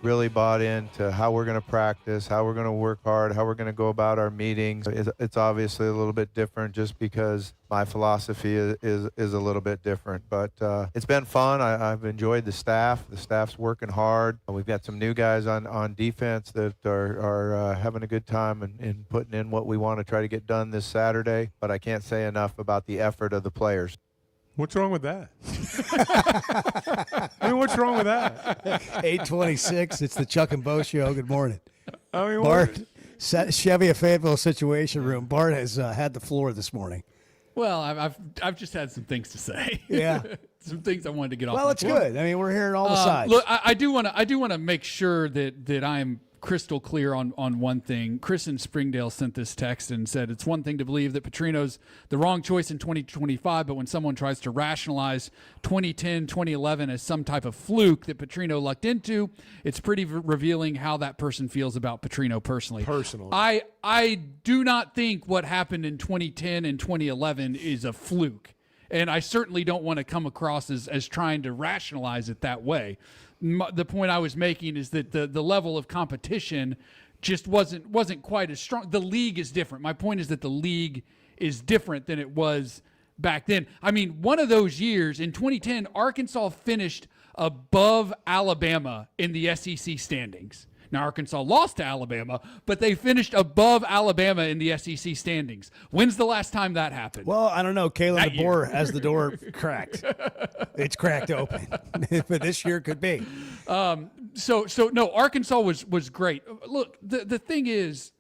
really bought into how we're going to practice, how we're going to work hard, how we're going to go about our meetings. It's obviously a little bit different just because my philosophy is a little bit different. But it's been fun. I've enjoyed the staff. The staff's working hard. We've got some new guys on defense that are having a good time and putting in what we want to try to get done this Saturday. But I can't say enough about the effort of the players. What's wrong with that? I mean, what's wrong with that? 8:26. It's the Chuck and Bo Show. Good morning. I mean, Bart, Chevy Fayetteville Situation Room. Bart has had the floor this morning. Well, I've just had some things to say. Yeah. Some things I wanted to get off. Well, it's good. I mean, we're hearing all the sides. Look, I do want to make sure that I'm crystal clear on one thing. Chris in Springdale sent this text and said it's one thing to believe that Petrino's the wrong choice in 2025, but when someone tries to rationalize 2010, 2011 as some type of fluke that Petrino lucked into, it's pretty revealing how that person feels about Petrino personally. I do not think what happened in 2010 and 2011 is a fluke. And I certainly don't want to come across as trying to rationalize it that way. The point I was making is that the level of competition just wasn't quite as strong. The league is different. My point is that the league is different than it was back then. I mean, one of those years in 2010, Arkansas finished above Alabama in the SEC standings. Now, Arkansas lost to Alabama, but they finished above Alabama in the SEC standings. When's the last time that happened? Well, I don't know. Kalen DeBoer has the door cracked. It's cracked open. But this year could be. So no, Arkansas was great. Look, the thing is,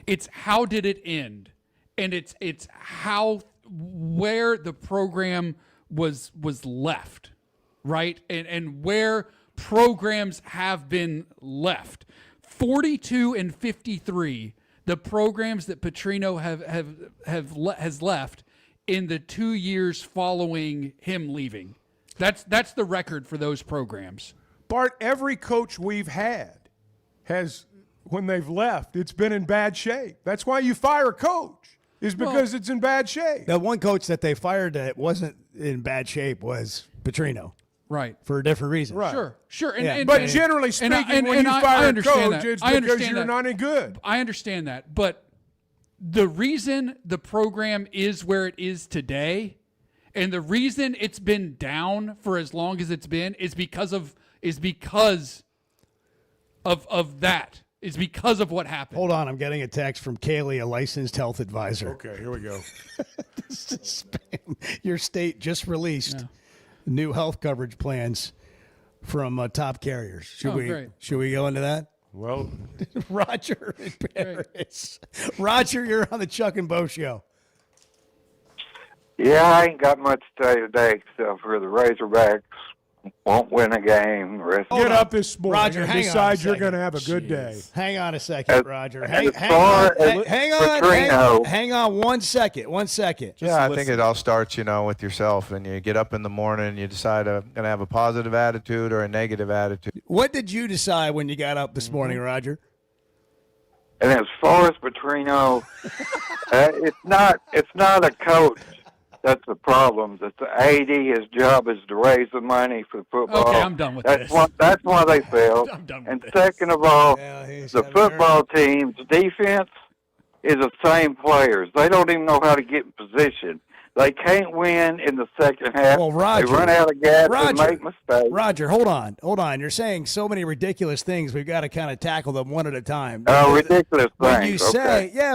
it's how did it end, and it's where the program was left, right, and where programs have been left. 42-53, the programs that Petrino has left in the 2 years following him leaving. That's the record for those programs. Bart, every coach we've had has, when they've left, it's been in bad shape. That's why you fire a coach, is because it's in bad shape. The one coach that they fired that wasn't in bad shape was Petrino. Right. For a different reason. Right. Sure. But generally speaking, when you fire a coach, it's because you're not any good. I understand that. But the reason the program is where it is today, and the reason it's been down for as long as it's been, is because of that. It's because of what happened. Hold on, I'm getting a text from Kaylee, a licensed health advisor. Okay, here we go. This is spam. Your state just released new health coverage plans from top carriers. Should we go into that? Well, Roger in Paris. Roger, you're on the Chuck and Bo Show. Yeah, I ain't got much to say today except for the Razorbacks won't win a game. Get up this morning Roger, and hang decide on you're going to have a good day. Hang on a second, Roger. Hang on 1 second. 1 second. Yeah, I think it all starts, with yourself, and you get up in the morning and you decide I'm going to have a positive attitude or a negative attitude. What did you decide when you got up this morning, Roger? And as far as Petrino, it's not a coach that's the problem. It's the AD. His job is to raise the money for football. Okay, I'm done with that's this. That's why they failed. I'm done with and this. second of all, the football team's defense is the same players. They don't even know how to get in position. They can't win in the second half. Well, Roger, they run out of gas and make mistakes. Roger, hold on. You're saying so many ridiculous things. We've got to kind of tackle them one at a time. Ridiculous when things.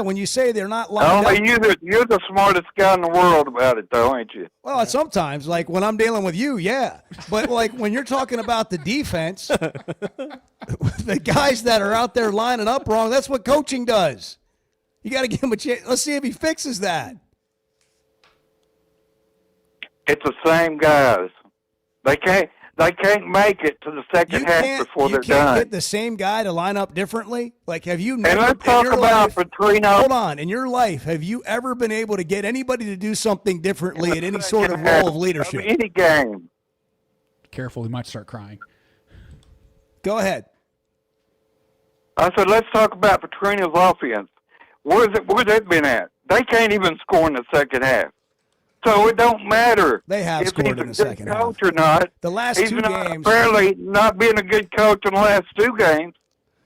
When you say they're not lined up. You're the smartest guy in the world about it, though, ain't you? Well, sometimes, like when I'm dealing with you, yeah. But like when you're talking about the defense, the guys that are out there lining up wrong, that's what coaching does. You got to give him a chance. Let's see if he fixes that. It's the same guys. They can't make it to the second half before they're done. You can't get the same guy to line up differently? Like, have you never... And let's talk about Petrino. Hold on. In your life, have you ever been able to get anybody to do something differently in any sort of role of leadership? Any game. Careful, he might start crying. Go ahead. I said, let's talk about Petrino's offense. Where's it been at? They can't even score in the second half. So it don't matter. They have scored in the second half. Coach or not. The last he's two games. Apparently not being a good coach in the last two games.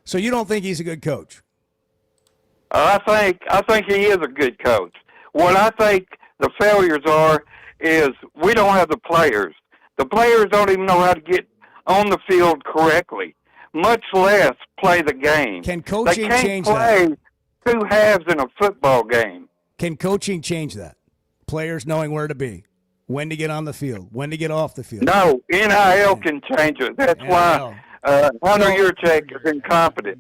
So you don't think he's a good coach? I think he is a good coach. What I think the failures is we don't have the players. The players don't even know how to get on the field correctly, much less play the game. Can coaching change that? They can't play two halves in a football game. Can coaching change that? Players knowing where to be, when to get on the field, when to get off the field. No, NIL can change it. That's why Hunter Yurchek is incompetent.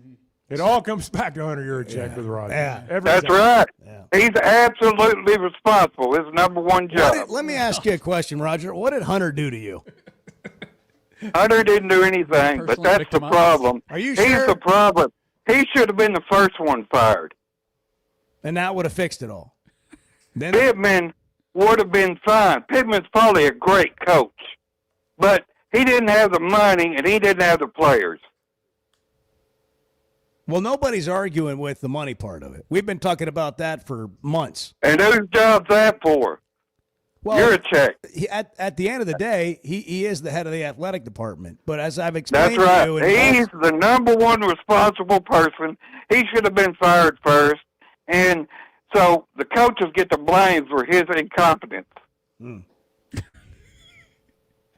It all comes back to Hunter Yurchek with Roger. Yeah. That's right. Yeah. He's absolutely responsible. His number one job. Let me ask you a question, Roger. What did Hunter do to you? Hunter didn't do anything, but that's the problem. Are you sure? He's the problem. He should have been the first one fired. And that would have fixed it all. Pittman would have been fine. Pittman's probably a great coach, but he didn't have the money and he didn't have the players. Well, nobody's arguing with the money part of it. We've been talking about that for months. And whose job's that for? Well, Yurchek. At the end of the day, he is the head of the athletic department. But as I've explained That's right. to you, He's the number one responsible person. He should have been fired first. And so the coaches get the blame for his incompetence. All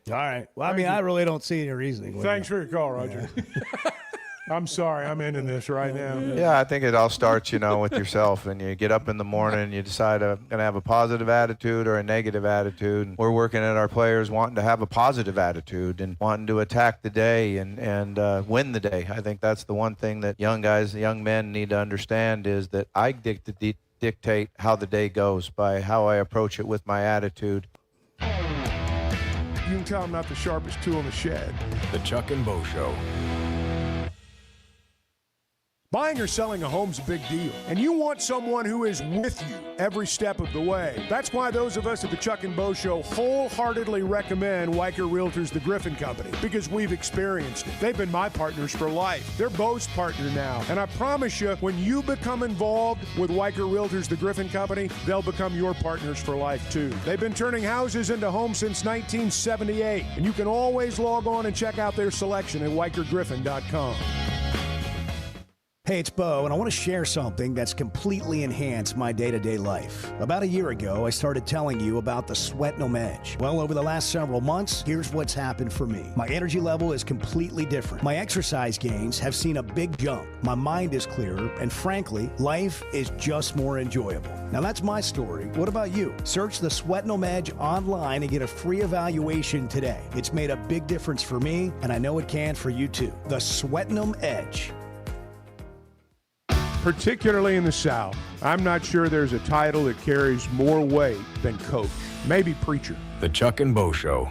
right. Well, I mean, I really don't see any reasoning. Thanks for your call, Roger. I'm sorry, I'm ending this right now. Yeah, I think it all starts, with yourself. And you get up in the morning and you decide I'm going to have a positive attitude or a negative attitude. And we're working at our players wanting to have a positive attitude and wanting to attack the day and win the day. I think that's the one thing that young guys, young men need to understand is that I dictate how the day goes by how I approach it with my attitude. You can tell I'm not the sharpest tool in the shed. The Chuck and Bo Show. Buying or selling a home's a big deal, and you want someone who is with you every step of the way. That's why those of us at the Chuck and Bo Show wholeheartedly recommend Weicker Realtors, the Griffin Company, because we've experienced it. They've been my partners for life. They're Bo's partner now, and I promise you, when you become involved with Weicker Realtors, the Griffin Company, they'll become your partners for life too. They've been turning houses into homes since 1978, and you can always log on and check out their selection at WeicherGriffin.com. Hey, it's Bo, and I want to share something that's completely enhanced my day-to-day life. About a year ago, I started telling you about the Sweatnum Edge. Well, over the last several months, here's what's happened for me. My energy level is completely different. My exercise gains have seen a big jump. My mind is clearer, and frankly, life is just more enjoyable. Now, that's my story. What about you? Search the Sweatnum Edge online and get a free evaluation today. It's made a big difference for me, and I know it can for you too. The Sweatnum Edge. Particularly in the South, I'm not sure there's a title that carries more weight than coach. Maybe preacher. The Chuck and Bo Show.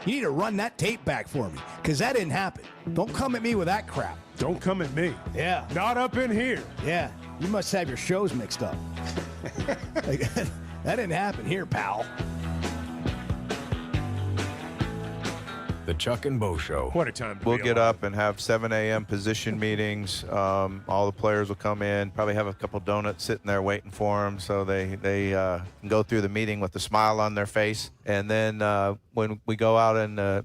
You need to run that tape back for me because that didn't happen. Don't come at me with that crap. Don't come at me. Yeah. Not up in here. Yeah. You must have your shows mixed up. Like, that didn't happen here, pal. The Chuck and Bo Show. What a time to We'll be get alive. up and have 7 a.m. position meetings. All the players will come in, probably have a couple donuts sitting there waiting for them so they can go through the meeting with a smile on their face. And then when we go out on the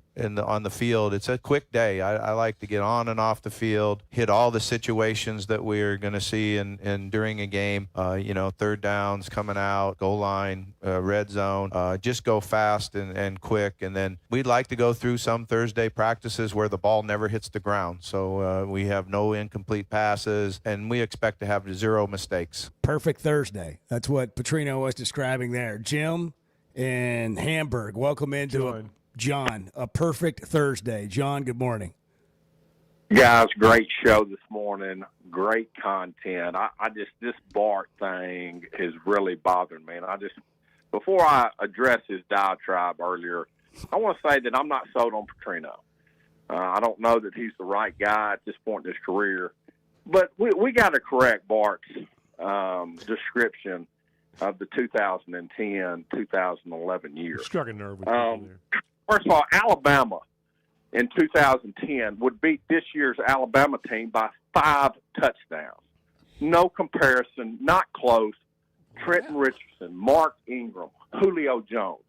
field, it's a quick day. I like to get on and off the field, hit all the situations that we're going to see in during a game. Third downs, coming out, goal line, red zone. Just go fast and quick. And then we'd like to go through some Thursday practices where the ball never hits the ground. So we have no incomplete passes, and we expect to have 0 mistakes. Perfect Thursday. That's what Petrino was describing there. Jim in Hamburg, welcome into John. A perfect Thursday. John, good morning. Guys, great show this morning. Great content. This Bart thing is really bothering me. And before I address his diatribe earlier, I want to say that I'm not sold on Petrino. I don't know that he's the right guy at this point in his career. But we got to correct Bart's description of the 2010-2011 year. Struck a nerve with people there. First of all, Alabama in 2010 would beat this year's Alabama team by 5 touchdowns. No comparison, not close. Trenton Richardson, Mark Ingram, Julio Jones.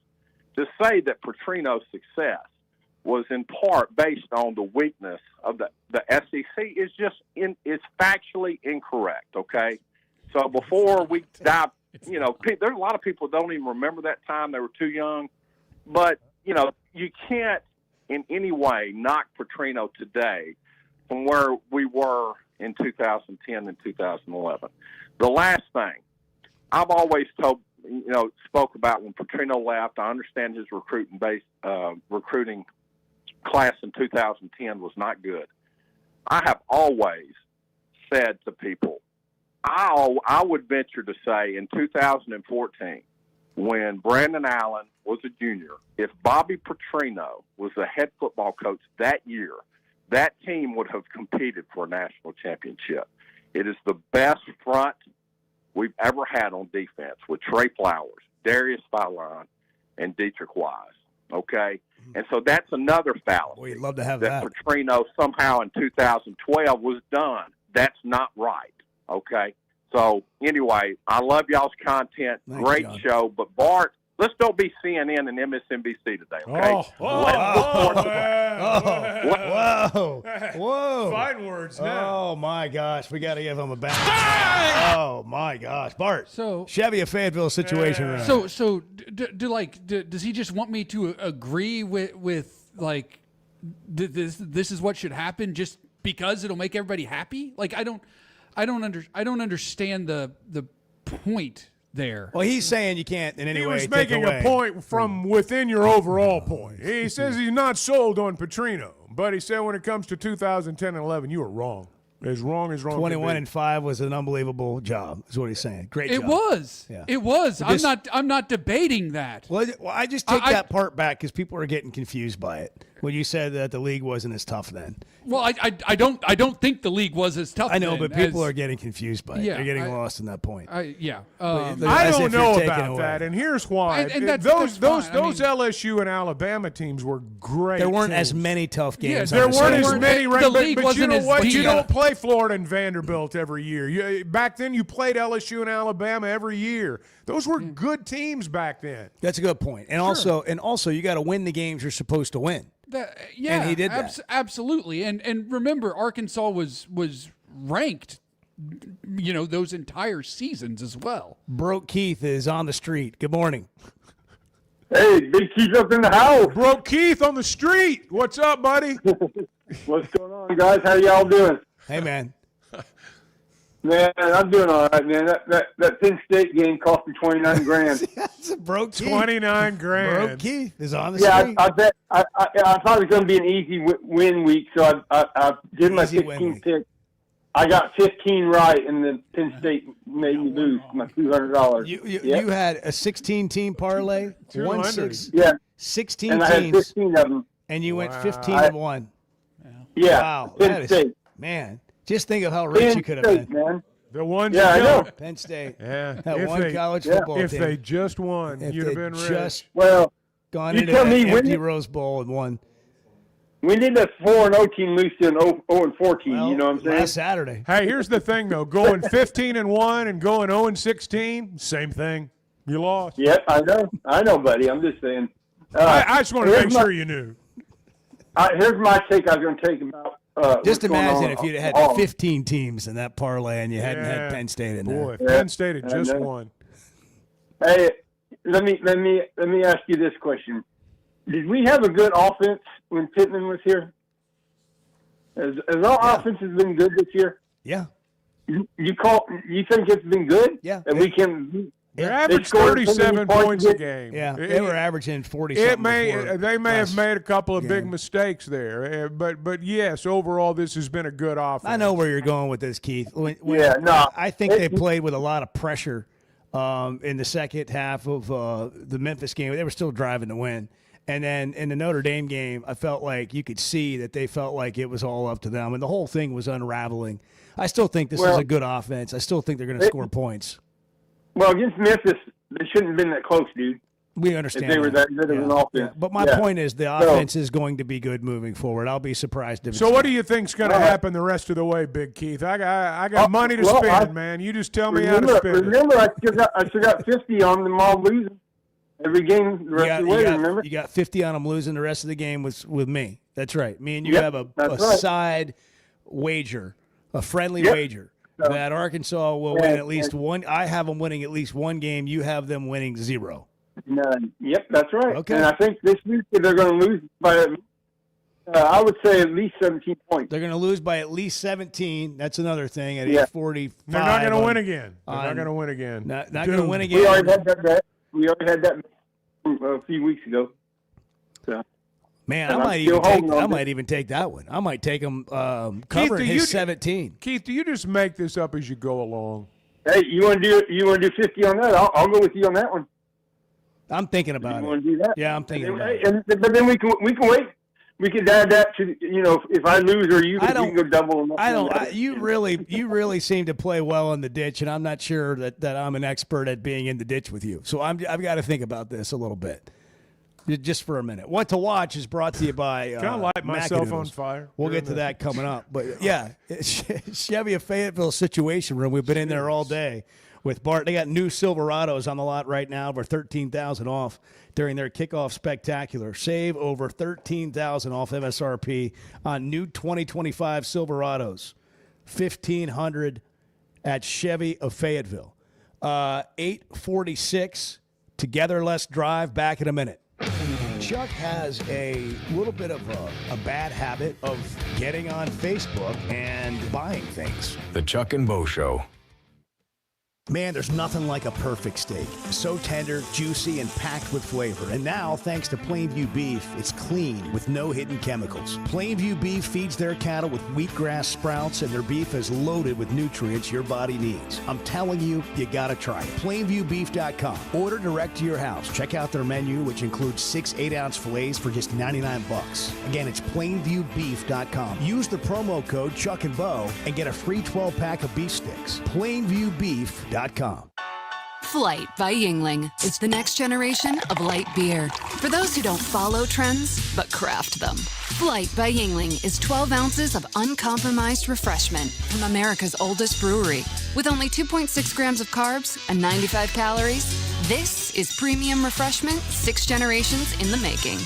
To say that Petrino's success was in part based on the weakness of the SEC is factually incorrect, okay? So before we dive, there's a lot of people that don't even remember that time. They were too young. But, you can't in any way knock Petrino today from where we were in 2010 and 2011. The last thing, I've always spoke about when Petrino left. I understand his recruiting class in 2010 was not good. I have always said to people, I would venture to say in 2014, when Brandon Allen was a junior, if Bobby Petrino was the head football coach that year, that team would have competed for a national championship. It is the best front we've ever had on defense with Trey Flowers, Darius Philon, and Dietrich Wise. Okay? And so that's another fallacy. We'd love to have that. Petrino somehow in 2012 was done. That's not right. Okay? So anyway, I love y'all's content. Great show. But Bart, let's don't be CNN and MSNBC today, okay? Whoa. Fine words now. Oh, my gosh. We got to give him a back. Oh, my gosh. Bart, Chevy of Fayetteville situation. Right now. So does he just want me to agree with like, this is what should happen just because it'll make everybody happy? Like, I don't understand the point there. Well, he's saying you can't in any way. He was making a point from within your overall point. He says he's not sold on Petrino, but he said when it comes to 2010 and 11, you were wrong. As wrong as wrong. 21-5 was an unbelievable job. Is what he's saying. Great job. It was. Yeah. It was. I'm not debating that. Well, I just take that part back because people are getting confused by it. When you said that the league wasn't as tough then. Well, I don't think the league was as tough. I know, then but people are getting confused by it. Yeah, They're getting lost in that point. Um, I don't know about that, and here's why. And that's those fine. LSU and Alabama teams were great. There weren't teams. as many tough games. There weren't as many. The league but wasn't you know as what? deep. You don't play Florida and Vanderbilt every year. Back then, you played LSU and Alabama every year. Those were good teams back then. That's a good point. And also, you got to win the games you're supposed to win. And he did that. Absolutely. And remember, Arkansas was ranked, those entire seasons as well. Broke Keith is on the street. Good morning. Hey, Big Keith up in the house. Broke Keith on the street. What's up, buddy? What's going on, guys? How y'all doing? Hey, man. Man, I'm doing all right, man. That Penn State game cost me $29,000. That's broke Keith. $29,000. Broke Keith is on the street. I bet I thought it was going to be an easy win week, so I did my 15 pick. I got 15 right, and then Penn State made me lose my $200. You had a 16-team parlay? 200. 1-6. Yeah. 16 and I had teams, 15 of them. and you went 15-1. Yeah, Wow. Penn That is, State. man, just think of how rich Penn you could have State, been. man. The ones Yeah, I know. Penn State. Yeah. That If one they- college football If team. they just won, If you'd have they been rich. just Well, gone you into tell that me, when empty did- Rose Bowl and won. when did the 4-0 team lose to an 0-14? Well, you know what I'm saying? last Saturday. Hey, here's the thing, though. Going 15-1 and going 0-16, same thing. You lost. Yep, I know, buddy. I'm just saying. I just want to here's make sure you knew. Here's my take I was going to take about Just what's going imagine on if you'd at had home. 15 teams in that parlay and you hadn't Yeah. had Penn State in Boy, there. if Penn State had I just know. won. Hey, let me ask you this question: did we have a good offense when Pittman was here? Has our offense has been good this year? Yeah. You think it's been good? Yeah. And we can. They They averaged scored so 37 many points a points. game. Yeah, It- they were averaging 40 It something may before they may have last made a couple of big game. mistakes there, but yes, overall this has been a good offense. I know where you're going with this, Keith. Yeah, no. I think they played with a lot of pressure in the second half of the Memphis game. They were still driving to win. And then in the Notre Dame game, I felt like you could see that they felt like it was all up to them, and the whole thing was unraveling. I still think this is Well, a good offense. I still think they're going to score points. Well, against Memphis, they shouldn't have been that close, dude. We understand If they were that good of an offense. Yeah. But my Yeah. point is the So- offense is going to be good moving forward. I'll be surprised if it's So what not. do you think's going to happen the rest of the way, Big Keith? I got money to well, spend, man. You just tell me how to spend it. Remember, I still got 50 on them all losing every game the rest of the way. Remember? You got 50 on them losing the rest of the game with me. That's right. Me and you Yep, have a that's right. side wager, a friendly Yep. wager So- that Arkansas will Yeah, win at least and- one. I have them winning at least one game. You have them winning 0. None. Yep, that's right. Okay. And I think this week they're going to lose by, I would say, at least 17 points. They're going to lose by at least 17. That's another thing at Yeah. 8:45. They're not going to on- win again. They're not on- going to win again. Not going to win Doomed. again. We already had that bet. We already had that a few weeks ago. So, Man, and I I'm might still even take. holding on I to- might even take that one. I might take them Keith, covering do his you- 17. Keith, do you just make this up as you go along? Hey, you want to do 50 on that? I'll go with you on that one. I'm thinking about You it. want to do that? Yeah, I'm thinking about it. But then we can wait. We can add that to if I lose or you, I we don't- can go double. And I don't. You really seem to play well in the ditch, and I'm not sure that I'm an expert at being in the ditch with you. So I've got to think about this a little bit, just for a minute. What to Watch is brought to you by. Can I light myself on Macadoodles. fire? We'll get to that coming up, but yeah, Chevy of Fayetteville Situation Room. We've been in there all day with Bart. They got new Silverados on the lot right now for $13,000 off during their kickoff spectacular. Save over $13,000 off MSRP on new 2025 Silverados. $1,500 at Chevy of Fayetteville. 8:46. Together, let's drive. Back in a minute. Chuck has a little bit of a bad habit of getting on Facebook and buying things. The Chuck and Bo Show. Man, there's nothing like a perfect steak. So tender, juicy, and packed with flavor. And now, thanks to Plainview Beef, it's clean with no hidden chemicals. Plainview Beef feeds their cattle with wheatgrass sprouts, and their beef is loaded with nutrients your body needs. I'm telling you, you gotta try it. PlainviewBeef.com. Order direct to your house. Check out their menu, which includes 6 8-ounce fillets for just $99. Again, it's PlainviewBeef.com. Use the promo code Chuck and Bo and get a free 12-pack of beef sticks. PlainviewBeef.com. Flight by Yingling is the next generation of light beer. For those who don't follow trends, but craft them. Flight by Yingling is 12 ounces of uncompromised refreshment from America's oldest brewery. With only 2.6 grams of carbs and 95 calories, this is premium refreshment 6 generations in the making.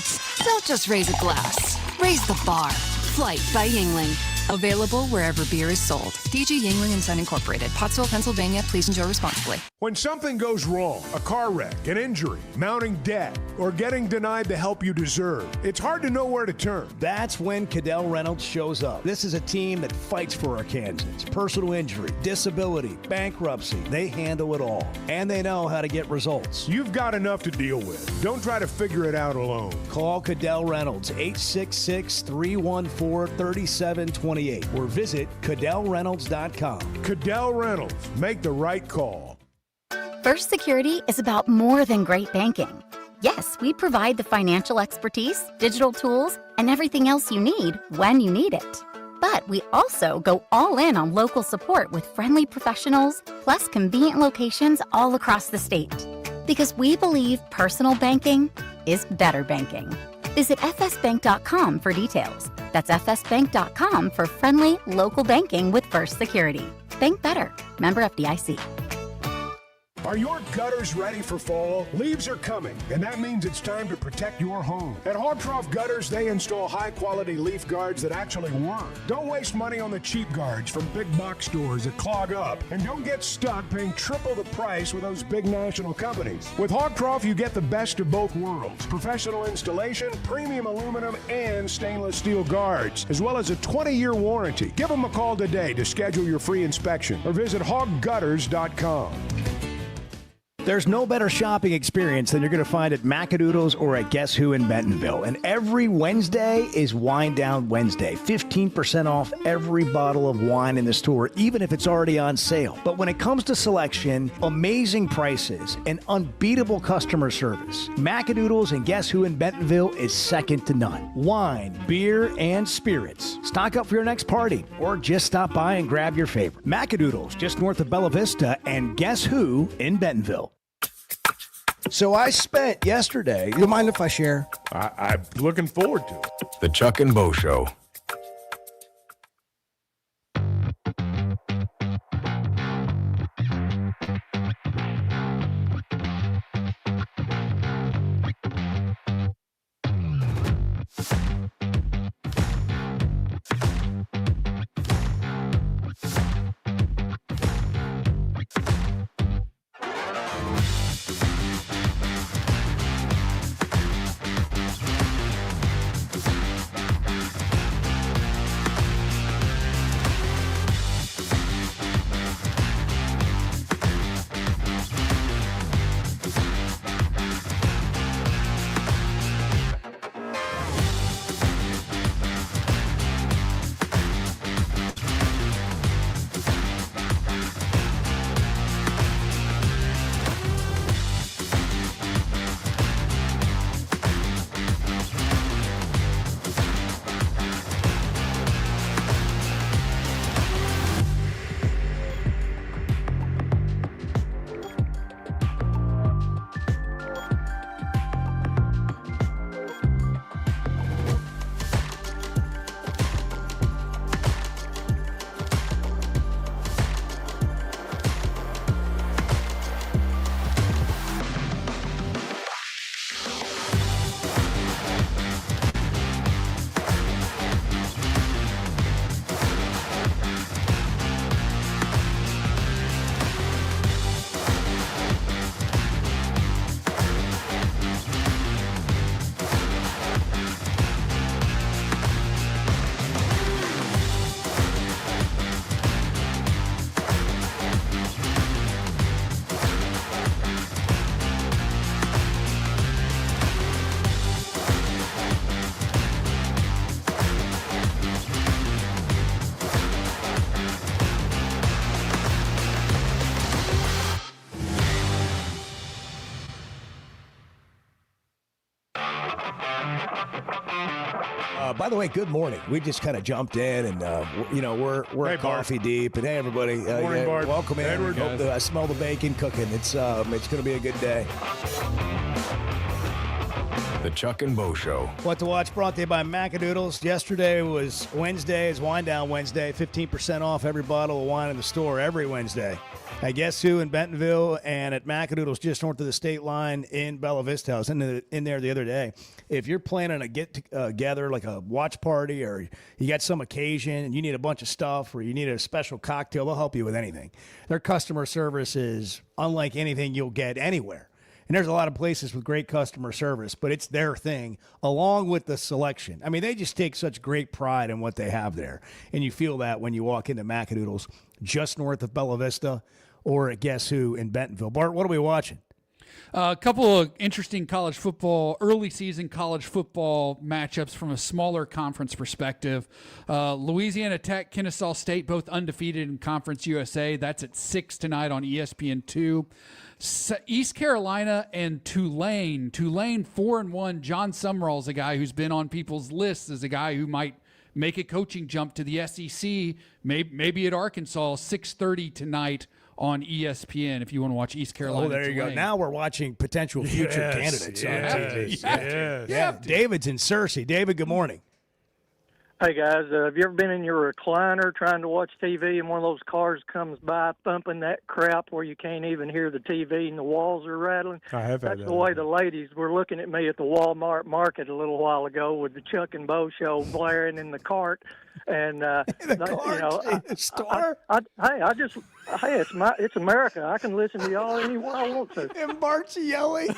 Don't just raise a glass, raise the bar. Flight by Yingling. Available wherever beer is sold. DG Yingling and Son Incorporated, Pottsville, Pennsylvania. Please enjoy responsibly. When something goes wrong, a car wreck, an injury, mounting debt, or getting denied the help you deserve, it's hard to know where to turn. That's when Cadell Reynolds shows up. This is a team that fights for Arkansans. Personal injury, disability, bankruptcy, they handle it all. And they know how to get results. You've got enough to deal with. Don't try to figure it out alone. Call Cadell Reynolds, 866-314-3728, or visit CadellReynolds.com. Cadell Reynolds. Make the right call. First Security is about more than great banking. Yes, we provide the financial expertise, digital tools, and everything else you need when you need it. But we also go all in on local support with friendly professionals, plus convenient locations all across the state. Because we believe personal banking is better banking. Visit fsbank.com for details. That's fsbank.com for friendly, local banking with First Security. Bank better. Member FDIC. Are your gutters ready for fall? Leaves are coming, and that means it's time to protect your home. At Hogtroff Gutters, they install high-quality leaf guards that actually work. Don't waste money on the cheap guards from big box stores that clog up, and don't get stuck paying triple the price with those big national companies. With Hogtroff, you get the best of both worlds. Professional installation, premium aluminum, and stainless steel guards, as well as a 20-year warranty. Give them a call today to schedule your free inspection, or visit hoggutters.com. There's no better shopping experience than you're going to find at Macadoodles or at Guess Who in Bentonville. And every Wednesday is Wine Down Wednesday. 15% off every bottle of wine in the store, even if it's already on sale. But when it comes to selection, amazing prices, and unbeatable customer service, Macadoodles and Guess Who in Bentonville is second to none. Wine, beer, and spirits. Stock up for your next party or just stop by and grab your favorite. Macadoodles, just north of Bella Vista, and Guess Who in Bentonville. So I spent yesterday. You mind if I share? I'm looking forward to it. The Chuck and Bo Show. By the way, good morning. We just kind of jumped in, and we're Hey, coffee deep. And hey, everybody, Morning, Bart. welcome in. Edward. I smell the bacon cooking. It's going to be a good day. The Chuck and Bo Show. What to watch brought to you by Macadoodles. Yesterday was Wednesday. It's Wine Down Wednesday. 15% off every bottle of wine in the store every Wednesday. I Guess Who in Bentonville and at Macadoodles just north of the state line in Bella Vista. I was in there the other day. If you're planning a get-together, like a watch party, or you got some occasion and you need a bunch of stuff, or you need a special cocktail, they'll help you with anything. Their customer service is unlike anything you'll get anywhere. And there's a lot of places with great customer service, but it's their thing, along with the selection. I mean, they just take such great pride in what they have there. And you feel that when you walk into Macadoodles just north of Bella Vista or at Guess Who in Bentonville. Bart, what are we watching? A couple of interesting early season college football matchups from a smaller conference perspective. Louisiana Tech, Kennesaw State, both undefeated in Conference USA. That's at 6 tonight on ESPN2. East Carolina and Tulane. Tulane 4-1. John Sumrall's a guy who's been on people's lists as a guy who might make a coaching jump to the SEC, maybe at Arkansas. 6:30 tonight on ESPN if you want to watch East Carolina. Oh, there you go. Now we're watching potential future candidates on TV. Yes. David's in Searcy. David, good morning. Hey, guys, have you ever been in your recliner trying to watch TV and one of those cars comes by thumping that crap where you can't even hear the TV and the walls are rattling? I have had That's the way the ladies were looking at me at the Walmart market a little while ago with the Chuck and Bo show blaring in the cart. And, in the store? It's America. I can listen to y'all anywhere I want to. And Bart's yelling.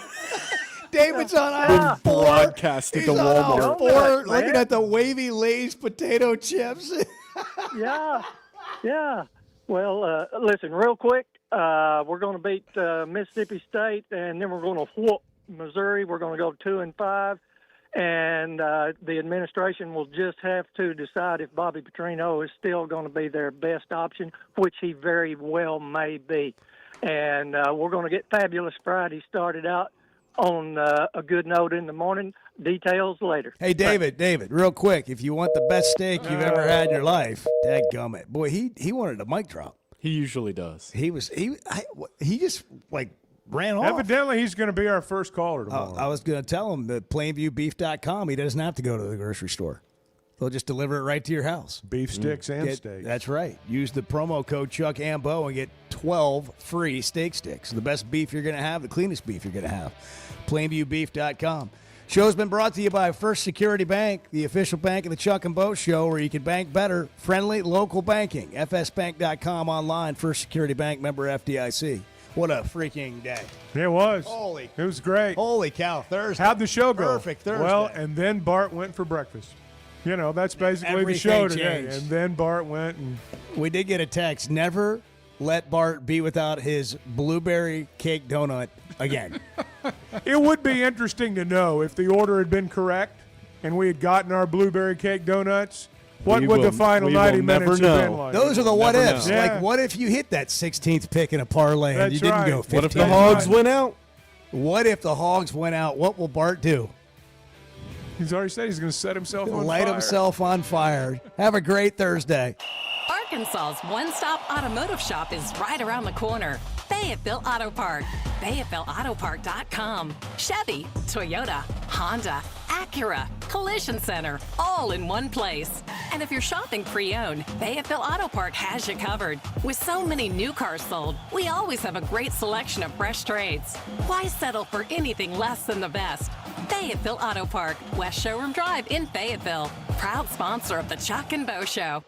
David's on aisle 4. Broadcasted to He's on Walmart. aisle 4 looking at the wavy Lay's potato chips. Yeah. Well, listen, real quick, we're going to beat Mississippi State, and then we're going to whoop Missouri. We're going to go 2-5, and the administration will just have to decide if Bobby Petrino is still going to be their best option, which he very well may be. And we're going to get Fabulous Friday started out on a good note in the morning. Details later. Hey, David, real quick, if you want the best steak you've ever had in your life, dadgummit. Boy, he wanted a mic drop. He usually does. He just ran off. Evidently, he's going to be our first caller tomorrow. I was going to tell him that PlainviewBeef.com, he doesn't have to go to the grocery store. They'll just deliver it right to your house. Beef sticks and steaks. That's right. Use the promo code Chuck and Bo and get 12 free steak sticks. The best beef you're going to have, the cleanest beef you're going to have. PlainviewBeef.com. Show's been brought to you by First Security Bank, the official bank of the Chuck and Bo Show, where you can bank better, friendly, local banking. FSBank.com online. First Security Bank, member FDIC. What a freaking day. It was. It was great. Holy cow, Thursday. How'd the show go? Perfect Thursday. Well, and then Bart went for breakfast. You know, that's basically the show today. Changed. And then Bart went and... We did get a text. Never let Bart be without his blueberry cake donut again. It would be interesting to know if the order had been correct and we had gotten our blueberry cake donuts. What would the final 90 minutes have been like? Those are the what ifs. Yeah. Like, what if you hit that 16th pick in a parlay and That's you didn't right. go 15? What if the Hogs went out? What if the Hogs went out? What will Bart do? He's already said he's going to set himself on Light fire. himself on fire. Have a great Thursday. Arkansas's one-stop automotive shop is right around the corner. Fayetteville Auto Park. FayettevilleAutoPark.com. Chevy, Toyota, Honda, Acura, Collision Center, all in one place. And if you're shopping pre-owned, Fayetteville Auto Park has you covered. With so many new cars sold, we always have a great selection of fresh trades. Why settle for anything less than the best? Fayetteville Auto Park, West Showroom Drive in Fayetteville. Proud sponsor of the Chuck and Bo Show.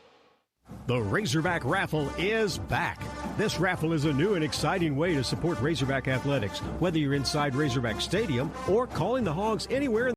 The Razorback Raffle is back. This raffle is a new and exciting way to support Razorback athletics, whether you're inside Razorback Stadium or calling the Hogs anywhere in